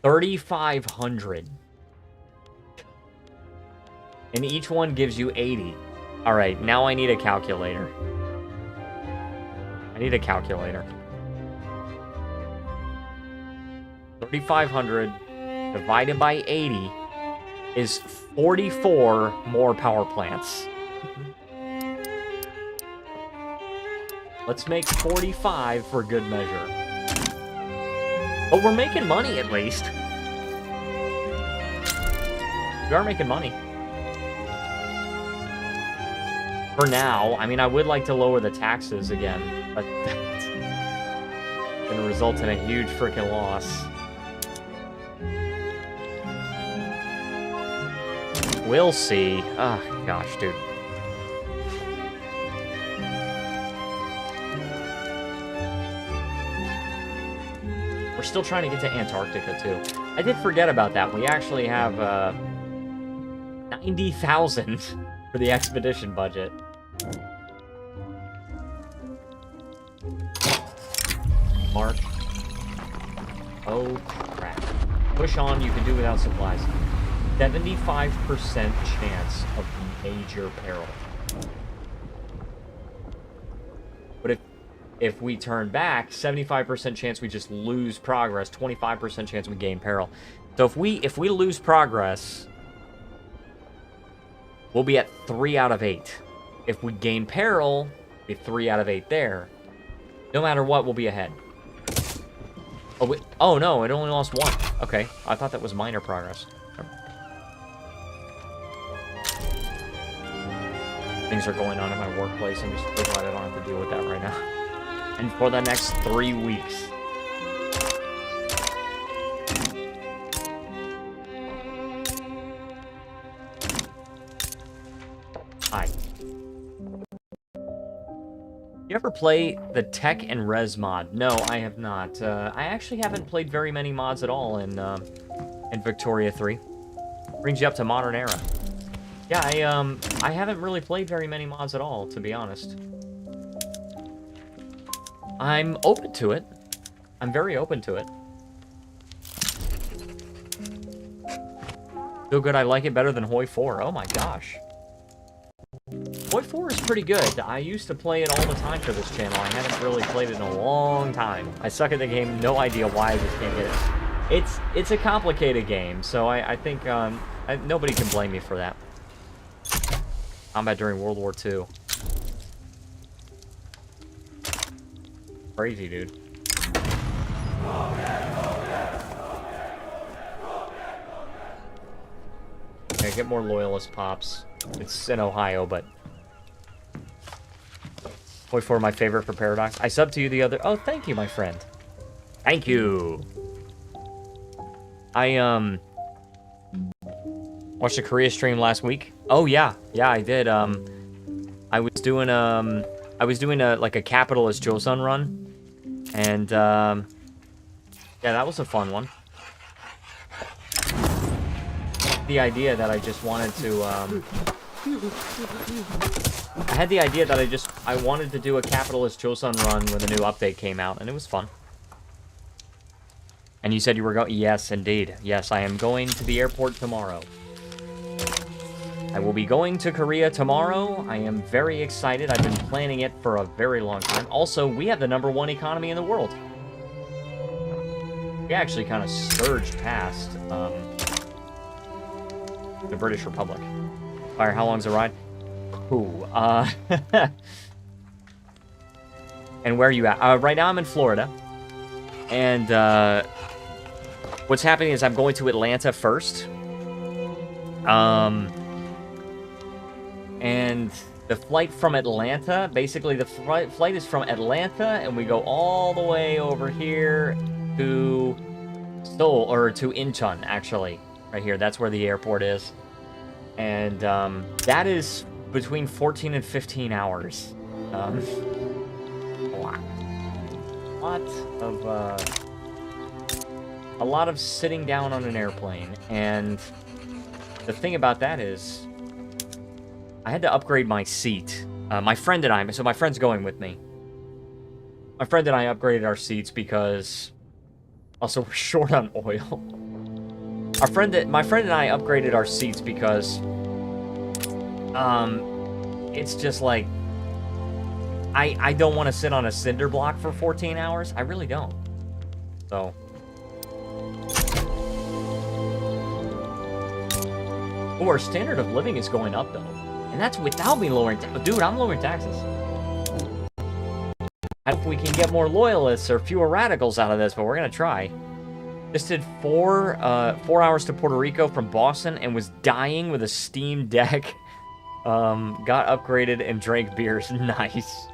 $3,500. And each one gives you 80. Alright, now I need a calculator. I need a calculator. 3,500 divided by 80 is 44 more power plants. Let's make 45 for good measure. But we're making money, at least. We are making money. For now. I mean, I would like to lower the taxes again, but that's going to result in a huge freaking loss. We'll see. Oh, gosh, dude. We're still trying to get to Antarctica, too. I did forget about that. We actually have 90,000 for the expedition budget. Mark. Oh, crap. Push on, you can do without supplies. 75% chance of major peril. But if we turn back, 75% chance we just lose progress, 25% chance we gain peril. So if we lose progress, we'll be at 3 out of 8. If we gain peril, we'll be 3 out of 8 there. No matter what, we'll be ahead. Oh no, it only lost 1. Okay, I thought that was minor progress. Things are going on in my workplace. I'm just so glad I don't have to deal with that right now. And for the next 3 weeks. Hi. You ever play the Tech and Res mod? No, I have not. I actually haven't played very many mods at all in Victoria 3. Brings you up to modern era. Yeah, I haven't really played very many mods at all, to be honest. I'm open to it. I'm very open to it. Feel good, I like it better than Hoi 4. Oh my gosh. Hoi 4 is pretty good. I used to play it all the time for this channel. I haven't really played it in a long time. I suck at the game, no idea why I just can't get it. It's a complicated game, so I think nobody can blame me for that. Combat during World War II. Crazy, dude. Okay, get more loyalist pops. It's in Ohio, but... Hoi 4, my favorite for Paradox. I subbed to you the other... Oh, thank you, my friend. Thank you. I, watched a Korea stream last week. Oh, yeah. Yeah, I did. I was doing like a capitalist Joseon run. And, yeah, that was a fun one. The idea that I just wanted to, I had the idea that I wanted to do a capitalist Joseon run when the new update came out, and it was fun. And you said you were going... Yes, indeed. Yes, I am going to the airport tomorrow. I will be going to Korea tomorrow. I am very excited. I've been planning it for a very long time. Also, we have the #1 economy in the world. We actually kind of surged past the British Republic. Fire, how long's the ride? Ooh, and where are you at? Right now I'm in Florida. And, what's happening is I'm going to Atlanta first. And the flight from Atlanta, basically the flight is from Atlanta, and we go all the way over here to Seoul, or to Incheon, actually. Right here, that's where the airport is. And, that is between 14 and 15 hours. A lot of sitting down on an airplane, and the thing about that is, I had to upgrade my seat. My friend and I, so my friend's going with me. My friend and I upgraded our seats because, also we're short on oil. My friend and I upgraded our seats because, it's just like, I don't want to sit on a cinder block for 14 hours. I really don't. So. Oh, our standard of living is going up, though. And that's without me lowering taxes. Dude, I'm lowering taxes. I hope we can get more loyalists or fewer radicals out of this, but we're going to try. Just did 4 hours to Puerto Rico from Boston and was dying with a Steam Deck. Got upgraded and drank beers. Nice.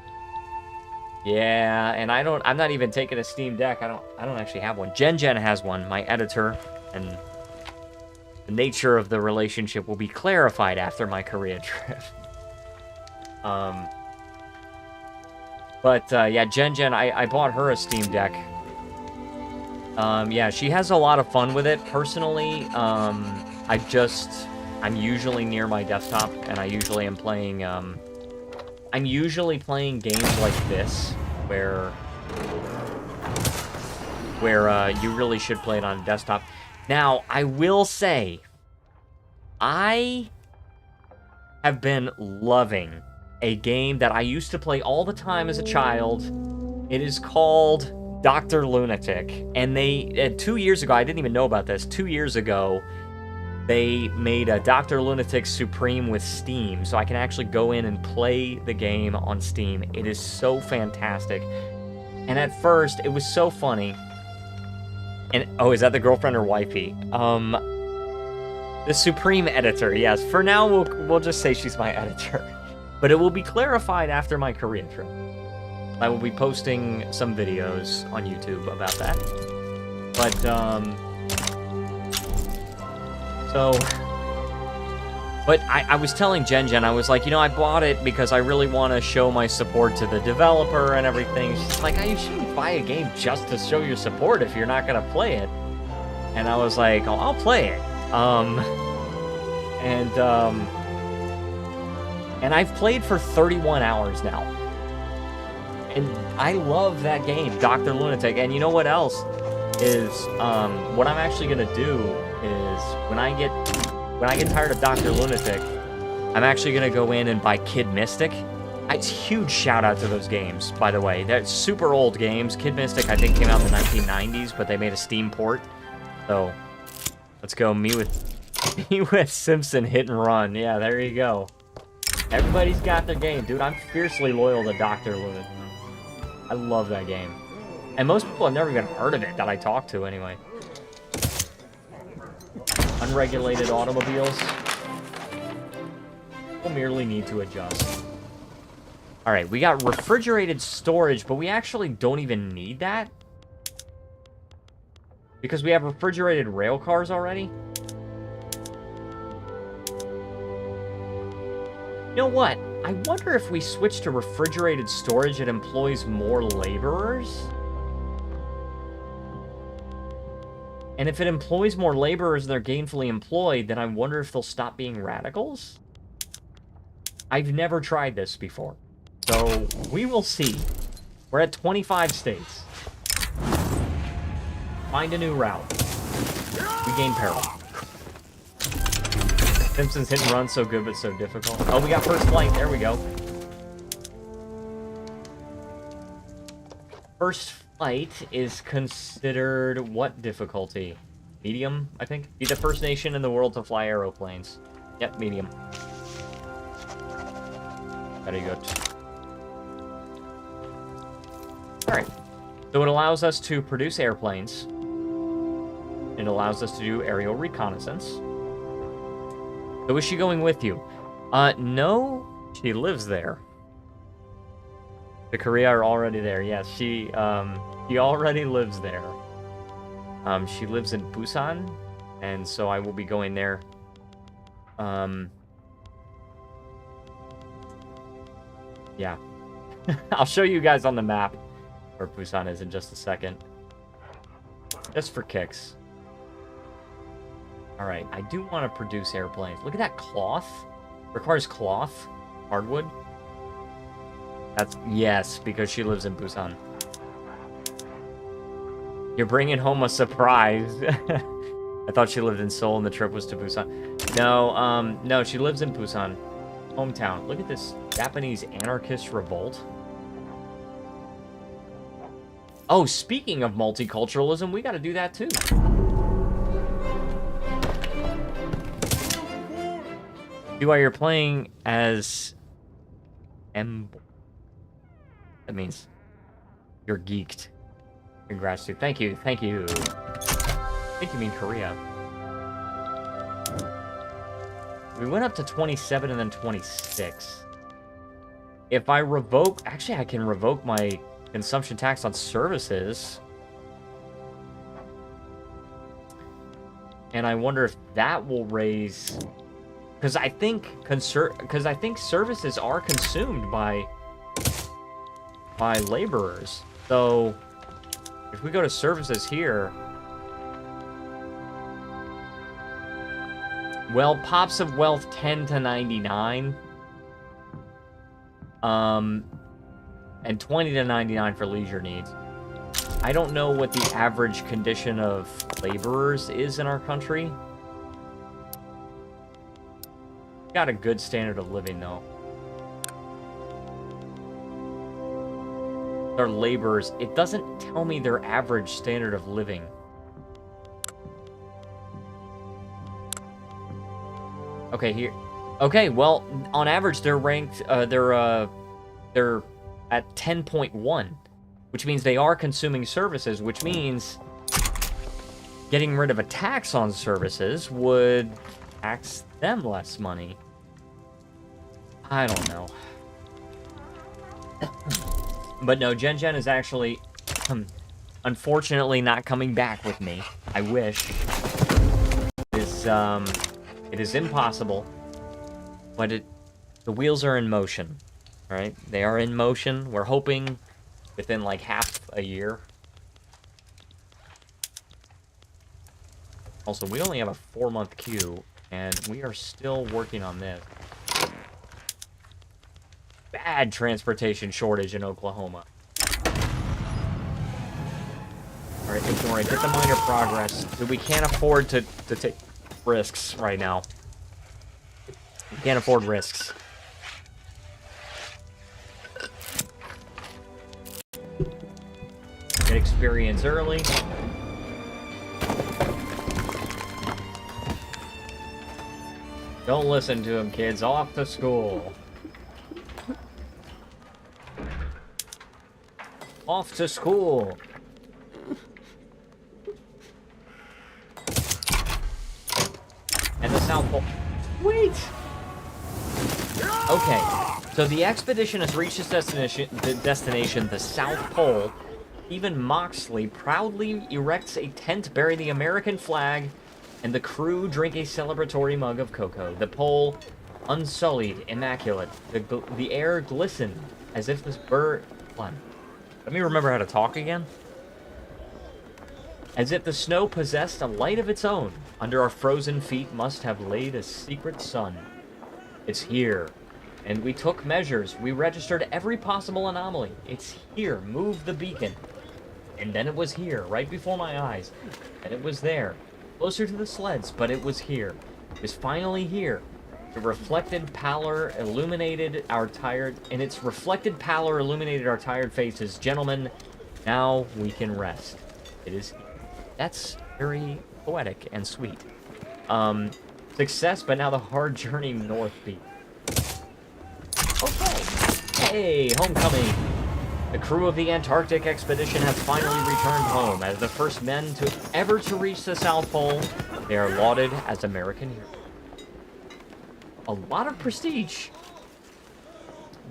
Yeah, and I'm not even taking a Steam Deck. I don't actually have one. Jen has one, my editor, and the nature of the relationship will be clarified after my Korea trip. But yeah, Jen, I bought her a Steam Deck Yeah, she has a lot of fun with it. Personally, I'm usually near my desktop, and I usually am playing, I'm usually playing games like this, where you really should play it on a desktop. Now, I will say, I have been loving a game that I used to play all the time as a child. It is called Dr. Lunatic. And they, 2 years ago, I didn't even know about this. 2 years ago, they made a Dr. Lunatic Supreme with Steam. So I can actually go in and play the game on Steam. It is so fantastic. And at first, it was so funny. And, oh, is that the girlfriend or wifey? The Supreme Editor, yes. For now, we'll just say she's my editor. But it will be clarified after my Korea trip. I will be posting some videos on YouTube about that. But, But I was telling Jen, I was like, you know, I bought it because I really want to show my support to the developer and everything. She's like, you shouldn't buy a game just to show your support if you're not going to play it. And I was like, oh, I'll play it. And I've played for 31 hours now. And I love that game, Dr. Lunatic. And you know what else is, what I'm actually going to do is when I get tired of Dr. Lunatic, I'm actually going to go in and buy Kid Mystic. It's huge shout out to those games, by the way. They're super old games. Kid Mystic, I think, came out in the 1990s, but they made a Steam port. So, let's go. Me with Simpson hit and run. Yeah, there you go. Everybody's got their game. Dude, I'm fiercely loyal to Dr. Lunatic. I love that game. And most people have never even heard of it that I talk to, anyway. Unregulated automobiles will merely need to adjust. Alright, we got refrigerated storage, but we actually don't even need that. Because we have refrigerated rail cars already. You know what? I wonder if we switch to refrigerated storage, it employs more laborers? And if it employs more laborers and they're gainfully employed, then I wonder if they'll stop being radicals? I've never tried this before. So, we will see. We're at 25 states. Find a new route. We gain peril. Simpsons hit and run, so good but so difficult. Oh, we got first flight. There we go. First flight is considered what difficulty? Medium, I think? Be the first nation in the world to fly aeroplanes. Yep, medium. Very good. Alright. So it allows us to produce airplanes. It allows us to do aerial reconnaissance. So is she going with you? No, she lives there. The Korea are already there. Yes, she already lives there. She lives in Busan, and so I will be going there. Yeah. I'll show you guys on the map where Busan is in just a second. Just for kicks. Alright, I do want to produce airplanes. Look at that cloth. Requires cloth. Hardwood. That's... Yes, because she lives in Busan. You're bringing home a surprise. I thought she lived in Seoul and the trip was to Busan. No, no, she lives in Busan. Hometown. Look at this Japanese anarchist revolt. Oh, speaking of multiculturalism, we gotta do that too. See why you're playing as M. That means you're geeked. Congrats, dude. Thank you. Thank you. I think you mean Korea. We went up to 27 and then 26. If I revoke... Actually, I can revoke my consumption tax on services. And I wonder if that will raise... Because I think services are consumed by laborers. So if we go to services here, Well, pops of wealth 10 to 99. And 20 to 99 for leisure needs. I don't know what the average condition of laborers is in our country. Got a good standard of living, though. Their laborers, it doesn't tell me their average standard of living. Okay, here. Okay, well, on average, they're ranked, they're at 10.1, which means they are consuming services, which means getting rid of a tax on services would tax them less money. I don't know. But no, Gen is actually, unfortunately, not coming back with me. I wish. It is impossible, but the wheels are in motion, all right? They are in motion. We're hoping within like half a year. Also, we only have a 4-month queue, and we are still working on this. Bad transportation shortage in Oklahoma. All right, ignore it. Get the minor progress. So we can't afford to take risks right now. We can't afford risks. Get experience early. Don't listen to him, kids. Off to school. Off to school. And the South Pole. Wait! Okay, so the expedition has reached its destination, the South Pole. Even Moxley proudly erects a tent bearing the American flag, and the crew drink a celebratory mug of cocoa. The pole, unsullied, immaculate. The air glistened as if this bird... Let me remember how to talk again. As if the snow possessed a light of its own. Under our frozen feet must have laid a secret sun. It's here. And we took measures. We registered every possible anomaly. It's here. Move the beacon. And then it was here, right before my eyes. And it was there. Closer to the sleds, but it was here. It was finally here. The reflected pallor illuminated our tired... And its reflected pallor illuminated our tired faces. Gentlemen, now we can rest. It is... That's very poetic and sweet. Success, but now the hard journey north beat. Okay. Hey, homecoming. The crew of the Antarctic expedition has finally returned home. As the first men ever to reach the South Pole, they are lauded as American heroes. A lot of prestige.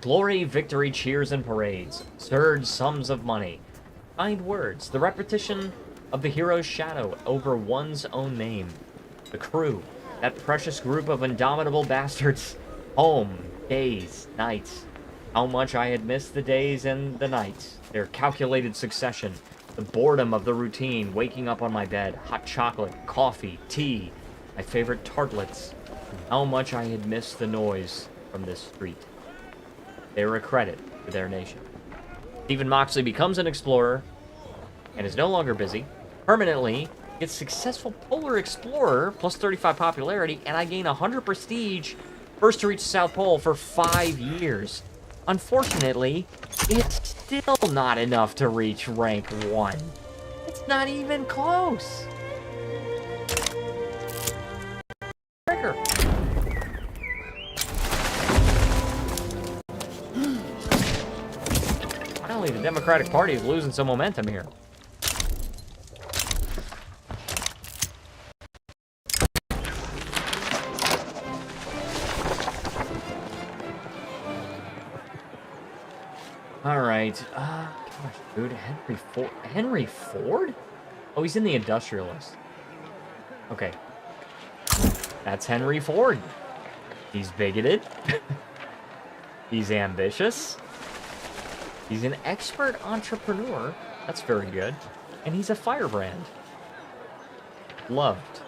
Glory, victory, cheers, and parades. Surge sums of money. Kind words. The repetition of the hero's shadow over one's own name. The crew. That precious group of indomitable bastards. Home. Days. Nights. How much I had missed the days and the nights. Their calculated succession. The boredom of the routine. Waking up on my bed. Hot chocolate. Coffee. Tea. My favorite tartlets. How much I had missed the noise from this street. They were a credit to their nation. Stephen Moxley becomes an explorer and is no longer busy. Permanently gets successful polar explorer plus 35 popularity, and I gain 100 prestige. First to reach the South Pole for 5 years. Unfortunately, it's still not enough to reach rank 1. It's not even close. Trigger. Finally, the Democratic Party is losing some momentum here. Alright, gosh, dude, Henry Ford? Oh, he's in the Industrialist. Okay. That's Henry Ford. He's bigoted. He's ambitious. He's an expert entrepreneur. That's very good. And he's a firebrand. Loved.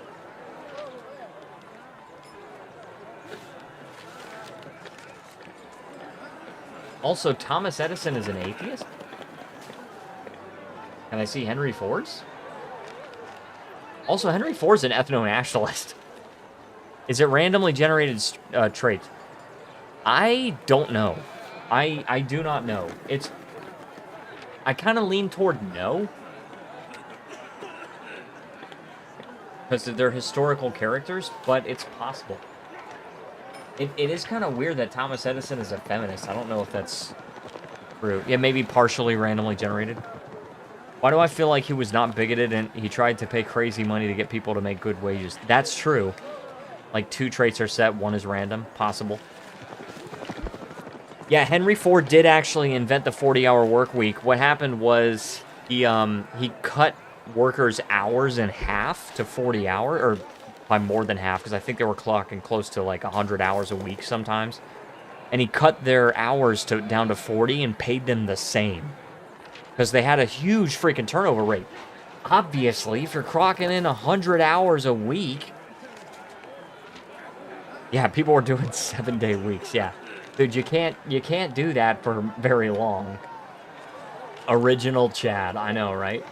Also, Thomas Edison is an atheist? Can I see Henry Ford's? Also, Henry Ford's an ethno-nationalist. Is it randomly generated traits? I don't know. I do not know. I kind of lean toward no. Because they're historical characters, but it's possible. It is kind of weird that Thomas Edison is a feminist. I don't know if that's true. Yeah, maybe partially randomly generated. Why do I feel like he was not bigoted and he tried to pay crazy money to get people to make good wages? That's true. Like 2 traits are set, 1 is random. Possible. Yeah, Henry Ford did actually invent the 40-hour work week. What happened was he cut workers' hours in half to 40 hours, or by more than half, because I think they were clocking close to like 100 hours a week sometimes. And he cut their hours down to 40 and paid them the same. Because they had a huge freaking turnover rate. Obviously, if you're clocking in 100 hours a week... Yeah, people were doing 7-day weeks, yeah. Dude, you can't do that for very long. Original Chad, I know, right?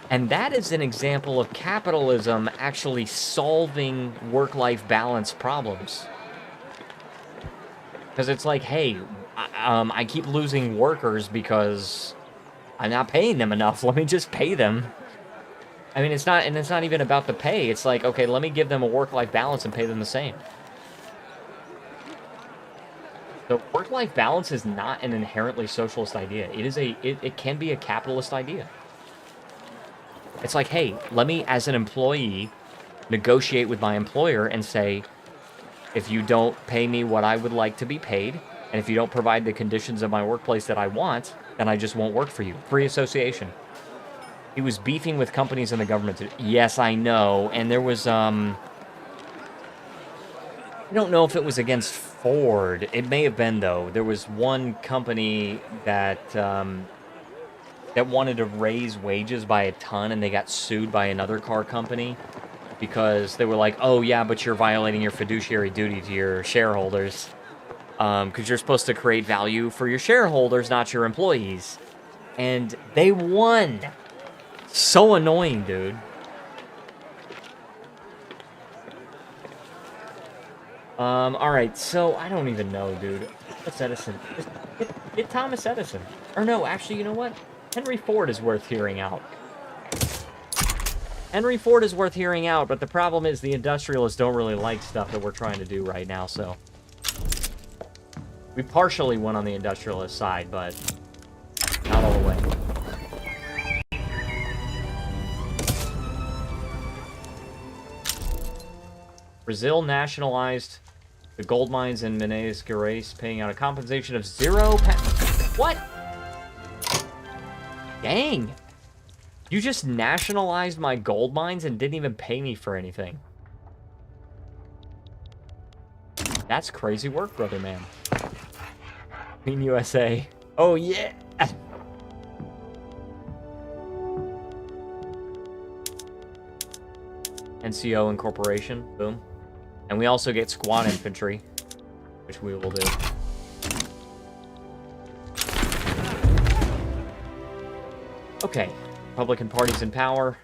And that is an example of capitalism actually solving work-life balance problems. Because it's like, hey, I keep losing workers because I'm not paying them enough. Let me just pay them. I mean, it's not even about the pay. It's like, okay, let me give them a work-life balance and pay them the same. The work-life balance is not an inherently socialist idea. It can be a capitalist idea. It's like, hey, let me, as an employee, negotiate with my employer and say, if you don't pay me what I would like to be paid, and if you don't provide the conditions of my workplace that I want, then I just won't work for you. Free association. He was beefing with companies and the government. Yes, I know. And there was, I don't know if it was against Ford. It may have been, though. There was one company that wanted to raise wages by a ton, and they got sued by another car company because they were like, oh, yeah, but you're violating your fiduciary duty to your shareholders because you're supposed to create value for your shareholders, not your employees. And they won. So annoying, dude. Alright, so I don't even know, dude. Thomas Edison. Get Thomas Edison. Or no, actually, you know what? Henry Ford is worth hearing out. Henry Ford is worth hearing out, but the problem is the industrialists don't really like stuff that we're trying to do right now, so... We partially won on the industrialist side, but not all the way. Brazil nationalized the gold mines in Minas Gerais, paying out a compensation of what? Dang! You just nationalized my gold mines and didn't even pay me for anything. That's crazy work, brother man. Queen USA. Oh, yeah! NCO Incorporation. Boom. And we also get squad infantry, which we will do. Okay. Republican Party's in power.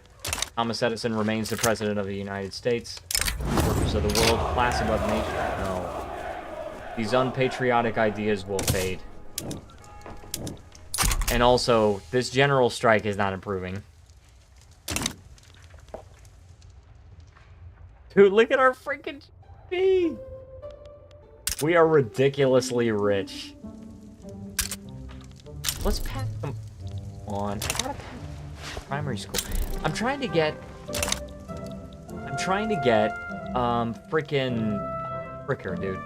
Thomas Edison remains the President of the United States. Workers of the world, class above nation. No. These unpatriotic ideas will fade. And also, this general strike is not improving. Dude, look at our freaking GDP. We are ridiculously rich. Let's pass them on. I gotta pass primary school. I'm trying to get fricker, dude.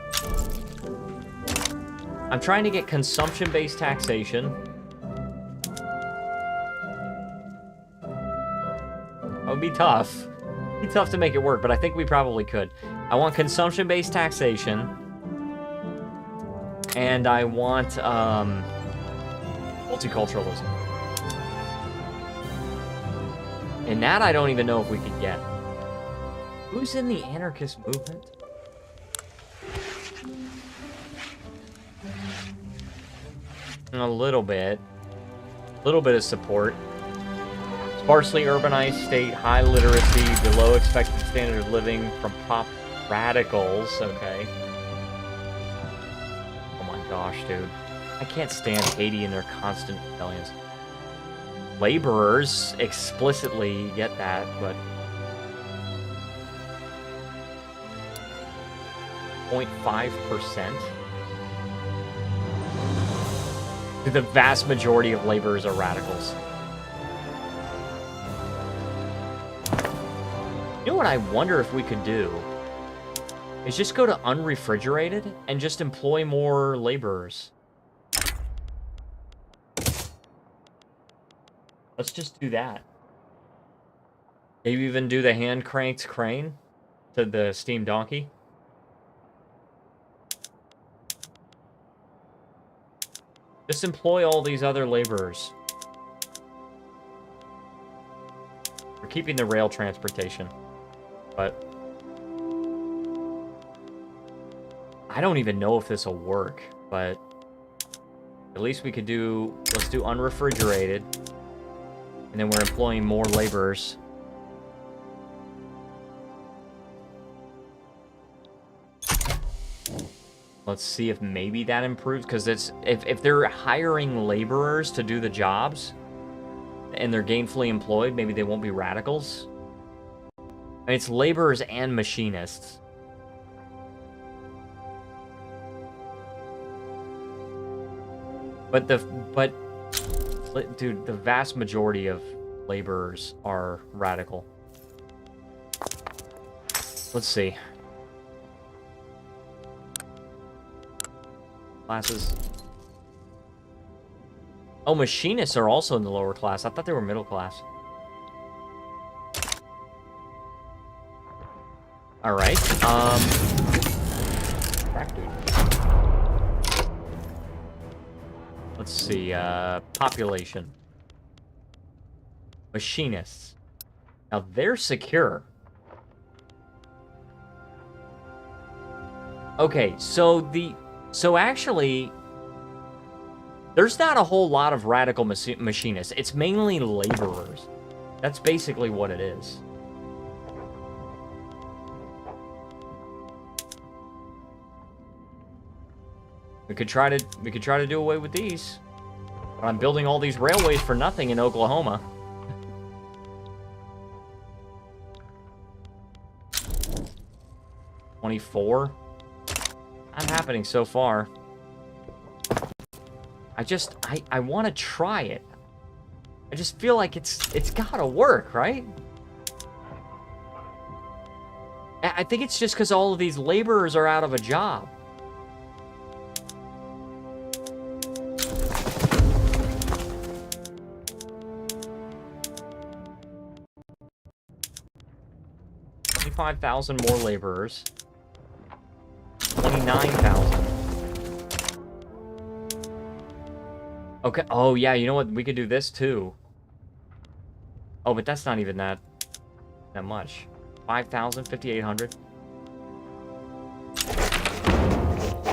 I'm trying to get consumption-based taxation. That would be tough. It'd be tough to make it work, but I think we probably could. I want consumption-based taxation. And I want, multiculturalism. And that I don't even know if we could get. Who's in the anarchist movement? A little bit. A little bit of support. Sparsely urbanized state, high literacy, below expected standard of living from pop radicals. Okay. Oh my gosh, dude. I can't stand Haiti and their constant rebellions. Laborers explicitly get that, but 0.5%. The vast majority of laborers are radicals. You know what I wonder if we could do? Is just go to unrefrigerated and just employ more laborers. Let's just do that. Maybe even do the hand-cranked crane to the steam donkey. Just employ all these other laborers. We're keeping the rail transportation, but I don't even know if this will work, but at least we could do, let's do unrefrigerated, and then we're employing more laborers. Let's see if maybe that improves, because it's if they're hiring laborers to do the jobs and they're gainfully employed, maybe they won't be radicals. I mean, it's laborers and machinists. But dude, the vast majority of laborers are radical. Let's see. Classes. Oh, machinists are also in the lower class. I thought they were middle class. All right. Crap, dude. Let's see. Population. Machinists. Now they're secure. Okay, so actually, there's not a whole lot of radical machinists. It's mainly laborers. That's basically what it is. We could try to do away with these. But I'm building all these railways for nothing in Oklahoma. $24. Not happening so far. I want to try it. I just feel like it's gotta work, right? I think it's just because all of these laborers are out of a job. $25,000 more laborers. 29,000. Okay. Oh, yeah. You know what? We could do this, too. Oh, but that's not even that much. 5,000, 5,800.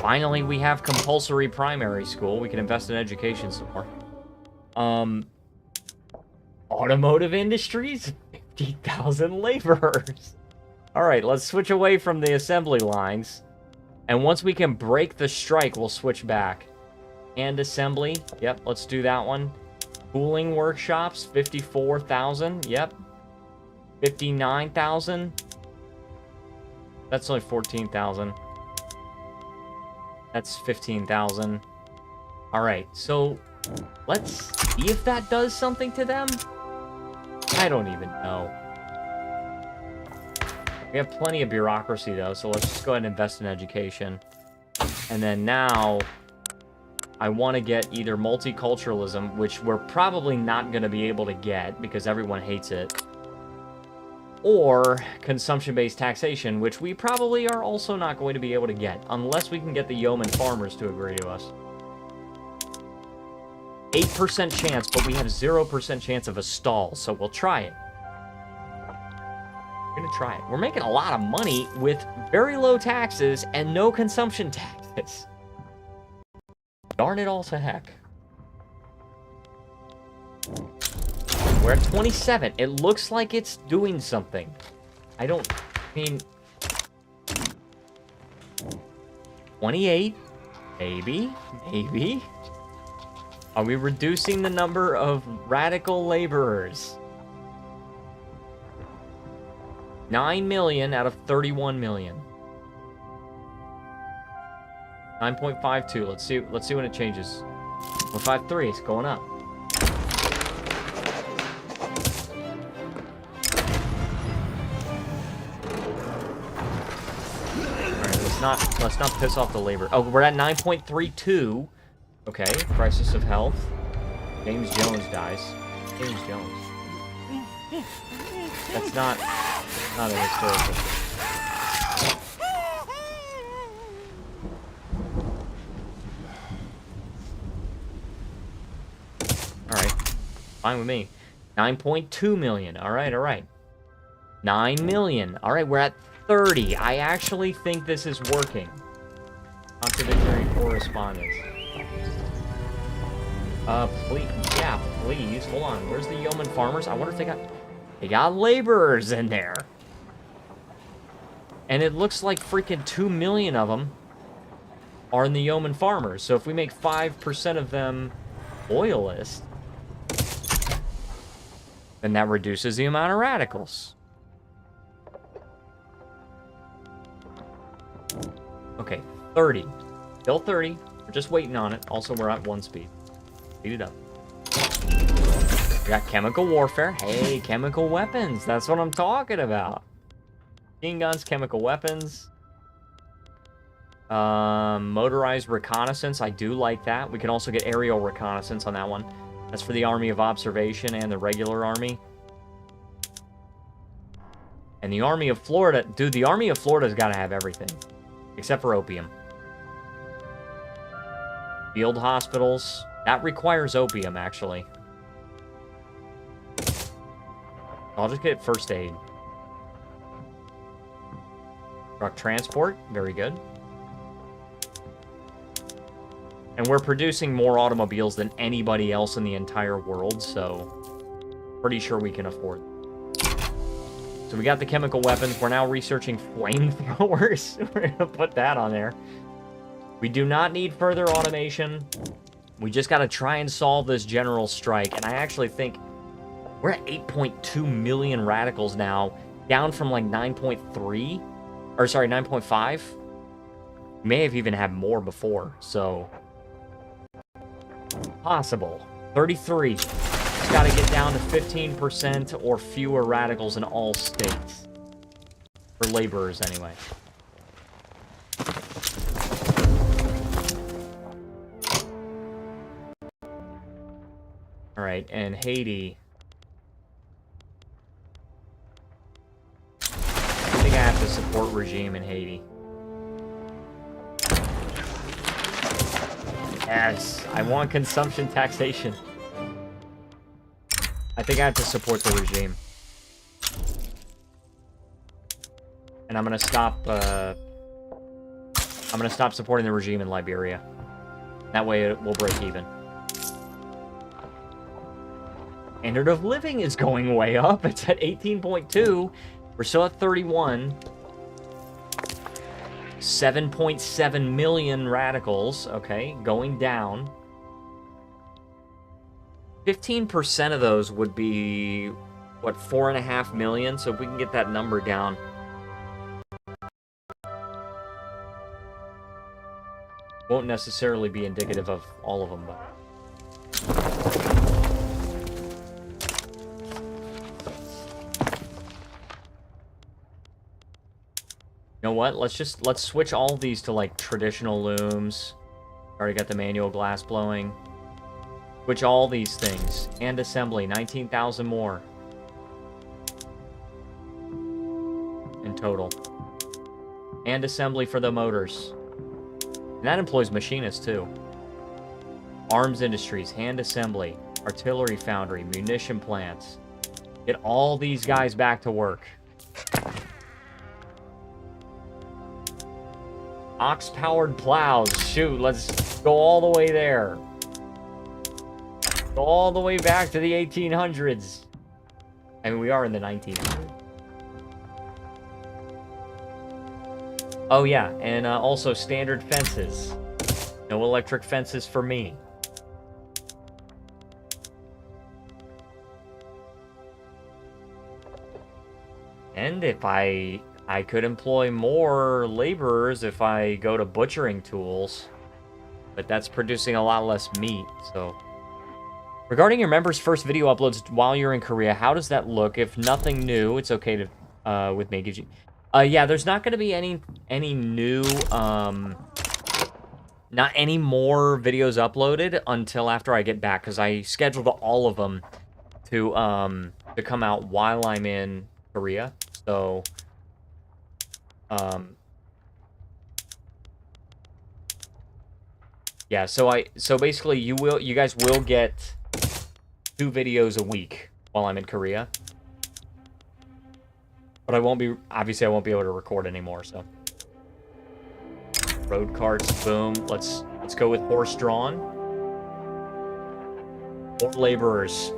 Finally, we have compulsory primary school. We can invest in education some more. Automotive industries? 50,000 laborers. All right, let's switch away from the assembly lines. And once we can break the strike, we'll switch back. And assembly. Yep, let's do that one. Cooling workshops, 54,000. Yep. 59,000. That's only 14,000. That's 15,000. All right, so let's see if that does something to them. I don't even know. We have plenty of bureaucracy, though, so let's just go ahead and invest in education. And then now, I want to get either multiculturalism, which we're probably not going to be able to get because everyone hates it, or consumption-based taxation, which we probably are also not going to be able to get, unless we can get the yeoman farmers to agree to us. 8% chance, but we have 0% chance of a stall, so we'll try it. We're gonna try it. We're making a lot of money with very low taxes and no consumption taxes. Darn it all to heck. We're at 27. It looks like it's doing something. I mean... 28? Maybe? Maybe? Are we reducing the number of radical laborers? 9 million out of 31 million. 9.52. Let's see when it changes. 1.53. It's going up. Alright, let's not piss off the labor. Oh, we're at 9.32. Okay, crisis of health. James Jones dies. James Jones. That's not a historical thing. Alright. Fine with me. 9.2 million. Alright. 9 million. Alright, we're at 30. I actually think this is working. Contradictory correspondence. Please. Yeah, please. Hold on. Where's the yeoman farmers? I wonder if they got laborers in there. And it looks like freaking 2 million of them are in the yeoman farmers. So if we make 5% of them loyalists, then that reduces the amount of radicals. Okay, 30. Still 30. We're just waiting on it. Also, we're at 1 speed. Speed it up. We got chemical warfare. Hey, chemical weapons. That's what I'm talking about. Machine guns, chemical weapons. Motorized reconnaissance. I do like that. We can also get aerial reconnaissance on that one. That's for the Army of Observation and the regular army. And the Army of Florida. Dude, the Army of Florida's got to have everything. Except for opium. Field hospitals. That requires opium, actually. I'll just get first aid. Truck transport. Very good. And we're producing more automobiles than anybody else in the entire world, so pretty sure we can afford them. So we got the chemical weapons. We're now researching flamethrowers. We're going to put that on there. We do not need further automation. We just got to try and solve this general strike. And I actually think we're at 8.2 million radicals now, down from like 9.3. Or sorry, 9.5. We may have even had more before, so... Possible. 33. It's got to get down to 15% or fewer radicals in all states. For laborers, anyway. Alright, and Haiti. I think I have to support regime in Haiti. Yes, I want consumption taxation. I think I have to support the regime. And I'm gonna stop supporting the regime in Liberia. That way it will break even. Standard of living is going way up. It's at 18.2. We're still at 31. 7.7 million radicals. Okay, going down. 15% of those would be, what, 4.5 million? So if we can get that number down. Won't necessarily be indicative of all of them, but... You know what? Let's switch all these to like traditional looms. Already got the manual glass blowing. Switch all these things. And assembly, 19,000 more. In total. And assembly for the motors. And that employs machinists too. Arms industries, hand assembly, artillery foundry, munition plants. Get all these guys back to work. Ox-powered plows. Shoot, let's go all the way there. All the way back to the 1800s. I mean, we are in the 1900s. Oh, yeah, and also standard fences. No electric fences for me. And if I could employ more laborers if I go to butchering tools. But that's producing a lot less meat, so... Regarding your members' first video uploads while you're in Korea, how does that look? If nothing new, it's okay to, with me. Yeah, there's not going to be any new, not any more videos uploaded until after I get back, because I scheduled all of them to come out while I'm in Korea, so, yeah, so basically you guys will get 2 videos a week while I'm in Korea. But obviously I won't be able to record anymore, so. Road carts, boom. Let's go with horse-drawn. More laborers.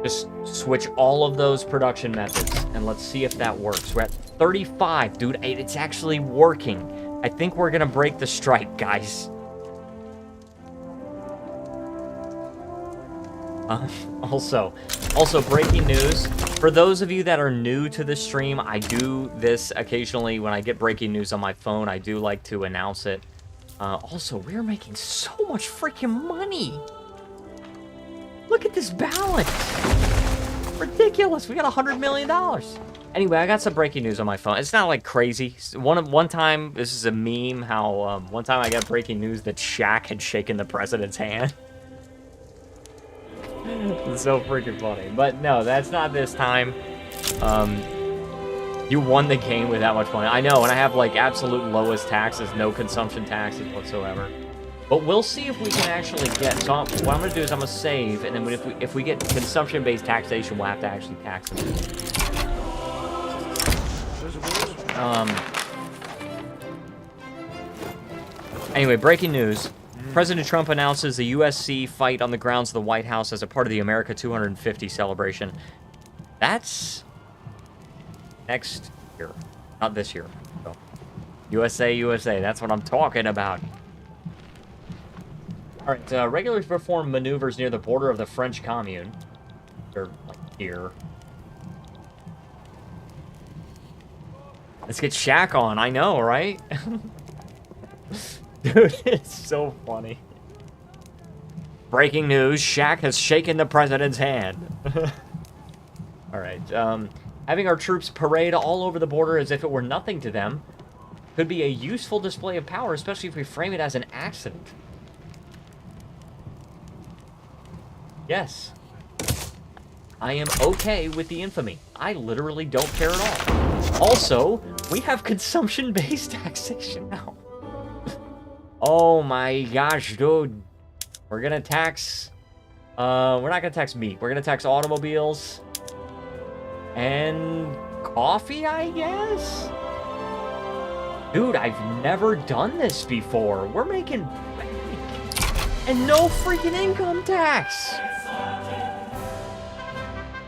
Just switch all of those production methods, and let's see if that works. We're at 35, dude. It's actually working. I think we're gonna break the strike, guys. Also, breaking news. For those of you that are new to the stream, I do this occasionally when I get breaking news on my phone. I do like to announce it. Also, we're making so much freaking money. Look at this balance. Ridiculous. We got $100 million. Anyway, I got some breaking news on my phone. It's not like crazy. One time, this is a meme, how one time I got breaking news that Shaq had shaken the president's hand. It's so freaking funny. But no, that's not this time. You won the game with that much money. I know, and I have like absolute lowest taxes, no consumption taxes whatsoever. But we'll see if we can actually get... So what I'm going to do is I'm going to save, and then if we get consumption-based taxation, we'll have to actually tax them. Anyway, breaking news. President Trump announces the USC fight on the grounds of the White House as a part of the America 250 celebration. That's next year, not this year. So, USA, that's what I'm talking about. All right, regulars perform maneuvers near the border of the French Commune. They're like here. Let's get Shaq on. I know, right? Dude, it's so funny. Breaking news, Shaq has shaken the president's hand. Alright, having our troops parade all over the border as if it were nothing to them could be a useful display of power, especially if we frame it as an accident. Yes. I am okay with the infamy. I literally don't care at all. Also, we have consumption-based taxation now. Oh my gosh, dude. We're gonna tax... we're not gonna tax meat. We're gonna tax automobiles. And... coffee, I guess? Dude, I've never done this before. We're making... and no freaking income tax!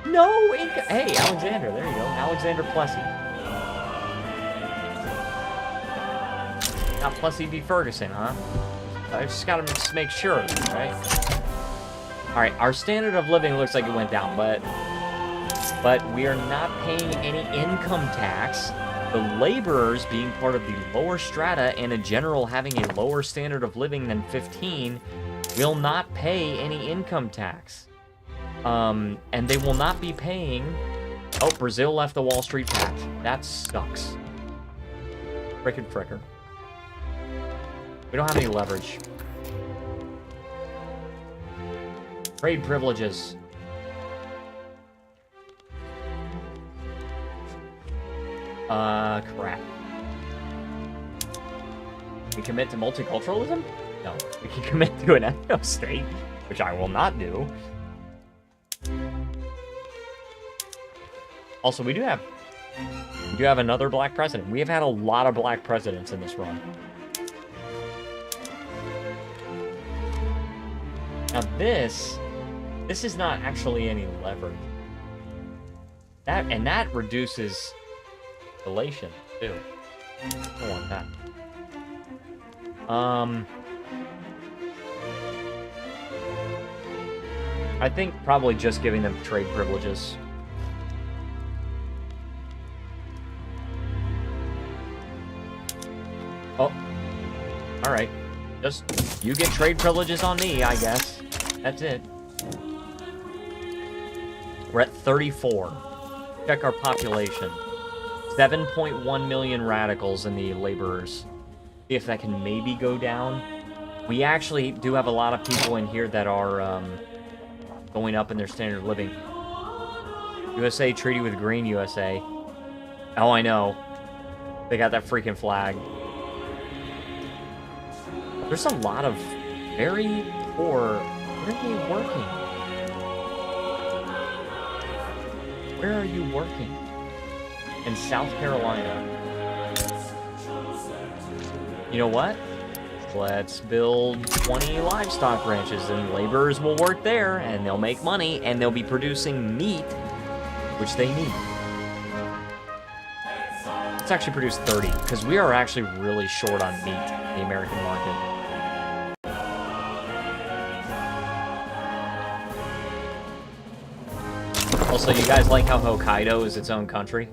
No income... Hey, Alexander, there you go. Alexander Plessy. Not Plessy v. Ferguson, huh? I just gotta make sure, right? Alright, our standard of living looks like it went down, but we are not paying any income tax. The laborers, being part of the lower strata and in general having a lower standard of living than 15, will not pay any income tax. And they will not be paying... Oh, Brazil left the Wall Street Pact. That sucks. Frickin' fricker. We don't have any leverage. Trade privileges. Crap. We commit to multiculturalism? No. We can commit to an ethno-state, which I will not do. Also, we do have another black president. We have had a lot of black presidents in this run. Now this This is not actually any leverage. That reduces elation too. Don't want that. I think probably just giving them trade privileges. Oh. Alright. Just, you get trade privileges on me, I guess. That's it. We're at 34. Check our population. 7.1 million radicals in the laborers. See if that can maybe go down. We actually do have a lot of people in here that are going up in their standard of living. USA treaty with Green USA. Oh, I know. They got that freaking flag. There's a lot of very poor... Where are they working? Where are you working? In South Carolina. You know what? Let's build 20 livestock ranches, and laborers will work there, and they'll make money, and they'll be producing meat, which they need. Let's actually produce 30, because we are actually really short on meat in the American market. Also, you guys like how Hokkaido is its own country?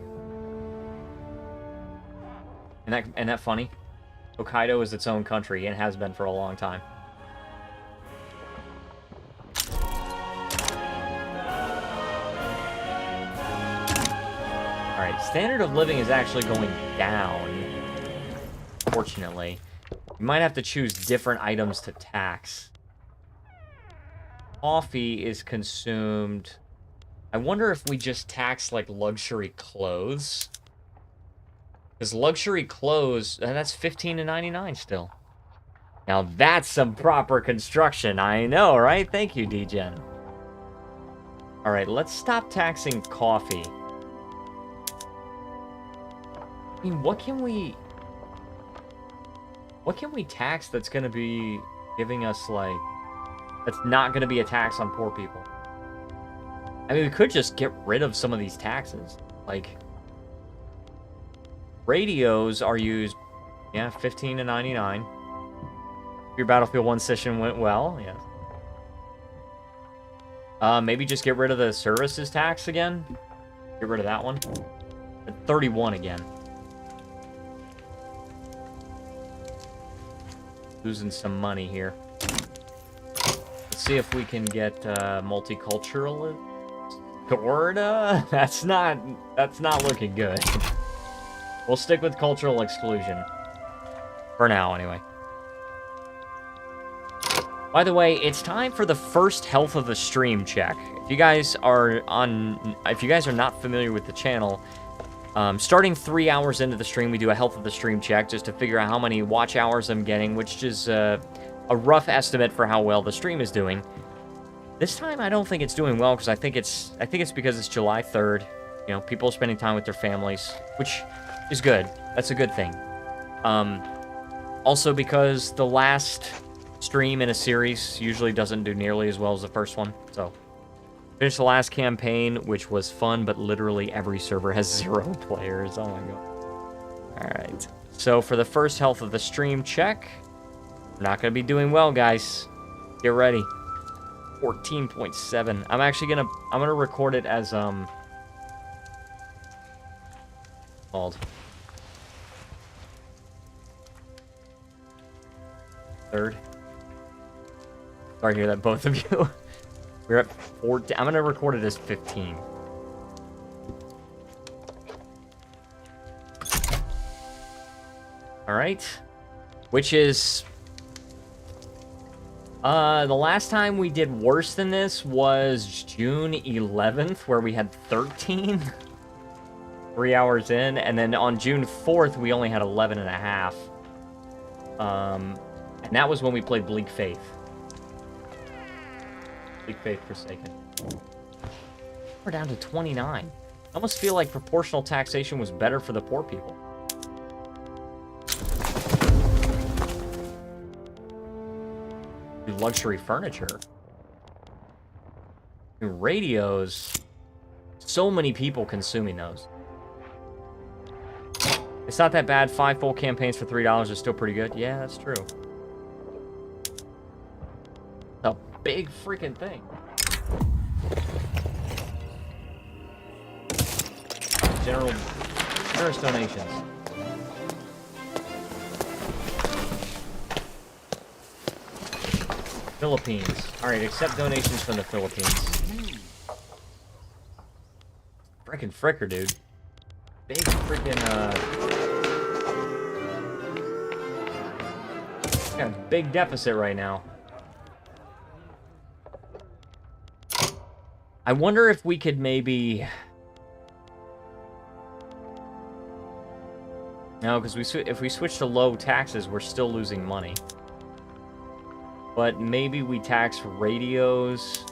Isn't that funny? Hokkaido is its own country and has been for a long time. Alright, standard of living is actually going down. Fortunately. You might have to choose different items to tax. Coffee is consumed... I wonder if we just tax, like, luxury clothes. Because luxury clothes, that's $15.99 still. Now that's some proper construction. I know, right? Thank you, DGen. Alright, let's stop taxing coffee. I mean, what can we tax that's going to be giving us, like... That's not going to be a tax on poor people? I mean, we could just get rid of some of these taxes. Like... Radios are used, yeah, $15.99. Your Battlefield 1 session went well, yes. Maybe just get rid of the services tax again. Get rid of that one. At 31 again. Losing some money here. Let's see if we can get multicultural. Florida? That's not looking good. We'll stick with cultural exclusion. For now, anyway. By the way, it's time for the first health of the stream check. If you guys are not familiar with the channel, starting 3 hours into the stream, we do a health of the stream check just to figure out how many watch hours I'm getting, which is a rough estimate for how well the stream is doing. This time, I don't think it's doing well because I think it's because it's July 3rd. You know, people are spending time with their families, which is good. That's a good thing. Also because the last stream in a series usually doesn't do nearly as well as the first one. So, finished the last campaign, which was fun, but literally every server has 0 players. Oh my god. Alright. So, for the first health of the stream check, we're not going to be doing well, guys. Get ready. 14.7. I'm actually I'm gonna record it as, called... Third. Sorry to hear that, both of you. We're at 14. I'm gonna record it as 15. Alright. Which is... the last time we did worse than this was June 11th, where we had 13. 3 hours in, and then on June 4th, we only had 11 and a half. And that was when we played Bleak Faith. Bleak Faith Forsaken. We're down to 29. I almost feel like proportional taxation was better for the poor people. Luxury furniture. Radios, so many people consuming those. It's not that bad. 5 full campaigns for $3 is still pretty good. Yeah, that's true. A big freaking thing. Generous donations. Philippines. Alright, accept donations from the Philippines. Frickin' fricker, dude. Big freaking, got a big deficit right now. I wonder if we could maybe... No, because if we switch to low taxes, we're still losing money. But maybe we tax radios...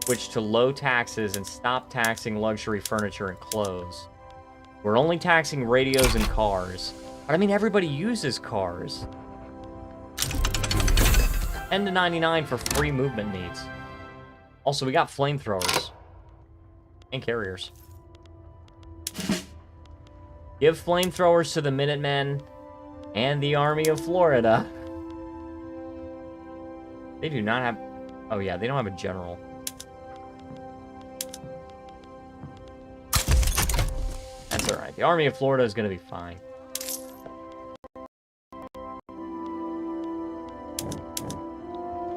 Switch to low taxes and stop taxing luxury furniture and clothes. We're only taxing radios and cars. But I mean, everybody uses cars. 10 to 99 for free movement needs. Also, we got flamethrowers. And carriers. Give flamethrowers to the Minutemen and the Army of Florida. They do not have... Oh yeah, they don't have a general. That's alright. The Army of Florida is going to be fine.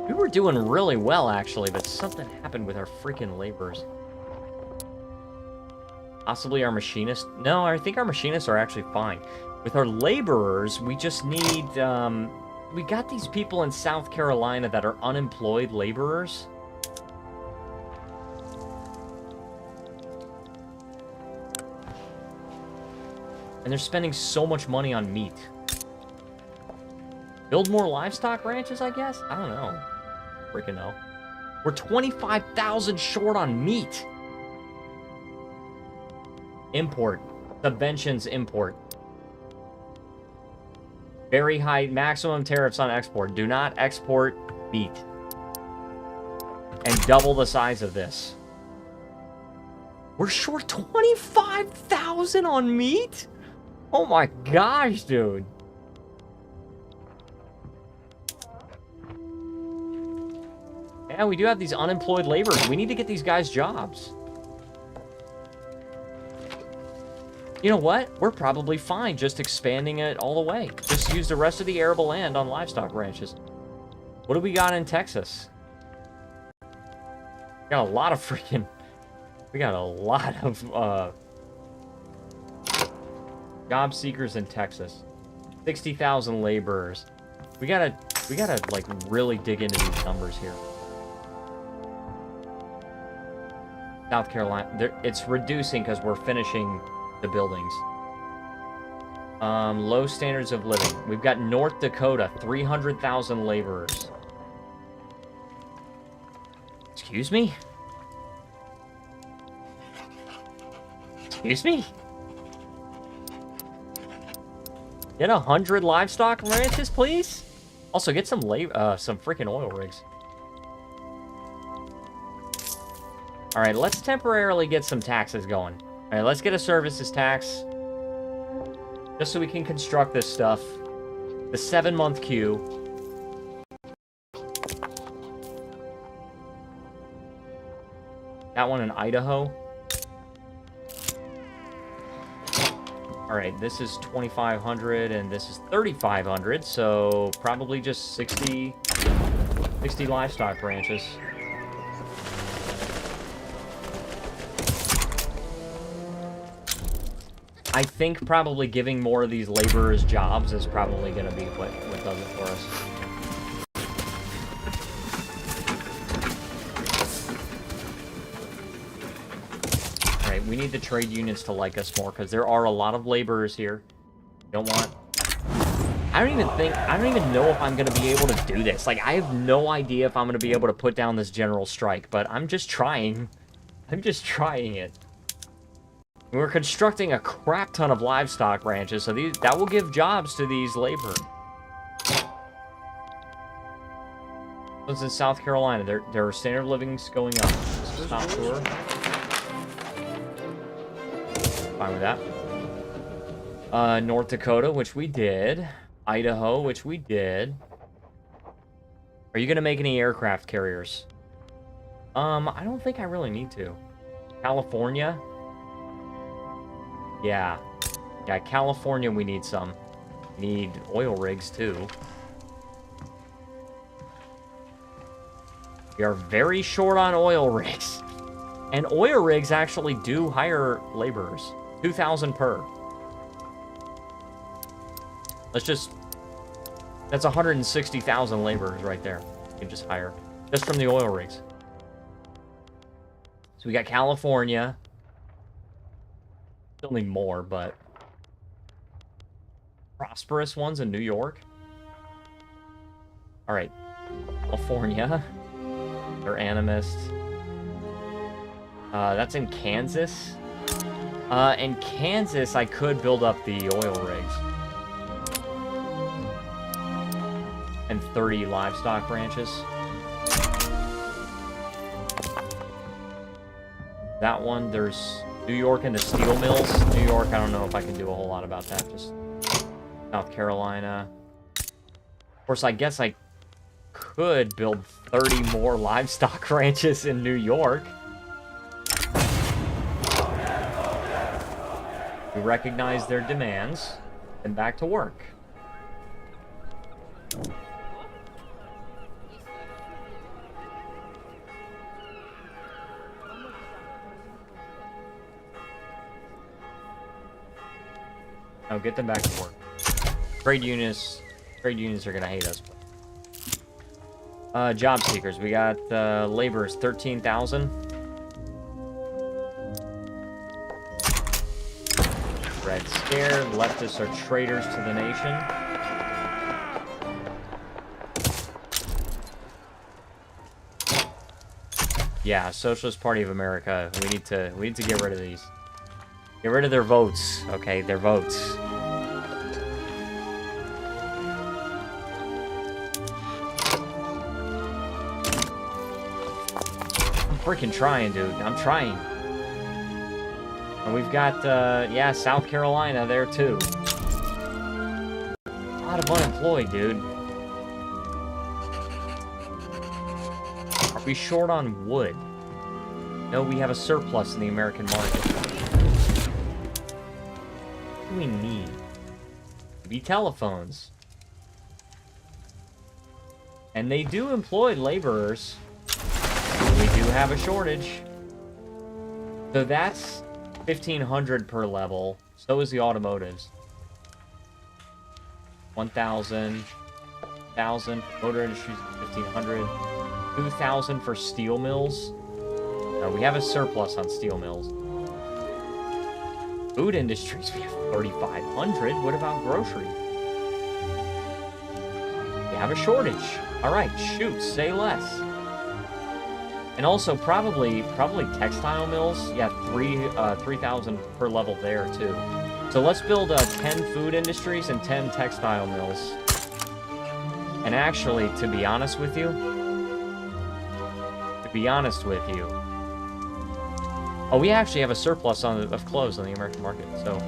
We were doing really well, actually, but something happened with our freaking laborers. Possibly our machinists? No, I think our machinists are actually fine. With our laborers, we just need... we got these people in South Carolina that are unemployed laborers. And they're spending so much money on meat. Build more livestock ranches, I guess? I don't know. Freaking know. We're 25,000 short on meat. Import. Subventions import. Very high maximum tariffs on export. Do not export meat. And double the size of this. We're short 25,000 on meat? Oh my gosh, dude. Yeah, we do have these unemployed laborers. We need to get these guys jobs. You know what? We're probably fine just expanding it all the way. Just use the rest of the arable land on livestock ranches. What do we got in Texas? We got a lot of freaking... We got a lot of, job seekers in Texas. 60,000 laborers. We gotta, like, really dig into these numbers here. South Carolina, it's reducing because we're finishing the buildings. Low standards of living. We've got North Dakota, 300,000 laborers. Excuse me? Excuse me? Get 100 livestock ranches, please? Also, get some freaking oil rigs. Alright, let's temporarily get some taxes going. Alright, let's get a services tax. Just so we can construct this stuff. The 7-month queue. That one in Idaho. Alright, this is 2,500 and this is 3,500, so probably just 60 livestock ranches. I think probably giving more of these laborers jobs is probably going to be what does it for us. Alright, we need the trade unions to like us more, because there are a lot of laborers here. Don't want... I don't even know if I'm going to be able to do this. Like, I have no idea if I'm going to be able to put down this general strike, but I'm just trying. I'm just trying it. We're constructing a crap ton of livestock ranches, so that will give jobs to these laborers. It's in South Carolina. Their standard of living's going up. This is not sure. Fine with that. North Dakota, which we did. Idaho, which we did. Are you gonna make any aircraft carriers? I don't think I really need to. California? Yeah. Yeah, California, we need some. We need oil rigs, too. We are very short on oil rigs. And oil rigs actually do hire laborers. 2,000 per. Let's just... That's 160,000 laborers right there. You can just hire. Just from the oil rigs. So we got California. Still need more, but... Prosperous ones in New York. Alright. California. They're animists. That's in Kansas. In Kansas, I could build up the oil rigs. And 30 livestock ranches. That one, there's New York and the steel mills. New York, I don't know if I can do a whole lot about that. Just South Carolina. Of course, I guess I could build 30 more livestock ranches in New York. We recognize their demands and back to work. Oh, get them back to work. Trade unions are gonna hate us. Job seekers. We got laborers, 13,000. Red scared. Leftists are traitors to the nation. Yeah, Socialist Party of America. We need to get rid of these. Get rid of their votes. Okay, their votes. Freaking trying, dude. I'm trying. And we've got, yeah, South Carolina there, too. A lot of unemployed, dude. Are we short on wood? No, we have a surplus in the American market. What do we need? Maybe telephones. And they do employ laborers. We do have a shortage. So that's 1,500 per level. So is the automotives. 1,000. 1,000. Motor industries, 1,500. 2,000 for steel mills. We have a surplus on steel mills. Food industries, we have 3,500. What about grocery? We have a shortage. All right, shoot, say less. And also probably textile mills. Yeah, 3,000 per level there too. So let's build 10 food industries and 10 textile mills. And actually, to be honest with you, oh, we actually have a surplus of clothes on the American market. So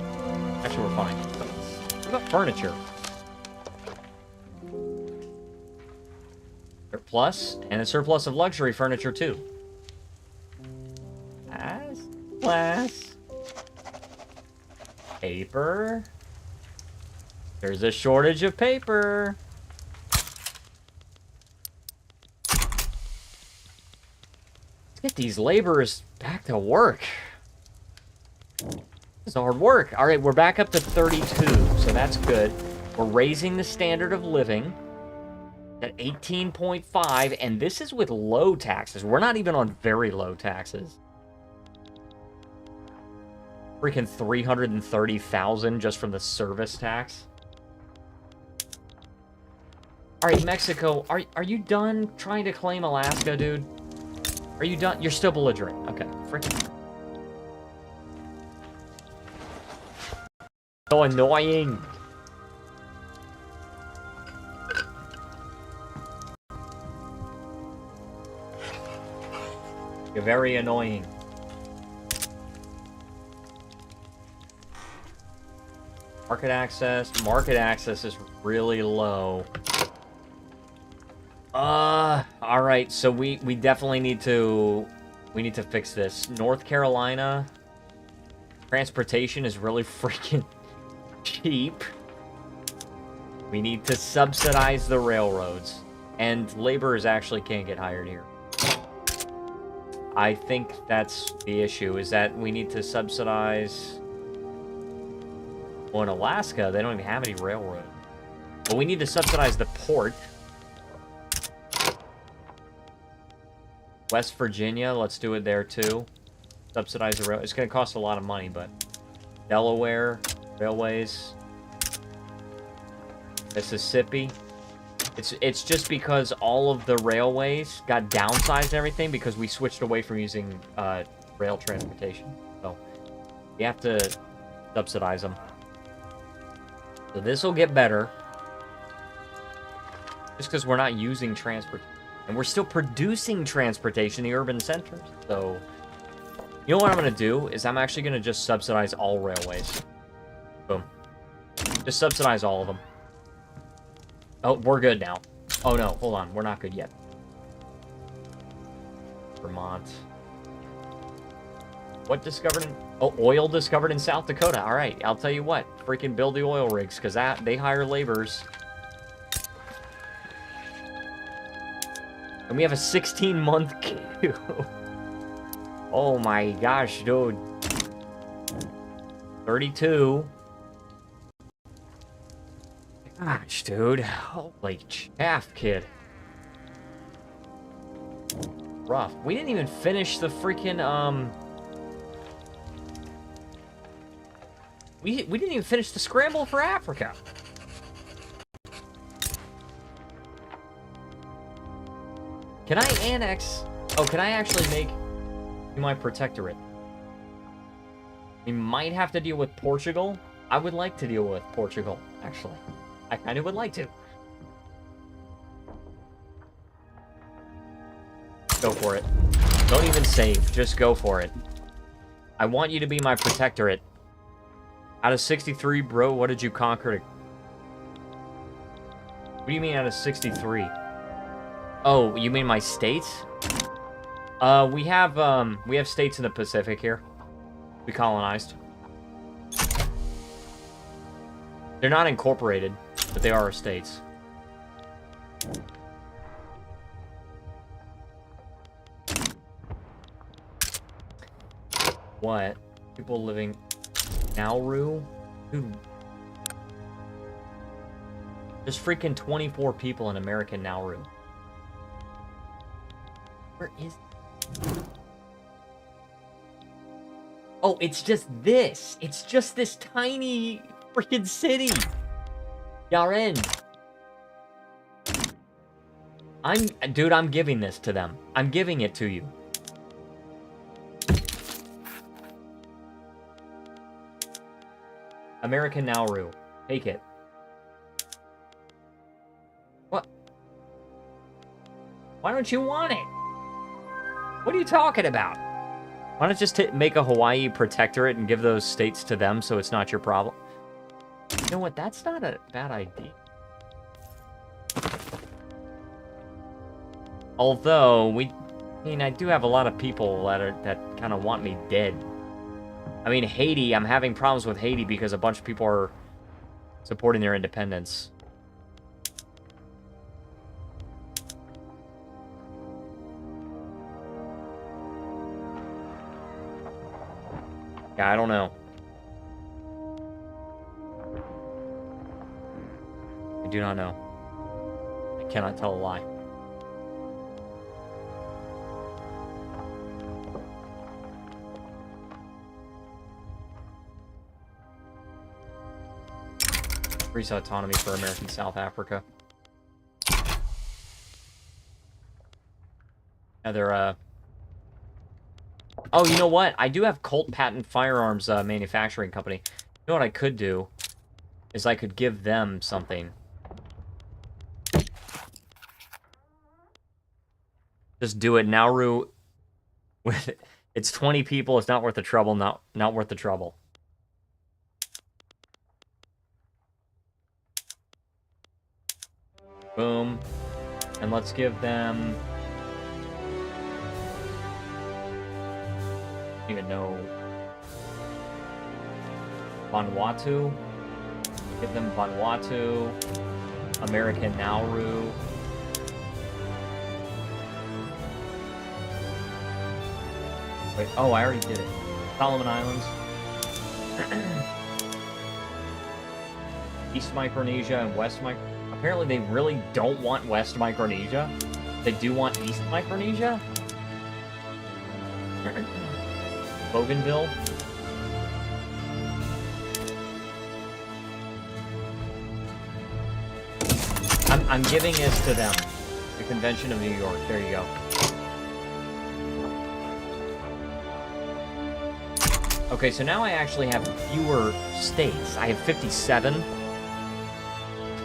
actually, we're fine. What about furniture? Surplus, and a surplus of luxury furniture, too. Class. Paper. There's a shortage of paper. Let's get these laborers back to work. It's hard work. All right, we're back up to 32, so that's good. We're raising the standard of living at 18.5, and this is with low taxes. We're not even on very low taxes. Freaking 330,000 just from the service tax. All right, Mexico, are you done trying to claim Alaska, dude? Are you done? You're still belligerent. Okay, freaking. So annoying. You're very annoying. Market access is really low. Alright, so we definitely need to fix this. North Carolina transportation is really freaking cheap. We need to subsidize the railroads. And laborers actually can't get hired here. I think that's the issue, is that we need to subsidize... Well, in Alaska, they don't even have any railroad. But we need to subsidize the port. West Virginia, let's do it there too. Subsidize the rail. It's going to cost a lot of money, but... Delaware, railways. Mississippi. It's just because all of the railways got downsized and everything because we switched away from using rail transportation. So, you have to subsidize them. So this will get better. Just because we're not using transport. And we're still producing transportation in the urban centers. So, you know what I'm going to do? Is I'm actually going to just subsidize all railways. Boom. Just subsidize all of them. Oh, we're good now. Oh no, hold on. We're not good yet. Vermont. What discovered in... Oh, oil discovered in South Dakota. Alright, I'll tell you what. Freaking build the oil rigs, because they hire laborers. And we have a 16-month queue. Oh my gosh, dude. 32. Gosh, dude. Holy chaff, kid. Rough. We didn't even finish the freaking, We didn't even finish the scramble for Africa. Can I annex... Oh, can I actually make my protectorate? We might have to deal with Portugal. I would like to deal with Portugal, actually. I kind of would like to. Go for it. Don't even save. Just go for it. I want you to be my protectorate. Out of 63, bro, what did you conquer? What do you mean out of 63? Oh, you mean my states? We have states in the Pacific here. We colonized. They're not incorporated, but they are states. What? People living... Nauru? Dude. There's freaking 24 people in American Nauru. Where is... Oh, it's just this. It's just this tiny freaking city. Yaren. Dude, I'm giving this to them. I'm giving it to you. American Nauru. Take it. What? Why don't you want it? What are you talking about? Why not just make a Hawaii protectorate and give those states to them so it's not your problem? You know what? That's not a bad idea. Although, I mean, I do have a lot of people that kind of want me dead. I mean, Haiti, I'm having problems with Haiti because a bunch of people are supporting their independence. Yeah, I don't know. I do not know. I cannot tell a lie. Increase autonomy for American South Africa. Another, Oh, you know what? I do have Colt Patent Firearms manufacturing company. You know what I could do? Is I could give them something. Just do it. Nauru With it's 20 people, it's not worth the trouble. Not worth the trouble. Boom. And let's give them... I don't even know. Vanuatu. Give them Vanuatu. American Nauru. Wait, oh, I already did it. Solomon Islands. East Micronesia and West Micronesia. Apparently they really don't want West Micronesia. They do want East Micronesia. Bougainville. I'm giving this to them. The Convention of New York. There you go. Okay, so now I actually have fewer states. I have 57.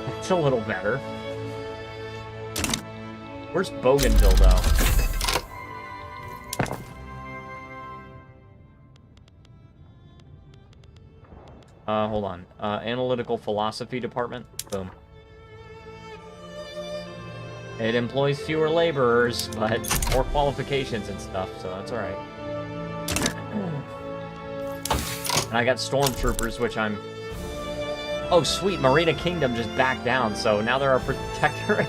That's a little better. Where's Bougainville, though? Hold on. Analytical Philosophy Department. Boom. It employs fewer laborers, but more qualifications and stuff, so that's alright. And I got stormtroopers, which I'm... Oh, sweet, Marina Kingdom just backed down, so now they're our protectorate.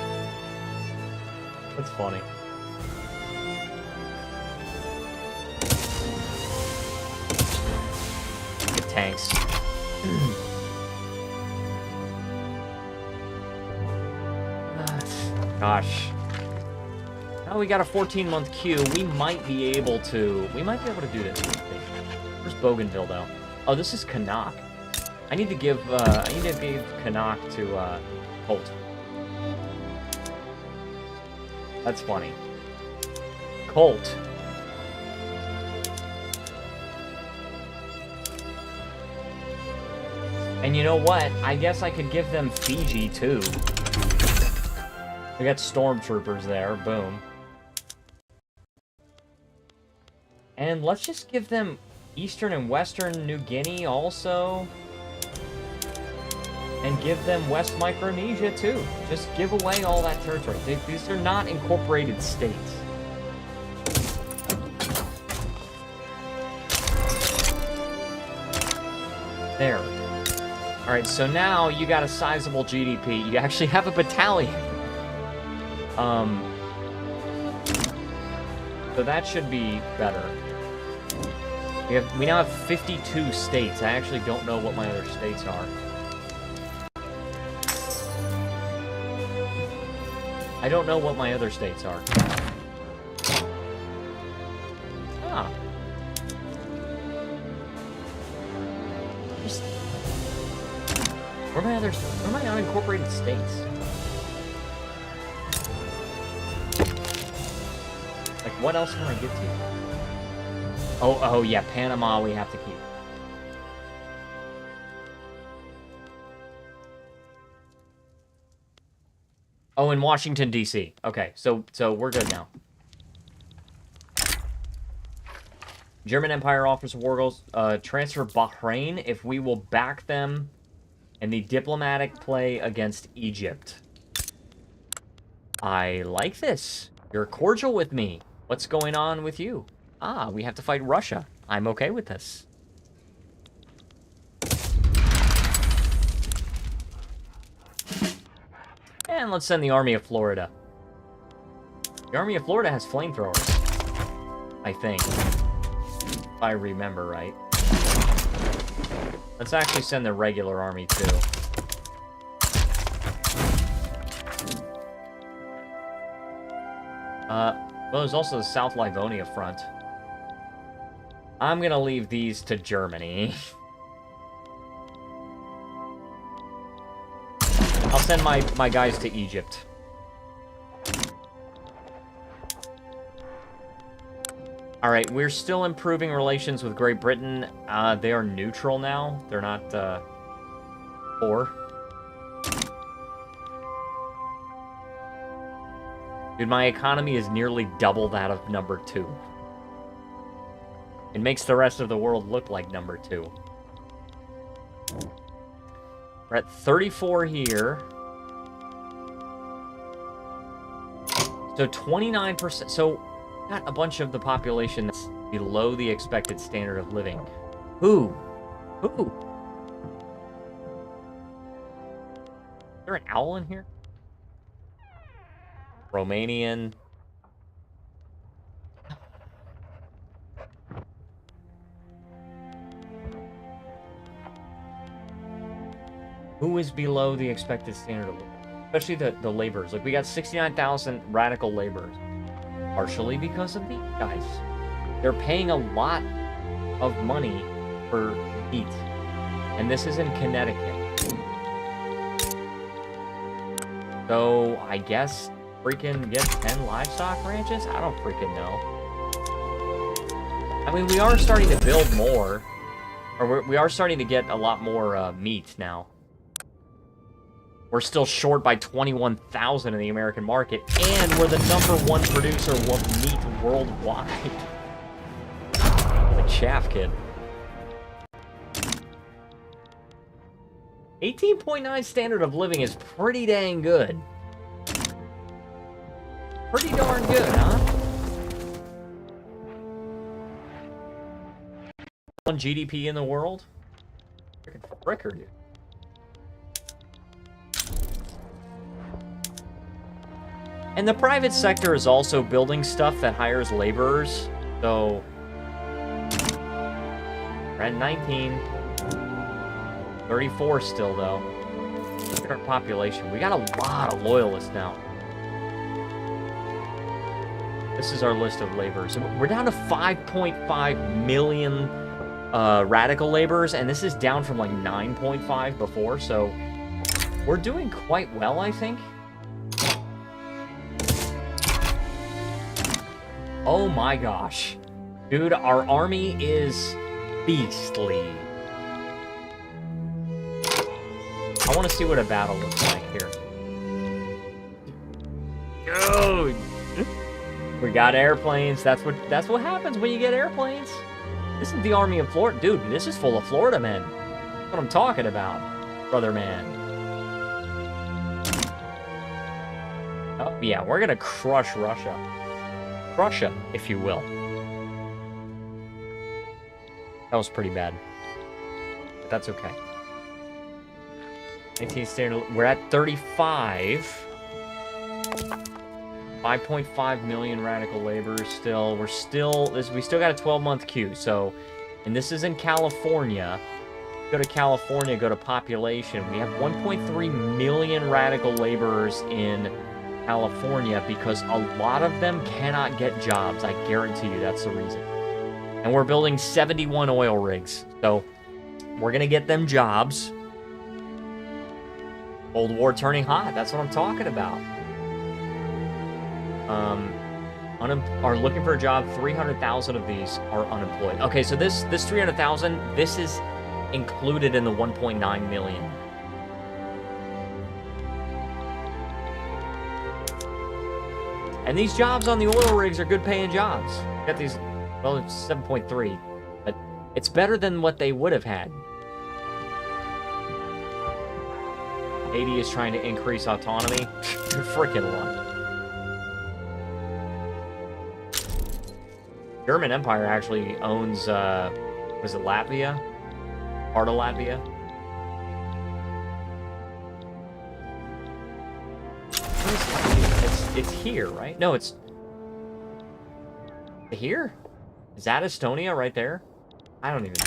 That's funny. Get tanks. Gosh. Now we got a 14-month queue. We might be able to do this. Where's Bougainville, though? Oh, this is Canuck. I need to give Canuck to Colt. That's funny. Colt. And you know what? I guess I could give them Fiji too. We got stormtroopers there. Boom. And let's just give them Eastern and Western New Guinea also. And give them West Micronesia too. Just give away all that territory. These are not incorporated states. There. Alright, so now you got a sizable GDP. You actually have a battalion. So that should be better. We now have 52 states. I actually don't know what my other states are. I don't know what my other states are. Ah. Where are my unincorporated states? Like, what else can I get to? Oh, yeah, Panama we have to keep. Oh, in Washington, D.C. Okay, so we're good now. German Empire offers war goals. Transfer Bahrain if we will back them in the diplomatic play against Egypt. I like this. You're cordial with me. What's going on with you? Ah, we have to fight Russia. I'm okay with this. And let's send the Army of Florida. The Army of Florida has flamethrowers. I think. If I remember right. Let's actually send the regular army, too. Well, there's also the South Livonia front. I'm gonna leave these to Germany. I'll send my guys to Egypt. Alright, we're still improving relations with Great Britain. They are neutral now. They're not, poor. Dude, my economy is nearly double that of number 2. It makes the rest of the world look like number 2. We're at 34 here. So 29%. So got a bunch of the population that's below the expected standard of living. Who? Is there an owl in here? Romanian. Who is below the expected standard of living? Especially the laborers. Like, we got 69,000 radical laborers. Partially because of these guys. They're paying a lot of money for heat. And this is in Connecticut. So, I guess freaking get 10 livestock ranches? I don't freaking know. I mean, we are starting to build more. Or we are starting to get a lot more meat now. We're still short by 21,000 in the American market, and we're the #1 producer of meat worldwide. Like chaff, kid. 18.9 standard of living is pretty dang good. Pretty darn good, huh? One GDP in the world? Freaking fricker, dude. And the private sector is also building stuff that hires laborers. So, we're at 19. 34 still, though. Look at our population. We got a lot of loyalists now. This is our list of laborers. We're down to 5.5 million radical laborers, and this is down from like 9.5 before, so we're doing quite well, I think. Oh my gosh. Dude, our army is beastly. I want to see what a battle looks like here. Dude! We got airplanes. That's what happens when you get airplanes. This is the army of Florida. Dude, this is full of Florida men. That's what I'm talking about, brother man. Oh, yeah, we're gonna crush Russia. Russia, if you will. That was pretty bad. But that's okay. 19 standard. We're at 35. 5.5 million radical laborers still. We still got a 12-month queue. So, and this is in California. Go to California, go to population. We have 1.3 million radical laborers in California because a lot of them cannot get jobs. I guarantee you that's the reason. And we're building 71 oil rigs. So we're going to get them jobs. Cold War turning hot. That's what I'm talking about. Are looking for a job. 300,000 of these are unemployed. Okay, so this 300,000, this is included in the 1.9 million. And these jobs on the oil rigs are good paying jobs. Got these, well, it's 7.3, but it's better than what they would have had. 80 is trying to increase autonomy. You're freaking luck. German Empire actually owns, was it Latvia? Part of Latvia? It's here, right? No, it's here? Is that Estonia right there? I don't even know.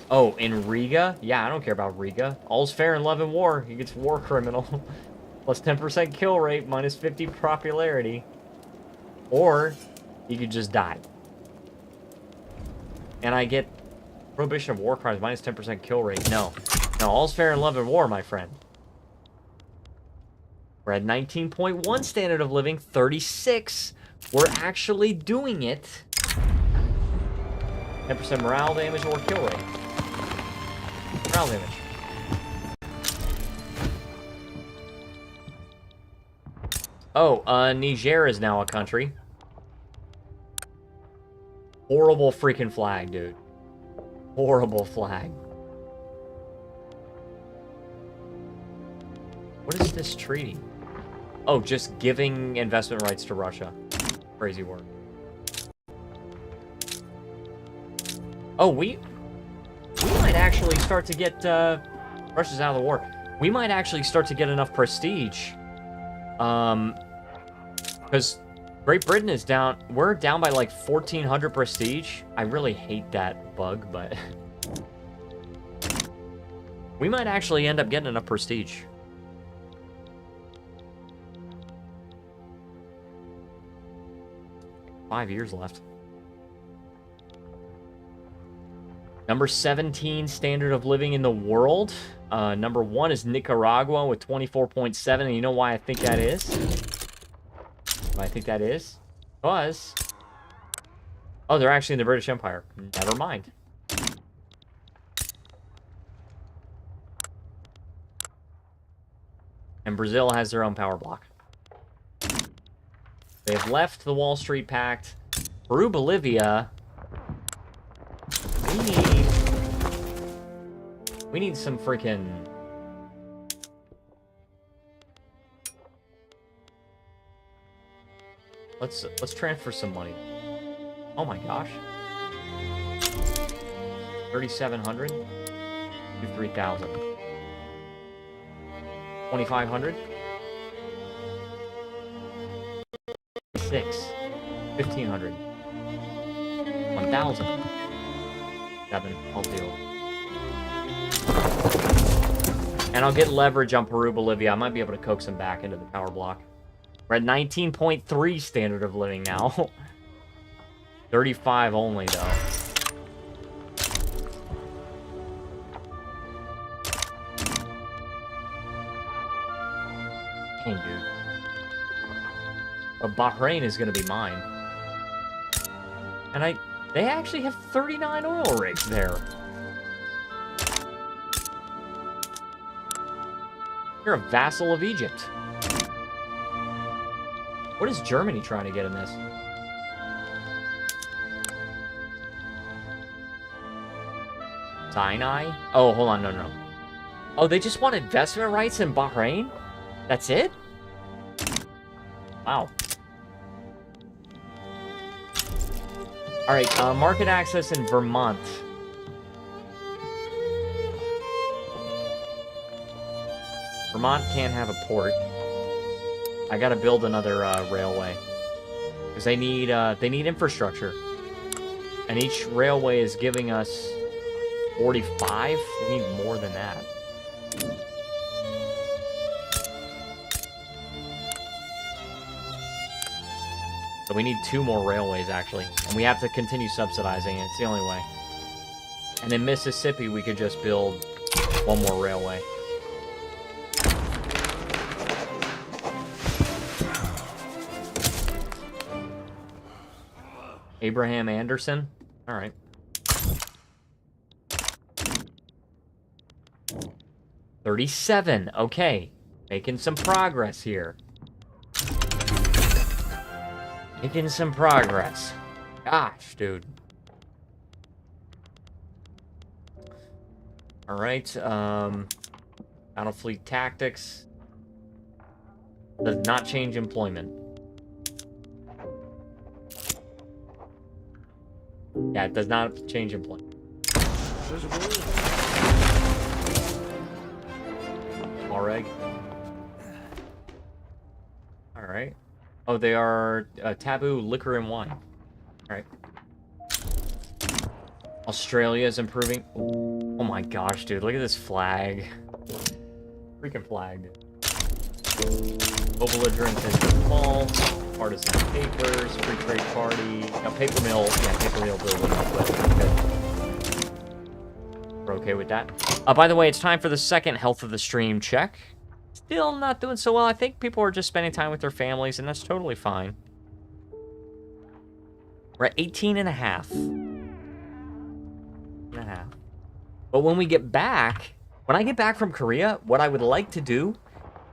Oh, in Riga? Yeah, I don't care about Riga. All's fair in love and war. He gets war criminal. Plus 10% kill rate, minus 50 popularity. Or he could just die. And I get prohibition of war crimes, minus 10% kill rate. No. No, all's fair in love and war, my friend. We're at 19.1 standard of living, 36. We're actually doing it. 10% morale damage or kill rate. Morale damage. Oh, Niger is now a country. Horrible freaking flag, dude. Horrible flag. What is this treaty? Oh, just giving investment rights to Russia. Crazy word. Oh, we might actually start to get, Russia's out of the war. We might actually start to get enough prestige. Because Great Britain is down, we're down by like 1,400 prestige. I really hate that bug, but we might actually end up getting enough prestige. Five years left. Number 17 standard of living in the world. Number 1 is Nicaragua with 24.7. And you know why I think that is? Why I think that is? Because... oh, they're actually in the British Empire. Never mind. And Brazil has their own power block. They have left the Wall Street Pact. Peru, Bolivia... We need some freaking... Let's transfer some money. Oh my gosh. 3,700 to 3,000. 2,500. 6. 1,500. 1,000. 7. I'll deal. And I'll get leverage on Peru, Bolivia. I might be able to coax them back into the power block. We're at 19.3 standard of living now. 35 only, though. Dang, dude. But Bahrain is going to be mine. And they actually have 39 oil rigs there. You're a vassal of Egypt. What is Germany trying to get in this? Sinai? Oh, hold on, no. Oh, they just want investment rights in Bahrain? That's it? Wow. Alright, market access in Vermont. Vermont can't have a port. I gotta build another railway. Because they need infrastructure. And each railway is giving us 45? We need more than that. So we need 2 more railways, actually. And we have to continue subsidizing it. It's the only way. And in Mississippi, we could just build 1 more railway. Abraham Anderson? Alright. $37. Okay. Making some progress here. Making some progress. Gosh, dude. Alright, Battle Fleet Tactics. Does not change employment. Yeah, it does not change employment. Alright. Alright. Oh, they are taboo liquor and wine. Alright. Australia is improving. Oh my gosh, dude. Look at this flag. Freaking flag, dude. Belligerent is the fall. Partisan papers. Free trade party. No, paper mill. Yeah, paper mill building. Good. We're okay with that. By the way, it's time for the second health of the stream check. Still not doing so well. I think people are just spending time with their families, and that's totally fine. We're at 18 and a half. But when we get back, when I get back from Korea, what I would like to do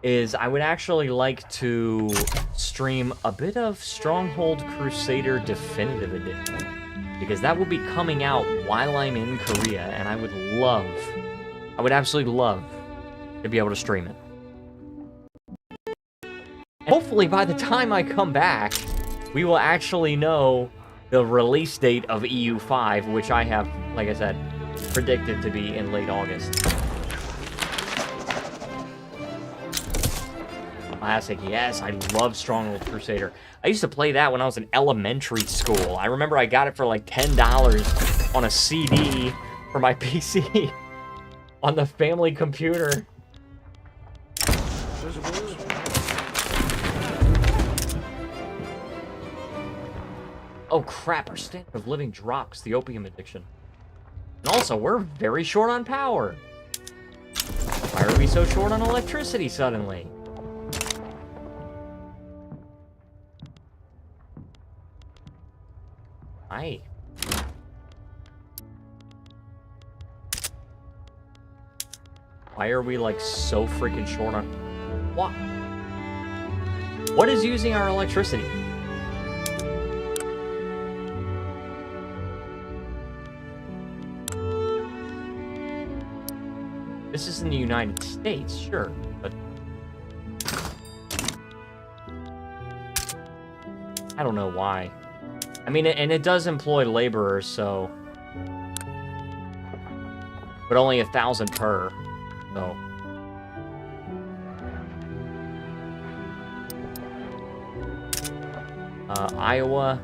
is I would actually like to stream a bit of Stronghold Crusader Definitive Edition, because that will be coming out while I'm in Korea, and I would absolutely love to be able to stream it. And hopefully by the time I come back, we will actually know the release date of EU5, which I have, like I said, predicted to be in late August. Classic, yes, I love Stronghold Crusader. I used to play that when I was in elementary school. I remember I got it for like $10 on a CD for my PC on the family computer. Oh crap, our standard of living drops, the opium addiction. And also, we're very short on power. Why are we so short on electricity suddenly? Aye. Why are we, like, so freaking short on... What? What is using our electricity? This is in the United States, sure, but... I don't know why. I mean, and it does employ laborers, so... But only 1,000 per, so... Iowa...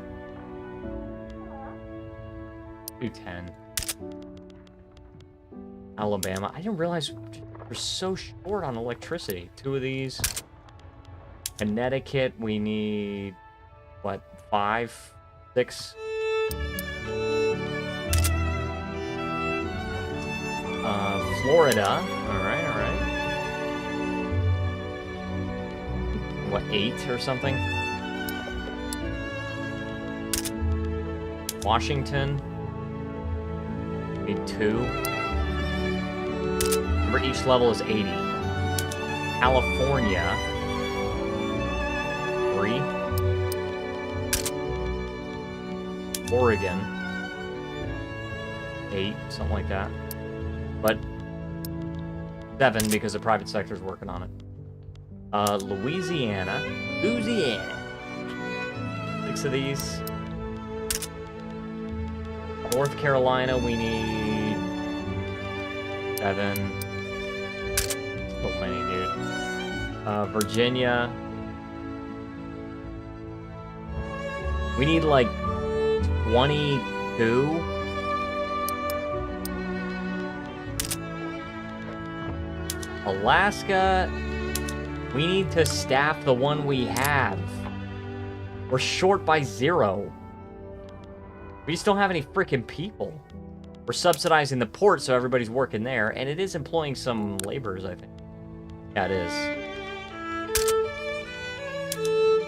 210. Alabama. I didn't realize we're so short on electricity. 2 of these. Connecticut, we need... What? 5? 6? Florida. Alright, alright. What, 8 or something? Washington. We need 2. Remember, each level is 80. California. 3. Oregon. 8, something like that. But 7 because the private sector is working on it. Louisiana. 6 of these. North Carolina, we need 7. So many, dude. Virginia. We need like 22. Alaska, we need to staff the one we have. We're short by 0. We just don't have any freaking people. We're subsidizing the port, so everybody's working there, and it is employing some laborers, I think. Yeah, it is.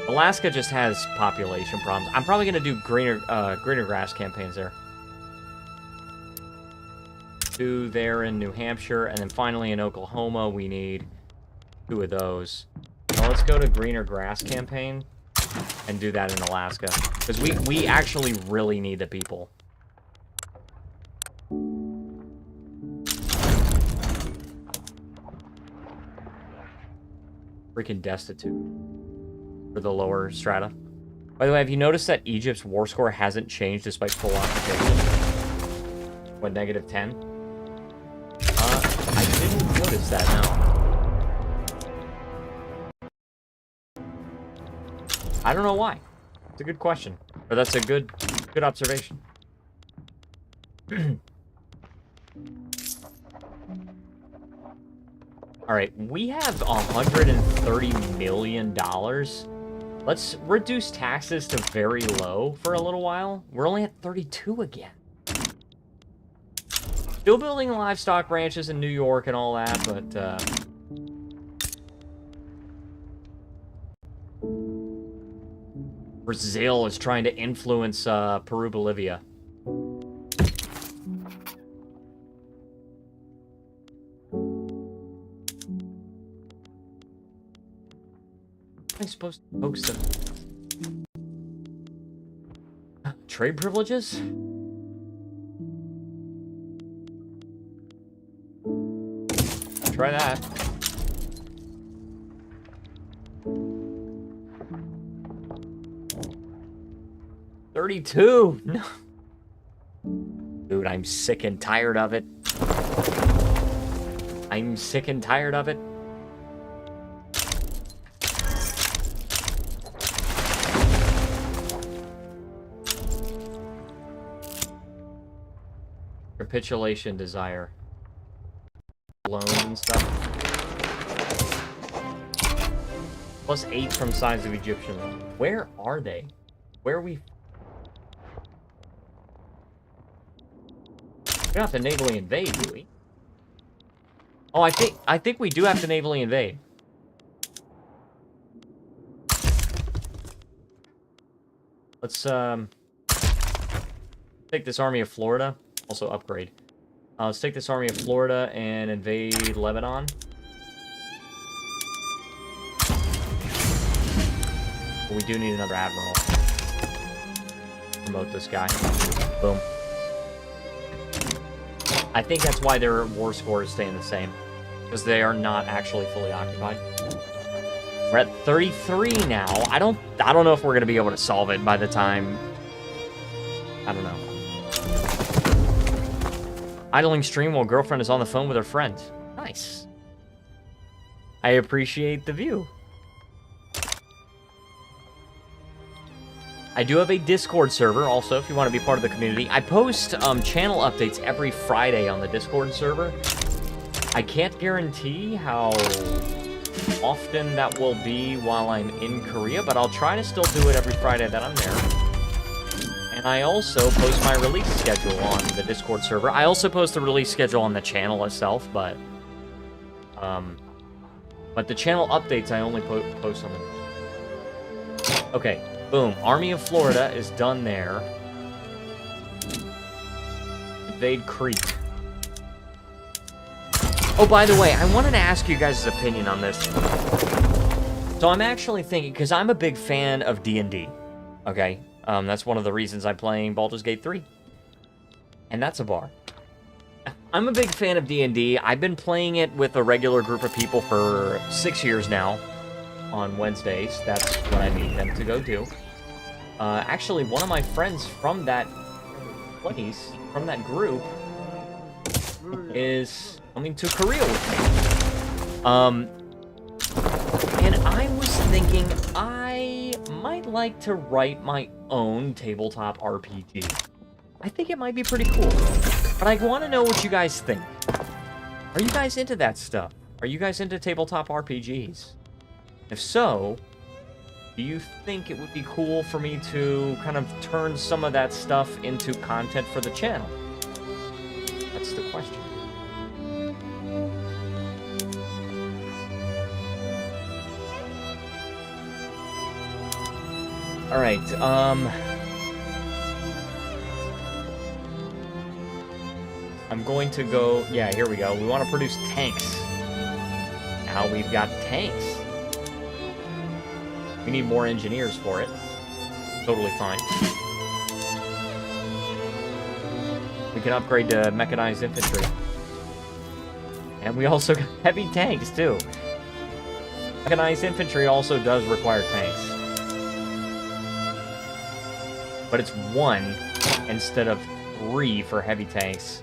Alaska just has population problems. I'm probably gonna do greener grass campaigns there. 2 there in New Hampshire, and then finally in Oklahoma, we need 2 of those. Now let's go to greener grass campaign and do that in Alaska, because we actually really need the people. Freaking destitute for the lower strata. By the way, have you noticed that Egypt's war score hasn't changed despite full occupation? What, -10? I didn't notice that, no. I don't know why. It's a good question. Or that's a good observation. Alright, we have $130 million. Let's reduce taxes to very low for a little while. We're only at 32 again. Still building livestock ranches in New York and all that, but, Brazil is trying to influence, Peru, Bolivia. am I supposed to post them? Trade privileges? Try that. $32! No. Dude, I'm sick and tired of it. I'm sick and tired of it. Capitulation desire. Loans and stuff. +8 from size of Egyptian loan. Where are they? Where are we? We don't have to navally invade, do we? Oh, I think we do have to navally invade. Let's take this army of Florida. Also upgrade. Let's take this army of Florida and invade Lebanon. But we do need another admiral. Promote this guy. Boom. I think that's why their war score is staying the same. Because they are not actually fully occupied. We're at 33 now. I don't know if we're going to be able to solve it by the time... I don't know. Idling stream while girlfriend is on the phone with her friend. Nice. I appreciate the view. I do have a Discord server also, if you want to be part of the community. I post channel updates every Friday on the Discord server. I can't guarantee how often that will be while I'm in Korea, but I'll try to still do it every Friday that I'm there. And I also post my release schedule on the Discord server. I also post the release schedule on the channel itself, but the channel updates I only post on the... Okay, boom. Army of Florida is done there. Invade Crete. Oh, by the way, I wanted to ask you guys' opinion on this. So I'm actually thinking, because I'm a big fan of D&D, okay? That's one of the reasons I'm playing Baldur's Gate 3. And that's a bar. I'm a big fan of D&D. I've been playing it with a regular group of people for 6 years now. On Wednesdays. That's what I need them to go do. Actually, one of my friends from that place, from that group, is coming to Korea with me. And I was thinking I might like to write my own tabletop RPG. I think it might be pretty cool. But I want to know what you guys think. Are you guys into that stuff? Are you guys into tabletop RPGs? If so, do you think it would be cool for me to kind of turn some of that stuff into content for the channel? That's the question. Alright, I'm going to go... Yeah, here we go. We want to produce tanks. Now we've got tanks. We need more engineers for it. Totally fine. We can upgrade to mechanized infantry. And we also got heavy tanks, too. Mechanized infantry also does require tanks. But it's 1 instead of 3 for heavy tanks.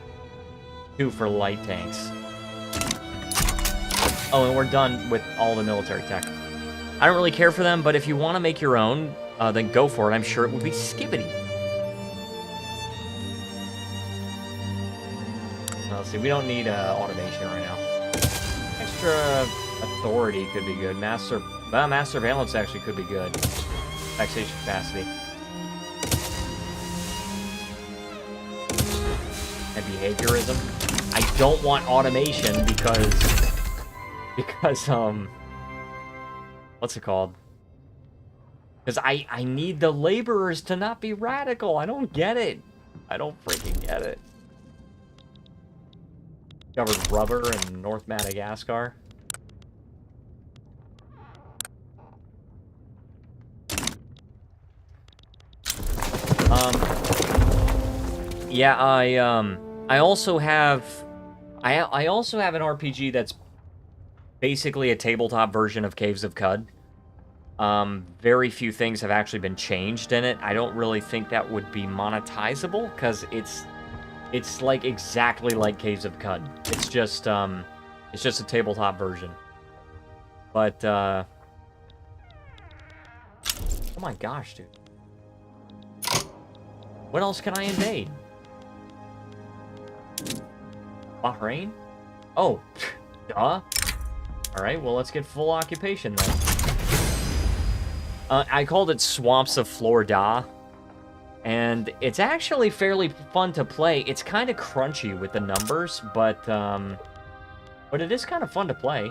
2 for light tanks. Oh, and we're done with all the military tech. I don't really care for them, but if you want to make your own, then go for it. I'm sure it would be skibbity. Let's see, we don't need automation right now. Extra authority could be good. Mass surveillance actually could be good. Taxation capacity. And behaviorism. I don't want automation because what's it called? Because I need the laborers to not be radical. I don't get it. I don't freaking get it. Discovered rubber in North Madagascar. Yeah, I also have I also have an RPG that's basically a tabletop version of Caves of Cud. Very few things have actually been changed in it. I don't really think that would be monetizable because it's like exactly like Caves of Cud. It's just a tabletop version. But oh my gosh, dude. What else can I invade? Bahrain? Oh, duh. Alright, well, let's get full occupation then. I called it Swamps of Florida. And it's actually fairly fun to play. It's kind of crunchy with the numbers, but it is kind of fun to play.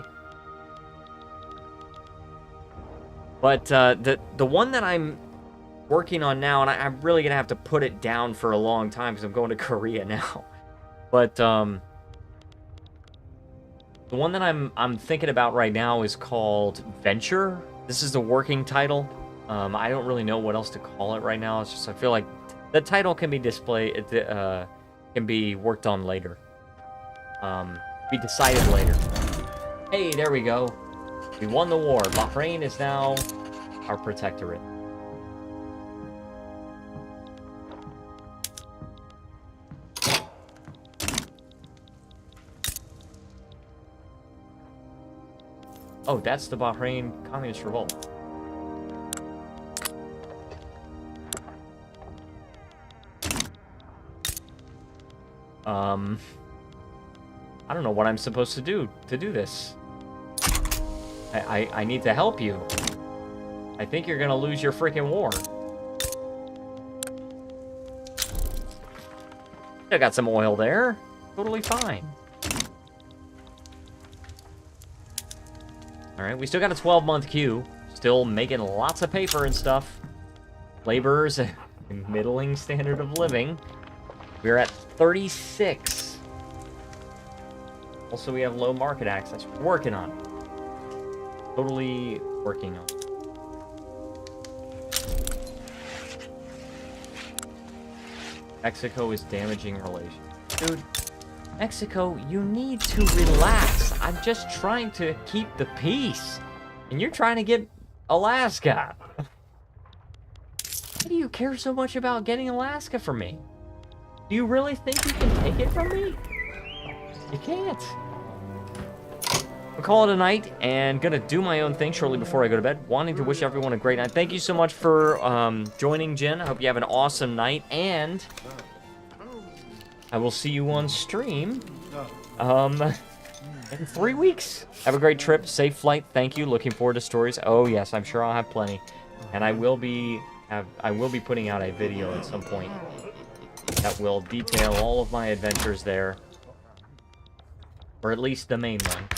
But the one that I'm working on now, and I'm really gonna have to put it down for a long time because I'm going to Korea now. But the one that I'm thinking about right now is called Venture. This is the working title. I don't really know what else to call it right now. It's just I feel like the title can be displayed, can be worked on later. Be decided later. Hey, there we go. We won the war. Bahrain is now our protectorate. Oh, that's the Bahrain Communist Revolt. I don't know what I'm supposed to do this. I need to help you. I think you're gonna lose your freaking war. I got some oil there. Totally fine. Alright, we still got a 12-month queue. Still making lots of paper and stuff. Laborers, middling standard of living. We're at 36. Also, we have low market access. We're working on it. Totally working on it. Mexico is damaging relations. Dude, Mexico, you need to relax. I'm just trying to keep the peace. And you're trying to get Alaska. Why do you care so much about getting Alaska from me? Do you really think you can take it from me? You can't. We'll call it a night, and gonna do my own thing shortly before I go to bed. Wanting to wish everyone a great night. Thank you so much for joining, Jen. I hope you have an awesome night, and I will see you on stream in 3 weeks. Have a great trip, safe flight. Thank you. Looking forward to stories. Oh yes, I'm sure I'll have plenty, and I will be putting out a video at some point that will detail all of my adventures there, or at least the main one.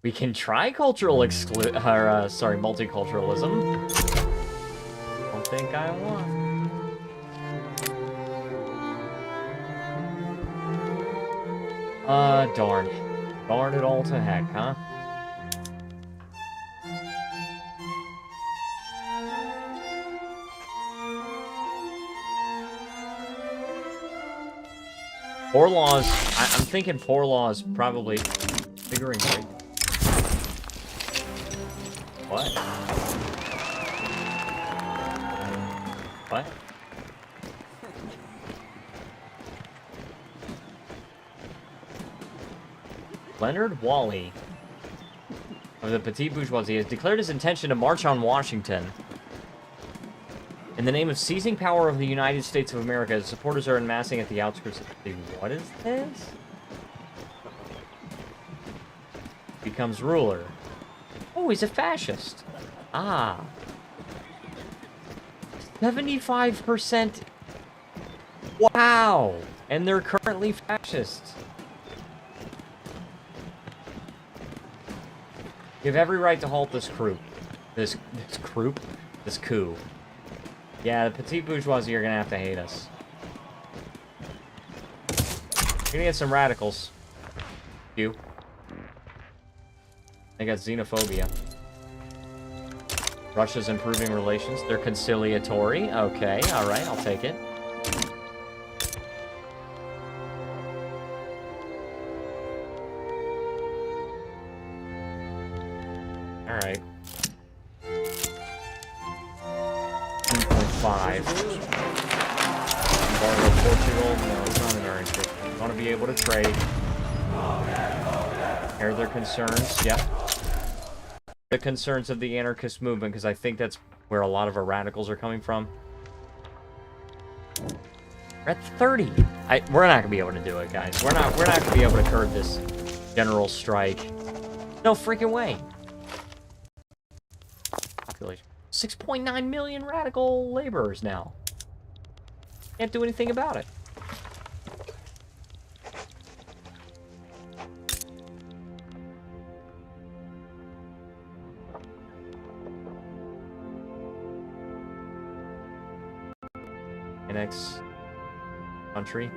We can try multiculturalism. Don't think I want. Darn. Darn it all to heck, huh? Poor laws. I'm thinking poor laws probably figuring right. What? What? Leonard Wally of the Petite Bourgeoisie has declared his intention to march on Washington in the name of seizing power of the United States of America. His supporters are amassing at the outskirts of the... What is this? Becomes ruler. Oh, he's a fascist. Ah. 75%. Wow. And they're currently fascists. You have every right to halt this coup. This coup. Yeah, the petite bourgeoisie are gonna have to hate us. We're gonna get some radicals. You. They got xenophobia. Russia's improving relations. They're conciliatory. Okay, alright, I'll take it. Alright. 2.5. Embargo Portugal? No, it's not in our interest. We want to be able to trade. Air their concerns, yep. The concerns of the anarchist movement, because I think that's where a lot of our radicals are coming from. We're at 30. We're not gonna be able to do it, guys. We're not gonna be able to curb this general strike. No freaking way. Population 6.9 million radical laborers now. Can't do anything about it. Next country.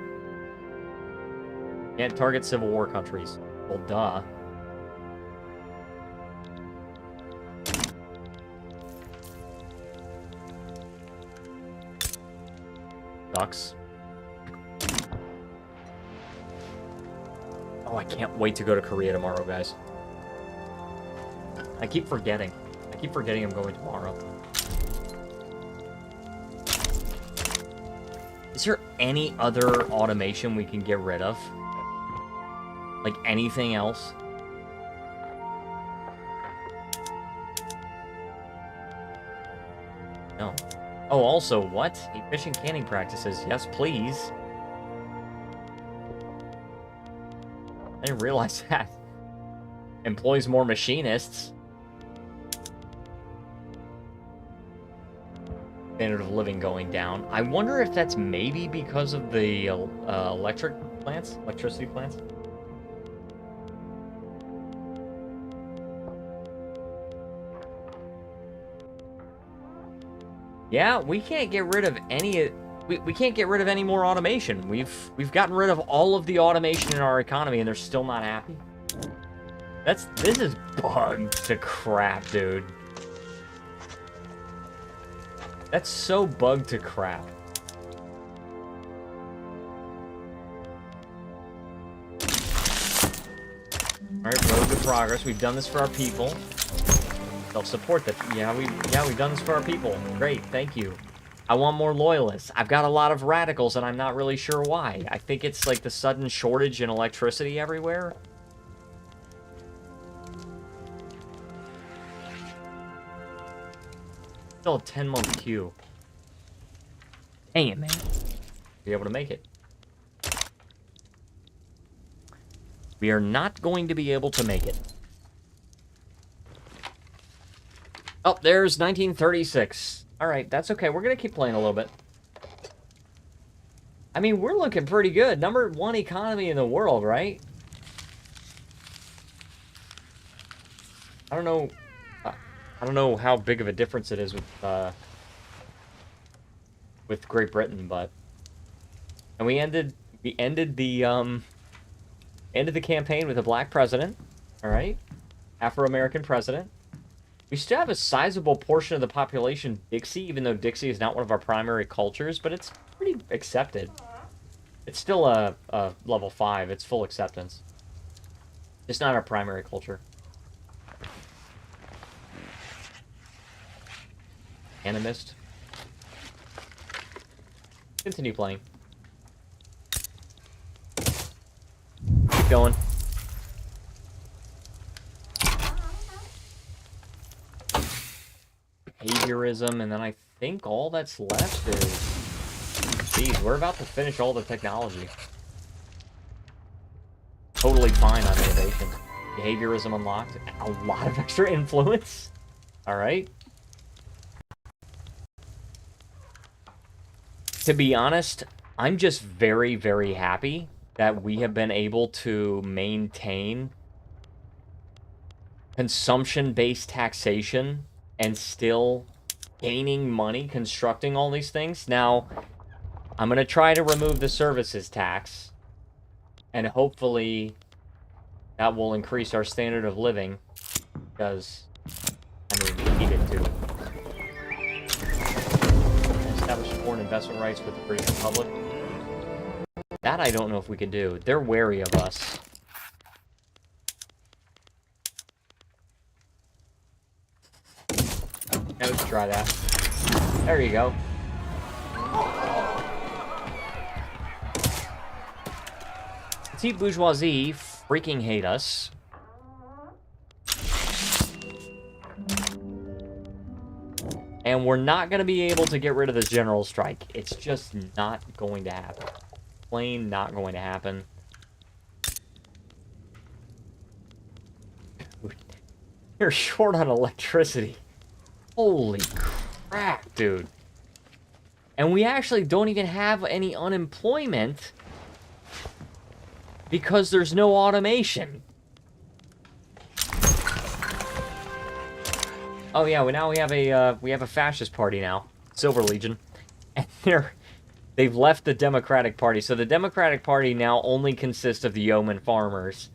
Can't target Civil War countries. Well, duh. Sucks. Oh, I can't wait to go to Korea tomorrow, guys. I keep forgetting. I'm going tomorrow. Is there any other automation we can get rid of? Like anything else? No. Oh, also, what? Efficient canning practices. Yes, please. I didn't realize that. Employs more machinists. Standard of living going down. I wonder if that's maybe because of the electricity plants. Yeah, we can't get rid of any. We can't get rid of any more automation. We've gotten rid of all of the automation in our economy, and they're still not happy. This is bugged to crap, dude. That's so bugged to crap. Alright, road to progress. We've done this for our people. Self-support that. Yeah, we've done this for our people. Great, thank you. I want more loyalists. I've got a lot of radicals, and I'm not really sure why. I think it's like the sudden shortage in electricity everywhere. Still a 10-month queue. Dang it, man. Be able to make it. We are not going to be able to make it. Oh, there's 1936. Alright, that's okay. We're going to keep playing a little bit. I mean, we're looking pretty good. #1 economy in the world, right? I don't know how big of a difference it is with Great Britain, but and we ended the campaign with a black president, all right, Afro-American president. We still have a sizable portion of the population Dixie, even though Dixie is not one of our primary cultures, but it's pretty accepted. It's still a level 5. It's full acceptance. It's not our primary culture. Animist. Continue playing. Keep going. Behaviorism, and then I think all that's left is... Geez, we're about to finish all the technology. Totally fine on innovation. Behaviorism unlocked. A lot of extra influence. Alright. To be honest, I'm just very, very happy that we have been able to maintain consumption-based taxation and still gaining money constructing all these things. Now, I'm going to try to remove the services tax, and hopefully that will increase our standard of living, because, I mean, we need it to. investment rights with the British Republic. That I don't know if we can do. They're wary of us. Yeah, let's try that. There you go. Petite bourgeoisie freaking hate us. And we're not going to be able to get rid of the general strike. It's just not going to happen. Plain not going to happen. You're short on electricity. Holy crap, dude. And we actually don't even have any unemployment because there's no automation. Oh yeah, well, now we have a fascist party now, Silver Legion, and they've left the Democratic Party. So the Democratic Party now only consists of the yeoman farmers.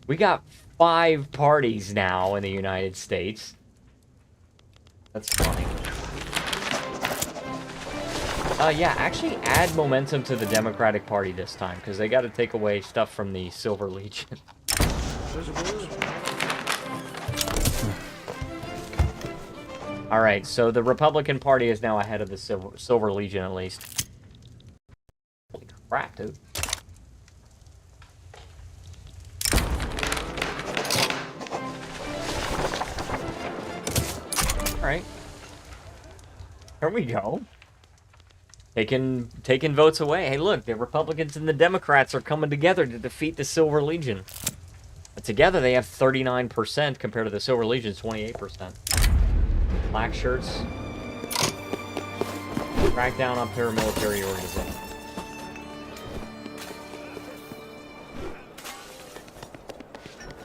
We got 5 parties now in the United States. That's funny. Yeah, actually add momentum to the Democratic Party this time, because they got to take away stuff from the Silver Legion. Alright, so the Republican Party is now ahead of the Silver Legion, at least. Holy crap, dude. Alright. There we go. Taking votes away. Hey, look, the Republicans and the Democrats are coming together to defeat the Silver Legion. But together, they have 39% compared to the Silver Legion's 28%. Black shirts. Crack down on paramilitary organization.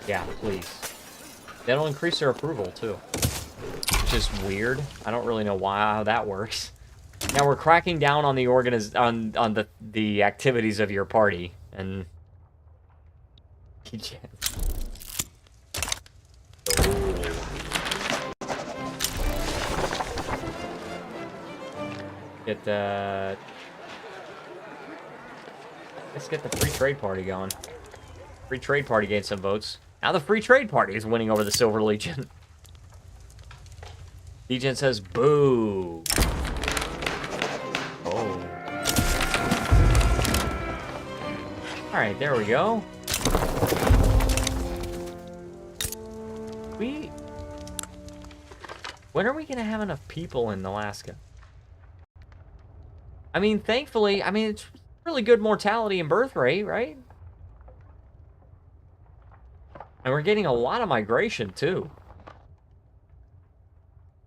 Yeah, please. That'll increase their approval, too. Which is weird. I don't really know how that works. Now we're cracking down on the on the activities of your party, and let's get the Free Trade Party going. Free Trade Party gained some votes. Now the Free Trade Party is winning over the Silver Legion. Legion says boo. Oh. Alright, there we go. When are we gonna have enough people in Alaska? I mean, thankfully, it's really good mortality and birth rate, right? And we're getting a lot of migration, too.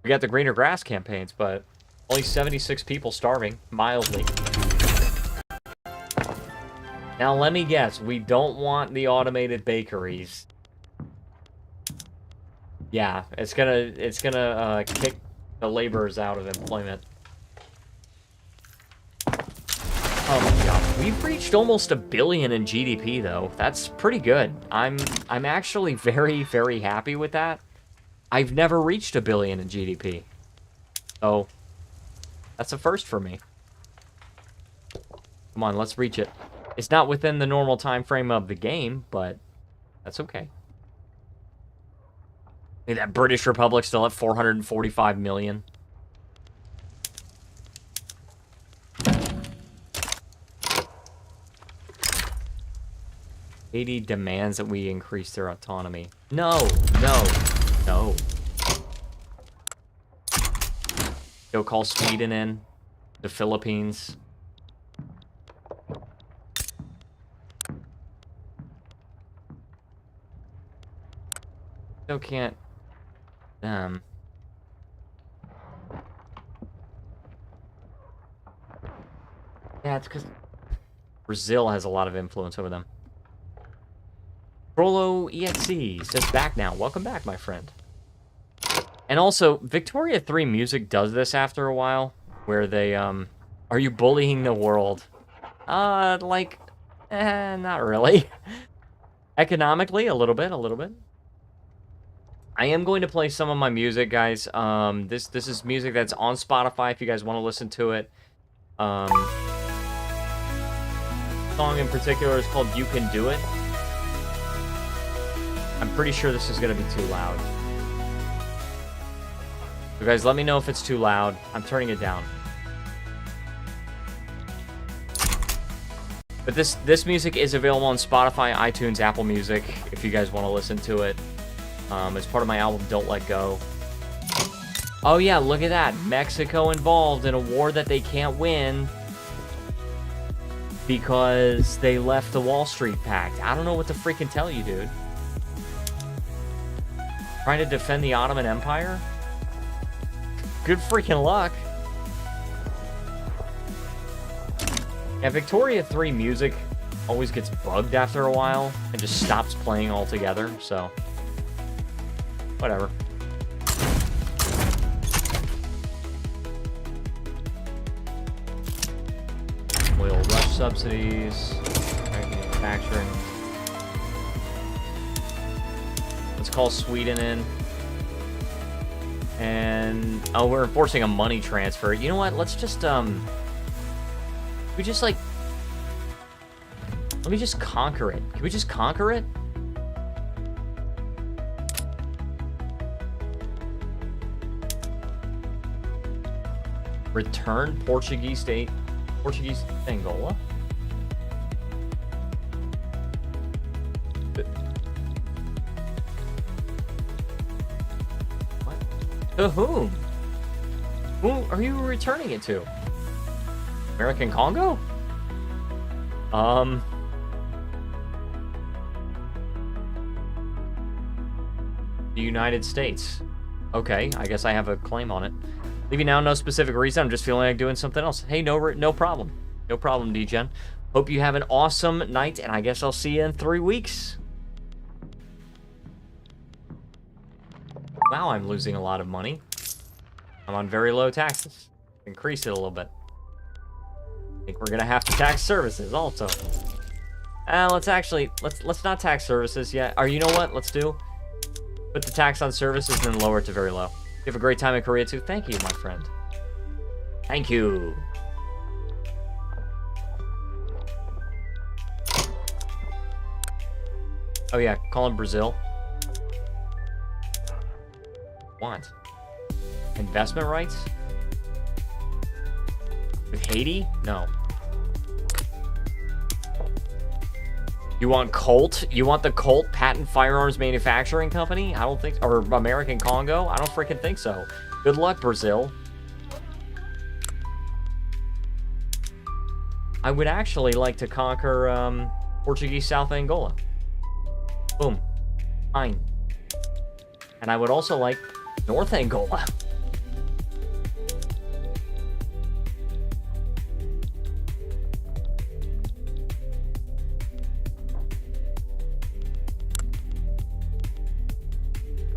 We got the greener grass campaigns, but only 76 people starving, mildly. Now, let me guess. We don't want the automated bakeries. Yeah, it's gonna kick the laborers out of employment. Oh my god, we've reached almost $1 billion in GDP, though. That's pretty good. I'm actually very, very happy with that. I've never reached $1 billion in GDP. So, that's a first for me. Come on, let's reach it. It's not within the normal time frame of the game, but that's okay. Hey, that British Republic still at 445 million. Haiti demands that we increase their autonomy. No, no, no. Go call Sweden in. The Philippines. Still can't. Yeah, it's because Brazil has a lot of influence over them. Frollo EXE says back now. Welcome back, my friend. And also, Victoria 3 Music does this after a while, where they, are you bullying the world? Not really. Economically, a little bit. I am going to play some of my music, guys. This is music that's on Spotify if you guys want to listen to it. Song in particular is called You Can Do It. I'm pretty sure this is going to be too loud. So guys, let me know if it's too loud. I'm turning it down. But this music is available on Spotify, iTunes, Apple Music, if you guys want to listen to it. It's part of my album, Don't Let Go. Oh yeah, look at that. Mexico involved in a war that they can't win because they left the Wall Street Pact. I don't know what to freaking tell you, dude. Trying to defend the Ottoman Empire? Good freaking luck. Yeah, Victoria 3 music always gets bugged after a while and just stops playing altogether, so whatever. Oil rush subsidies, manufacturing. Let's call Sweden in. And oh, we're enforcing a money transfer. You know what? Let's just we just like, let me just conquer it. Can we just conquer it? Return Portuguese Angola. What? To whom? Who are you returning it to? American Congo? The United States. Okay, I guess I have a claim on it. Leaving now, no specific reason. I'm just feeling like doing something else. Hey, no problem. No problem, D-Gen. Hope you have an awesome night, and I guess I'll see you in 3 weeks. Wow, I'm losing a lot of money. I'm on very low taxes. Increase it a little bit. I think we're gonna have to tax services also. Let's not tax services yet. Or you know what? Let's do. Put the tax on services and then lower it to very low. You have a great time in Korea too. Thank you, my friend. Thank you. Oh yeah, call him Brazil. Want investment rights? With Haiti? No. You want Colt? You want the Colt Patent Firearms Manufacturing Company? I don't think... Or American Congo? I don't freaking think so. Good luck, Brazil. I would actually like to conquer Portuguese South Angola. Boom. Fine. And I would also like North Angola.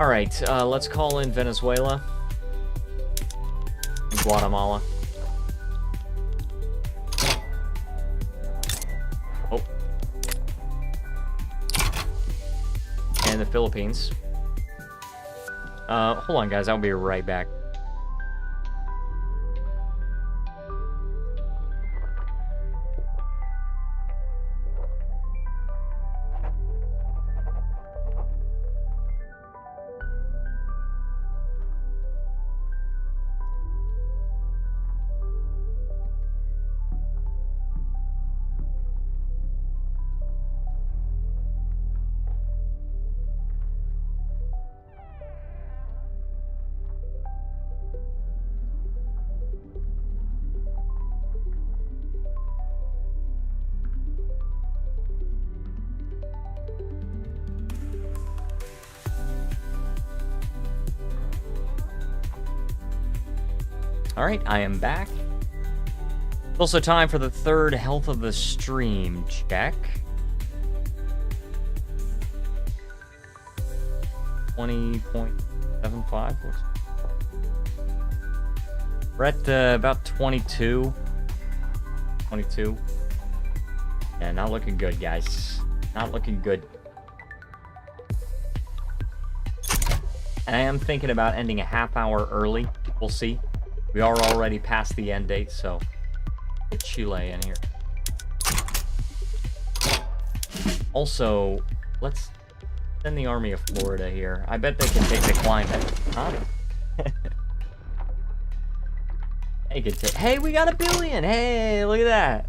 All right, let's call in Venezuela and Guatemala. Oh. And the Philippines. Hold on, guys. I'll be right back. Alright, I am back. It's also time for the third health of the stream check. 20.75. We're at about 22. 22. Yeah, not looking good, guys. Not looking good. And I am thinking about ending a half hour early. We'll see. We are already past the end date, so Get Chile in here. Also, let's send the army of Florida here. I bet they can take the climate. Huh? They could take... Hey, we got 1 billion! Hey, look at that!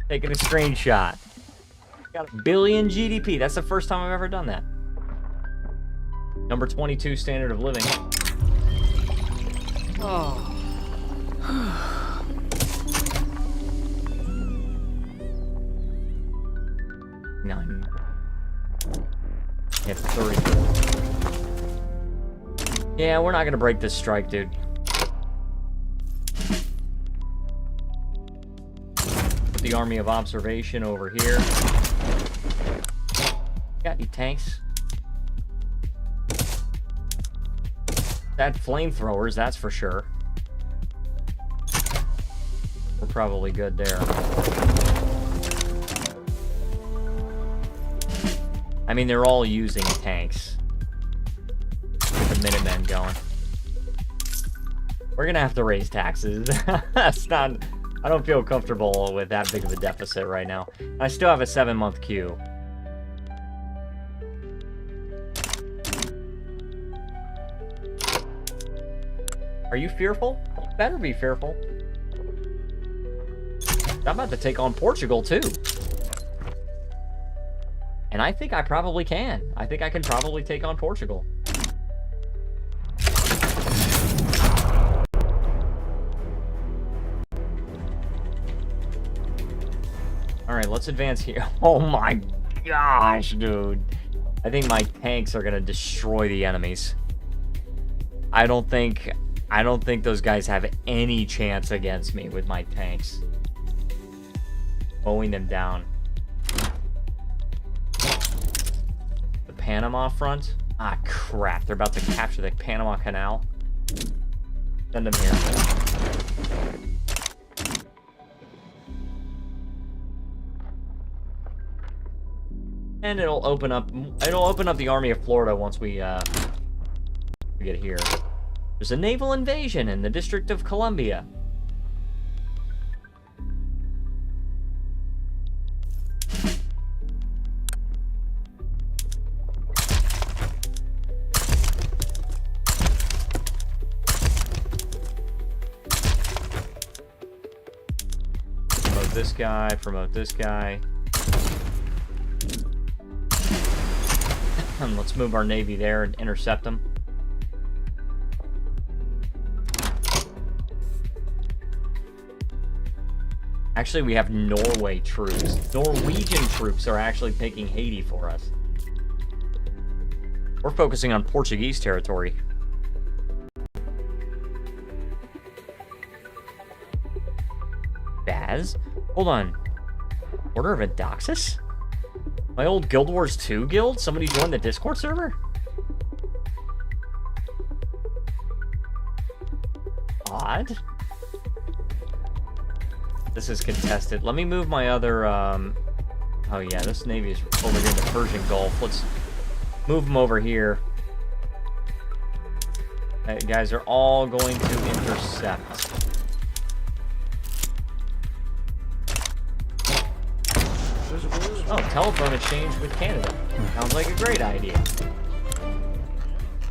Taking a screenshot. Got 1 billion GDP. That's the first time I've ever done that. Number 22 standard of living. Oh. 9. Hit 34. Yeah, we're not gonna break this strike, dude. Put the army of observation over here. Got any tanks? That flamethrowers, that's for sure. We're probably good there. I mean, they're all using tanks. With the Minutemen going. We're gonna have to raise taxes. That's not... I don't feel comfortable with that big of a deficit right now. I still have a 7-month queue. Are you fearful? You better be fearful. I'm about to take on Portugal, too. And I think I probably can. I think I can probably take on Portugal. Alright, let's advance here. Oh my gosh, dude. I think my tanks are gonna destroy the enemies. I don't think those guys have any chance against me with my tanks. Mowing them down. The Panama front? Ah, crap. They're about to capture the Panama Canal. Send them here. And it'll open up the army of Florida once we get here. There's a naval invasion in the District of Columbia. Promote this guy, promote this guy. Let's move our navy there and intercept them. Actually, we have Norway troops. Norwegian troops are actually taking Haiti for us. We're focusing on Portuguese territory. Baz? Hold on. Order of Adoxus? My old Guild Wars 2 guild? Somebody joined the Discord server? Odd. This is contested. Let me move my other, oh yeah, this navy is over here in the Persian Gulf. Let's move them over here. Hey, guys are all going to intercept. Oh, telephone exchange with Canada. Sounds like a great idea.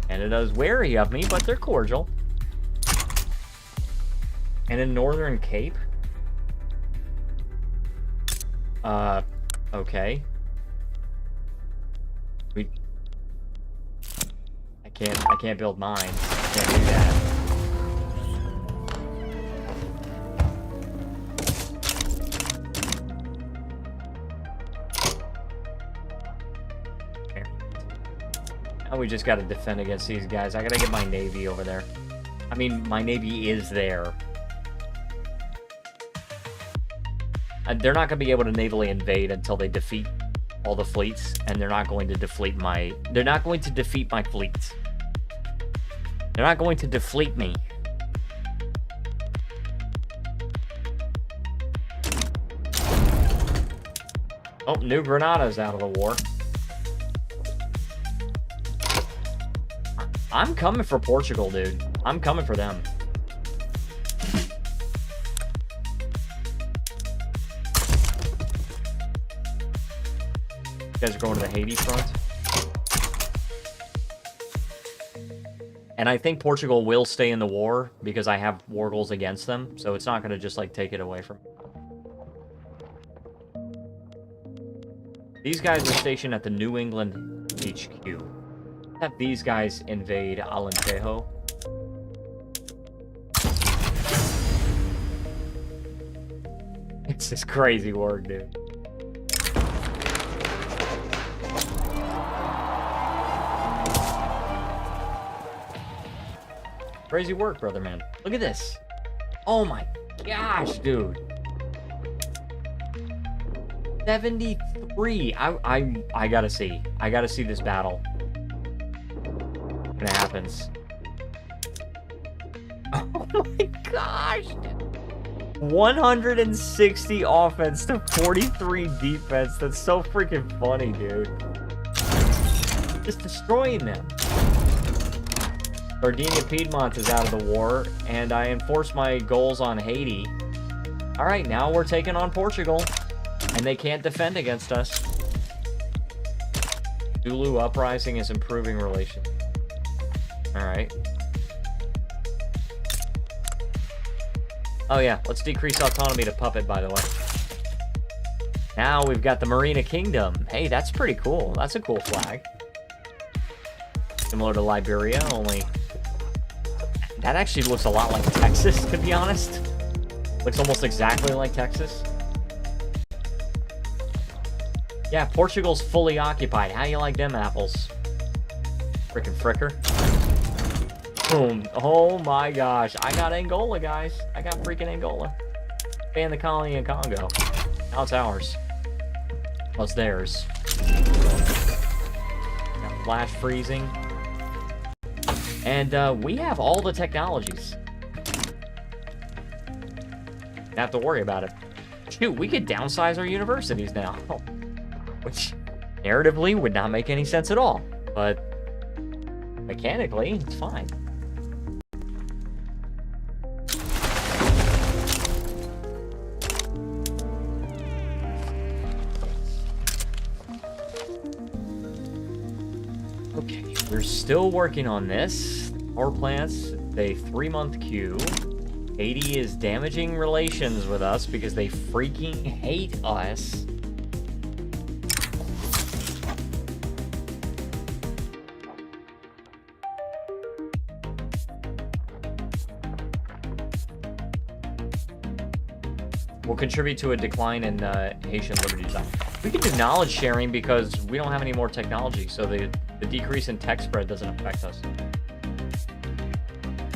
Canada's wary of me, but they're cordial. And in Northern Cape? Okay. I can't build mines. I can't do that. Now we just gotta defend against these guys. I gotta get my navy over there. I mean, my navy is there. They're not going to be able to navally invade until they defeat all the fleets, and they're not going to defeat my... They're not going to defeat my fleets. They're not going to defeat me. Oh, New Granada's out of the war. I'm coming for Portugal, dude. I'm coming for them. You guys are going to the Haiti front. And I think Portugal will stay in the war because I have war goals against them. So it's not going to just, like, take it away from me. These guys are stationed at the New England HQ. Have these guys invade Alentejo. It's just crazy work, dude. Crazy work, brother man. Look at this. Oh my gosh, dude. 73. I gotta see. I gotta see this battle when it happens. Oh my gosh. 160 offense to 43 defense. That's so freaking funny, dude. Just destroying them. Sardinia Piedmont is out of the war, and I enforce my goals on Haiti. Alright, now we're taking on Portugal, and they can't defend against us. Zulu Uprising is improving relations. Alright. Oh yeah, let's decrease autonomy to puppet, by the way. Now we've got the Marina Kingdom. Hey, that's pretty cool. That's a cool flag. Similar to Liberia, only... That actually looks a lot like Texas, to be honest. Looks almost exactly like Texas. Yeah, Portugal's fully occupied. How you like them apples? Frickin' fricker. Boom. Oh my gosh. I got Angola, guys. I got freaking Angola. And the colony in Congo. Now it's ours. Well, it's theirs. Got flash freezing. And we have all the technologies. Don't have to worry about it. Shoot, we could downsize our universities now. Which, narratively, would not make any sense at all. But, mechanically, it's fine. Okay, we're still working on this. Power plants, a 3-month queue. Haiti is damaging relations with us because they freaking hate us. Will contribute to a decline in Haitian liberty design. We can do knowledge sharing because we don't have any more technology, so the decrease in tech spread doesn't affect us.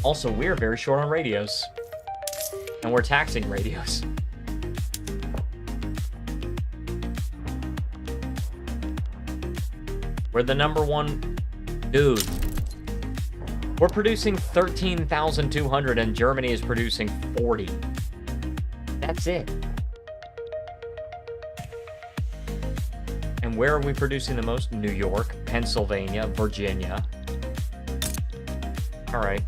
Also, we're very short on radios. And we're taxing radios. We're the #1... Dude. We're producing 13,200 and Germany is producing 40. That's it. And where are we producing the most? New York, Pennsylvania, Virginia. Alright.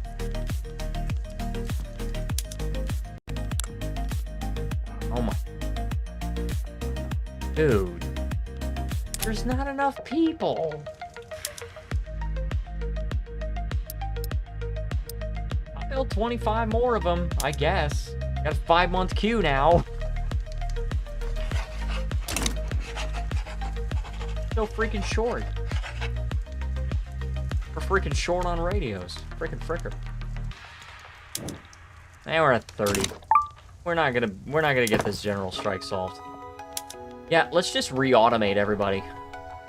Oh my. Dude. There's not enough people. I'll build 25 more of them, I guess. Got a 5-month queue now. Still freaking short. We're freaking short on radios. Freaking fricker. Now we're at 30. We're not gonna get this general strike solved. Yeah, let's just re-automate everybody.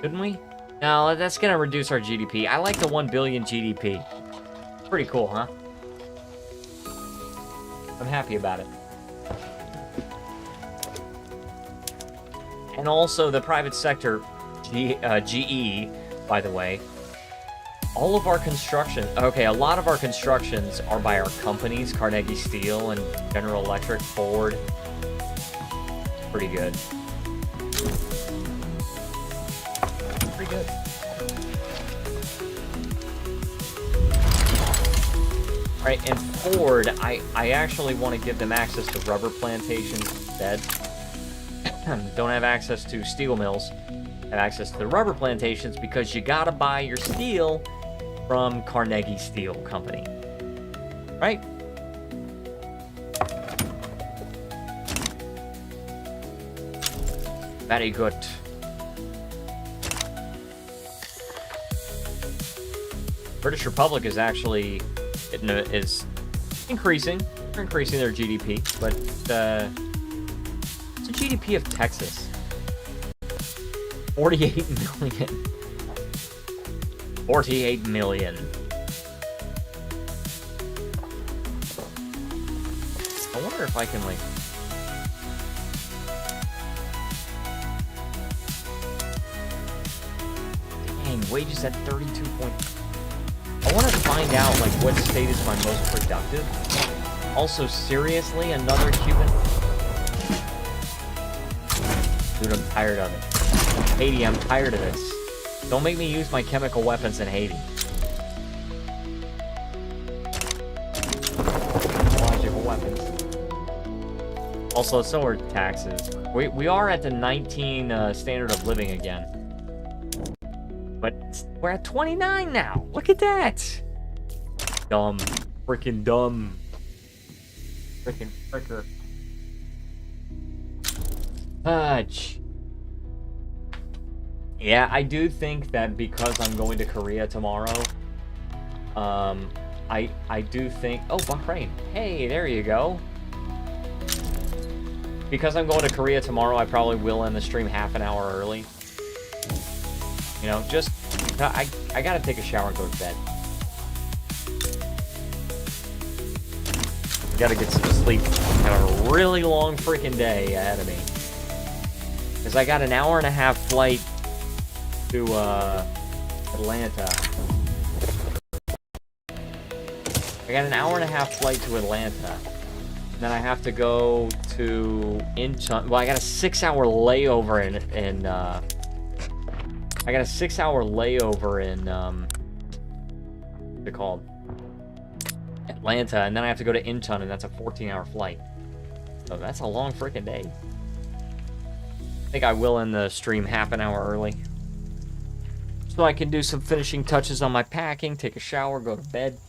Couldn't we? No, that's gonna reduce our GDP. I like the 1 billion GDP. Pretty cool, huh? I'm happy about it. And also the private sector, GE, by the way, all of our construction, okay, a lot of our constructions are by our companies, Carnegie Steel and General Electric, Ford. Pretty good. Pretty good. Right, and Ford, I actually want to give them access to rubber plantations instead. Don't have access to steel mills. have access to the rubber plantations because you gotta buy your steel from Carnegie Steel Company. Right? Very good. British Republic is actually is increasing. They're increasing their GDP, but it's the GDP of Texas. 48 million. 48 million. I wonder if I can, like... Dang, wages at 32 point... I want to find out, like, what state is my most productive. Also, seriously, another Cuban... Dude, I'm tired of it. Haiti, I'm tired of this. Don't make me use my chemical weapons in Haiti. Biological weapons. Also, so are taxes. We are at the 19 standard of living again. But we're at 29 now. Look at that. Dumb. Freaking dumb. Freaking fricker. Fudge. Yeah, I do think that because I'm going to Korea tomorrow, I do think... Oh, Bahrain. Hey, there you go. Because I'm going to Korea tomorrow, I probably will end the stream half an hour early. You know, just... I gotta take a shower and go to bed. I gotta get some sleep. I got a really long freaking day ahead of me. Because I got an hour and a half flight to Atlanta. I got an hour and a half flight to Atlanta. Then I have to go to Incheon. Well, I got a 6-hour layover in I got a 6-hour layover in what's it called? Atlanta, and then I have to go to Incheon, and that's a 14-hour flight. So that's a long freaking day. I think I will end the stream half an hour early. So I can do some finishing touches on my packing, take a shower, go to bed.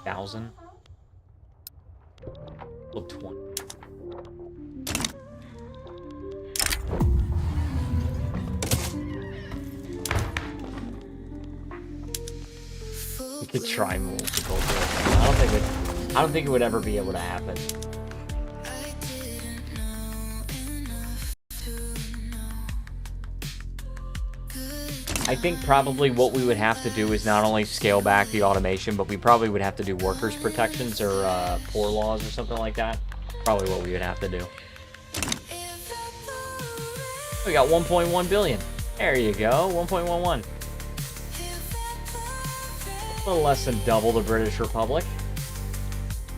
$1,000. Look, 20. We could try multiple. I don't think it would ever be able to happen. I think probably what we would have to do is not only scale back the automation, but we probably would have to do workers' protections or poor laws or something like that. Probably what we would have to do. We got 1.1 billion. There you go, 1.11. A little less than double the British Republic.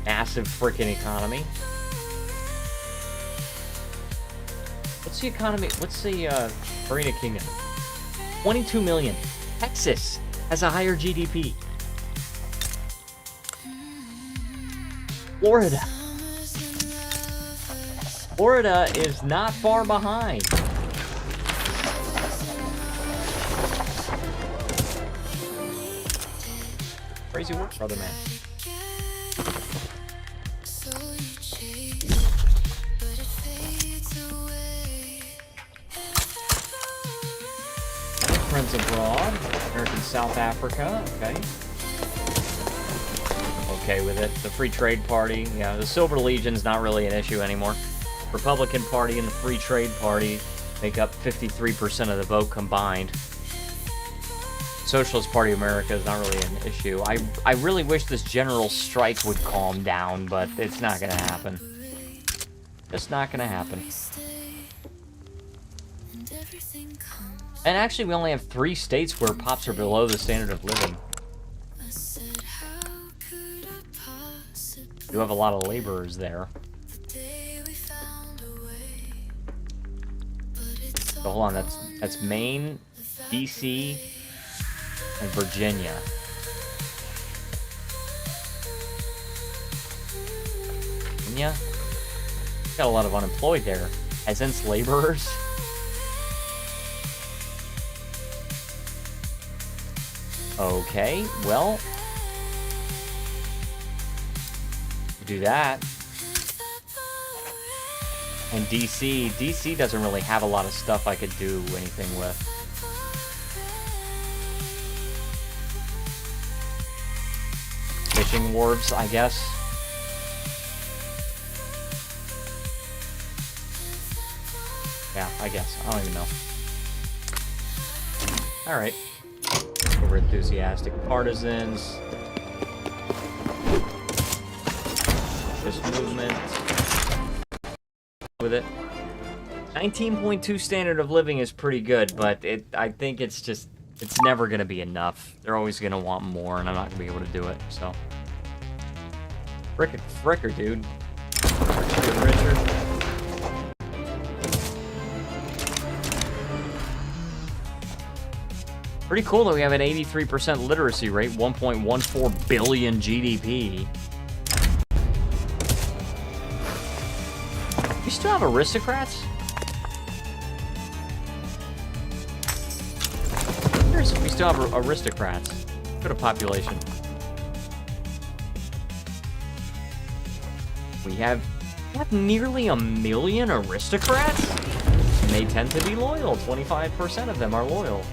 Massive freaking economy. What's the economy? What's the United Kingdom? 22 million. Texas has a higher GDP. Florida. Florida is not far behind. Crazy work, brother man. Friends abroad, American South Africa, okay. Okay with it. The Free Trade Party, yeah, the Silver Legion's not really an issue anymore. Republican Party and the Free Trade Party make up 53% of the vote combined. Socialist Party of America is not really an issue. I really wish this general strike would calm down, but it's not gonna happen. It's not gonna happen. And actually, we only have 3 states where pops are below the standard of living. You have a lot of laborers there. So hold on, that's Maine, DC, and Virginia. ya? Got a lot of unemployed there. Peasants, laborers. Okay, well, do that. And DC doesn't really have a lot of stuff I could do anything with. Fishing wharves, I guess. Yeah, I guess. I don't even know. Alright. Over enthusiastic partisans. This movement. With it. 19.2 standard of living is pretty good, but I think it's never gonna be enough. They're always gonna want more, and I'm not gonna be able to do it, so. Fricker, dude. Get richer. Pretty cool that we have an 83% literacy rate, 1.14 billion GDP. We still have aristocrats? We still have aristocrats. Look at a population. We have nearly 1 million aristocrats? And they tend to be loyal. 25% of them are loyal.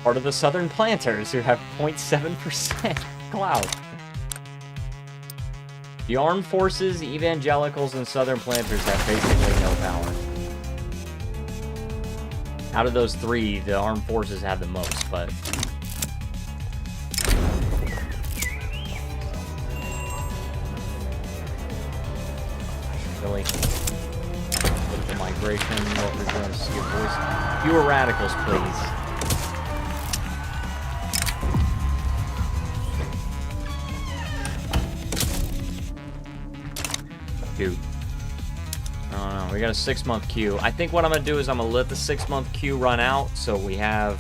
Part of the Southern planters who have 0.7% clout. The armed forces, evangelicals, and Southern planters have basically no power. Out of those three, the armed forces have the most, but... Really? Political migration, what we're going to see a voice. Fewer radicals, please. Dude. I don't know. We got a 6-month queue. I think what I'm gonna do is I'm gonna let the 6-month queue run out, so we have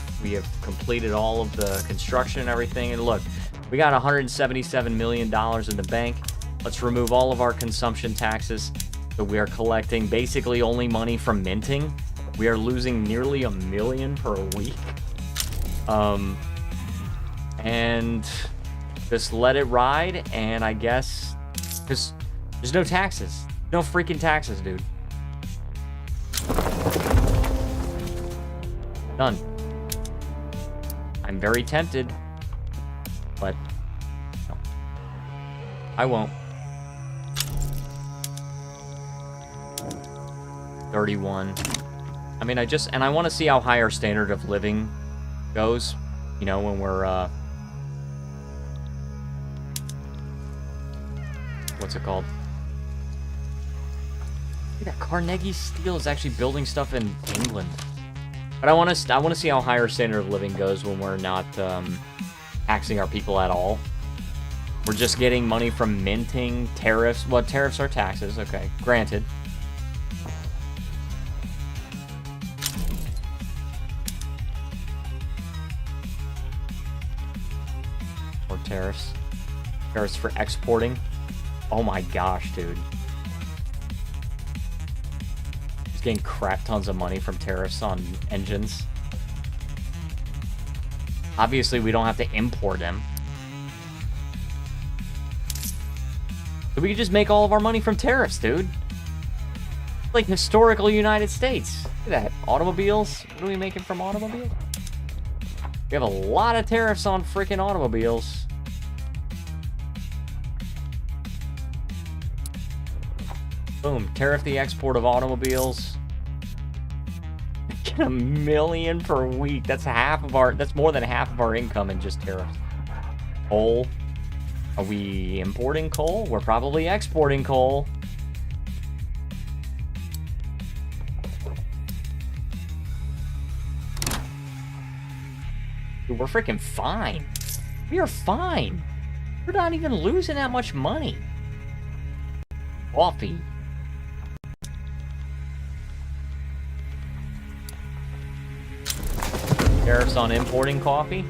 completed all of the construction and everything. And look, we got $177 million in the bank. Let's remove all of our consumption taxes. So we are collecting basically only money from minting. We are losing nearly $1 million per week. And just let it ride. And I guess because there's no taxes. No freaking taxes, dude. None. I'm very tempted, but no. I won't. 31. I mean, I want to see how high our standard of living goes, you know, when we're, what's it called? Look at that, Carnegie Steel is actually building stuff in England. But I want to see how high our standard of living goes when we're not taxing our people at all. We're just getting money from minting, tariffs. Well, tariffs are taxes, okay, granted. Or tariffs. Tariffs for exporting. Oh my gosh, dude. Getting crap tons of money from tariffs on engines. Obviously, we don't have to import them. So we could just make all of our money from tariffs, dude. Like historical United States. Look at that. Automobiles. What are we making from automobiles? We have a lot of tariffs on freaking automobiles. Boom, tariff the export of automobiles. Get $1 million per week. That's more than half of our income in just tariffs. Coal. Are we importing coal? We're probably exporting coal. Dude, we're freaking fine. We are fine. We're not even losing that much money. Coffee. Tariffs on importing coffee.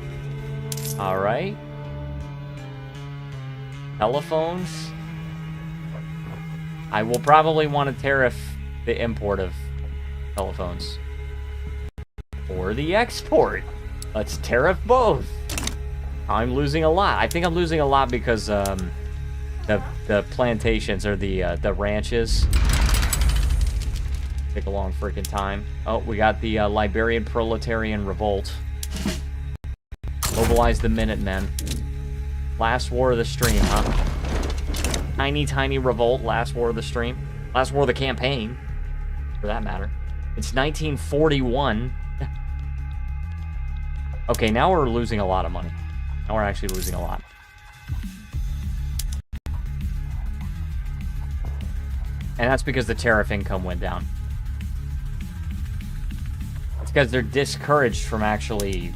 All right. Telephones? I will probably want to tariff the import of telephones. Or the export. Let's tariff both. I'm losing a lot. I think I'm losing a lot because the plantations or the ranches take a long freaking time. Oh, we got the Liberian Proletarian Revolt. Mobilize the Minutemen. Last war of the stream, huh? Tiny revolt. Last war of the stream. Last war of the campaign, for that matter. It's 1941. Okay, now we're losing a lot of money. Now we're actually losing a lot. And that's because the tariff income went down. It's because they're discouraged from actually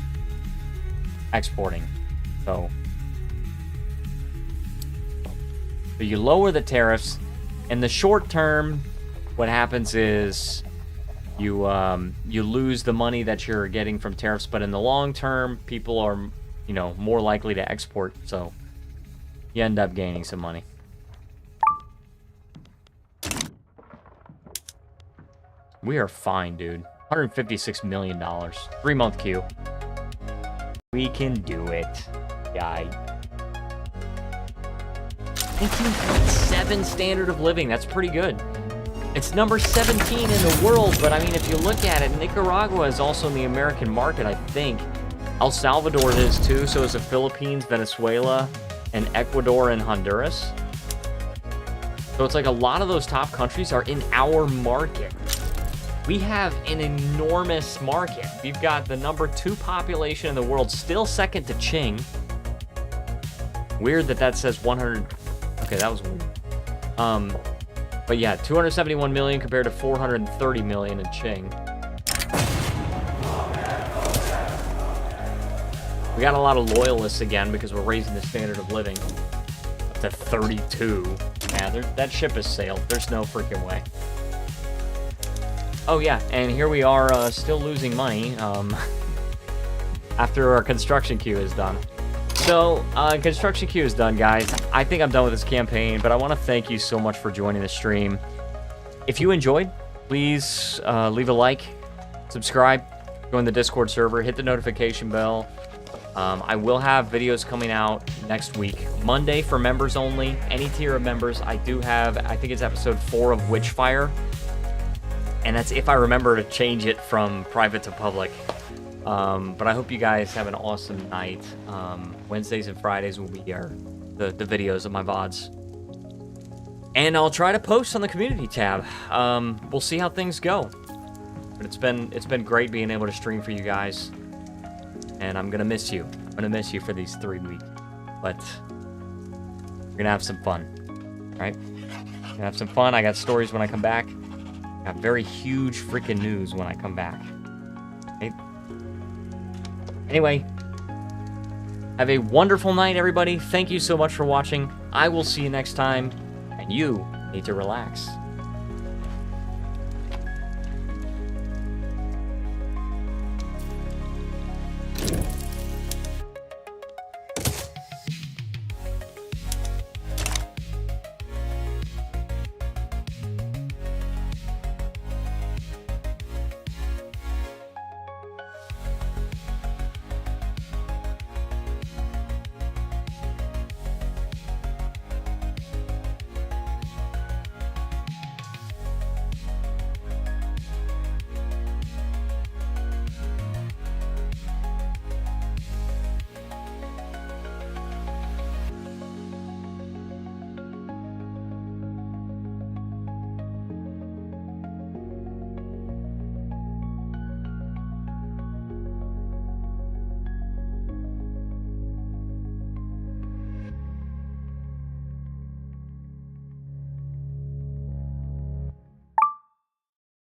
exporting. So you lower the tariffs. In the short term, what happens is you lose the money that you're getting from tariffs, but in the long term, people are, you know, more likely to export, so you end up gaining some money. We are fine, dude. $156 million. 3-month queue. We can do it, guy. 19.7 standard of living. That's pretty good. It's number 17 in the world, but I mean, if you look at it, Nicaragua is also in the American market, I think. El Salvador is too, so is the Philippines, Venezuela, and Ecuador and Honduras. So it's like a lot of those top countries are in our market. We have an enormous market. We've got the number 2 population in the world, still second to Ching. Weird that says 100. Okay, that was weird. But yeah, 271 million compared to 430 million in Ching. We got a lot of loyalists again because we're raising the standard of living up to 32. Yeah, that ship has sailed. There's no freaking way. Oh yeah, and here we are still losing money after our construction queue is done. So, construction queue is done, guys. I think I'm done with this campaign, but I want to thank you so much for joining the stream. If you enjoyed, please leave a like, subscribe, join the Discord server, hit the notification bell. I will have videos coming out next week. Monday for members only, any tier of members. I do have, I think it's episode 4 of Witchfire. And that's if I remember to change it from private to public. But I hope you guys have an awesome night. Wednesdays and Fridays will be the videos of my VODs. And I'll try to post on the community tab. We'll see how things go. But it's been great being able to stream for you guys. And I'm gonna miss you. I'm gonna miss you for these 3 weeks. But we're gonna have some fun. Alright? Gonna have some fun. I got stories when I come back. Got very huge freaking news when I come back. Okay? Anyway, have a wonderful night, everybody. Thank you so much for watching. I will see you next time, and you need to relax.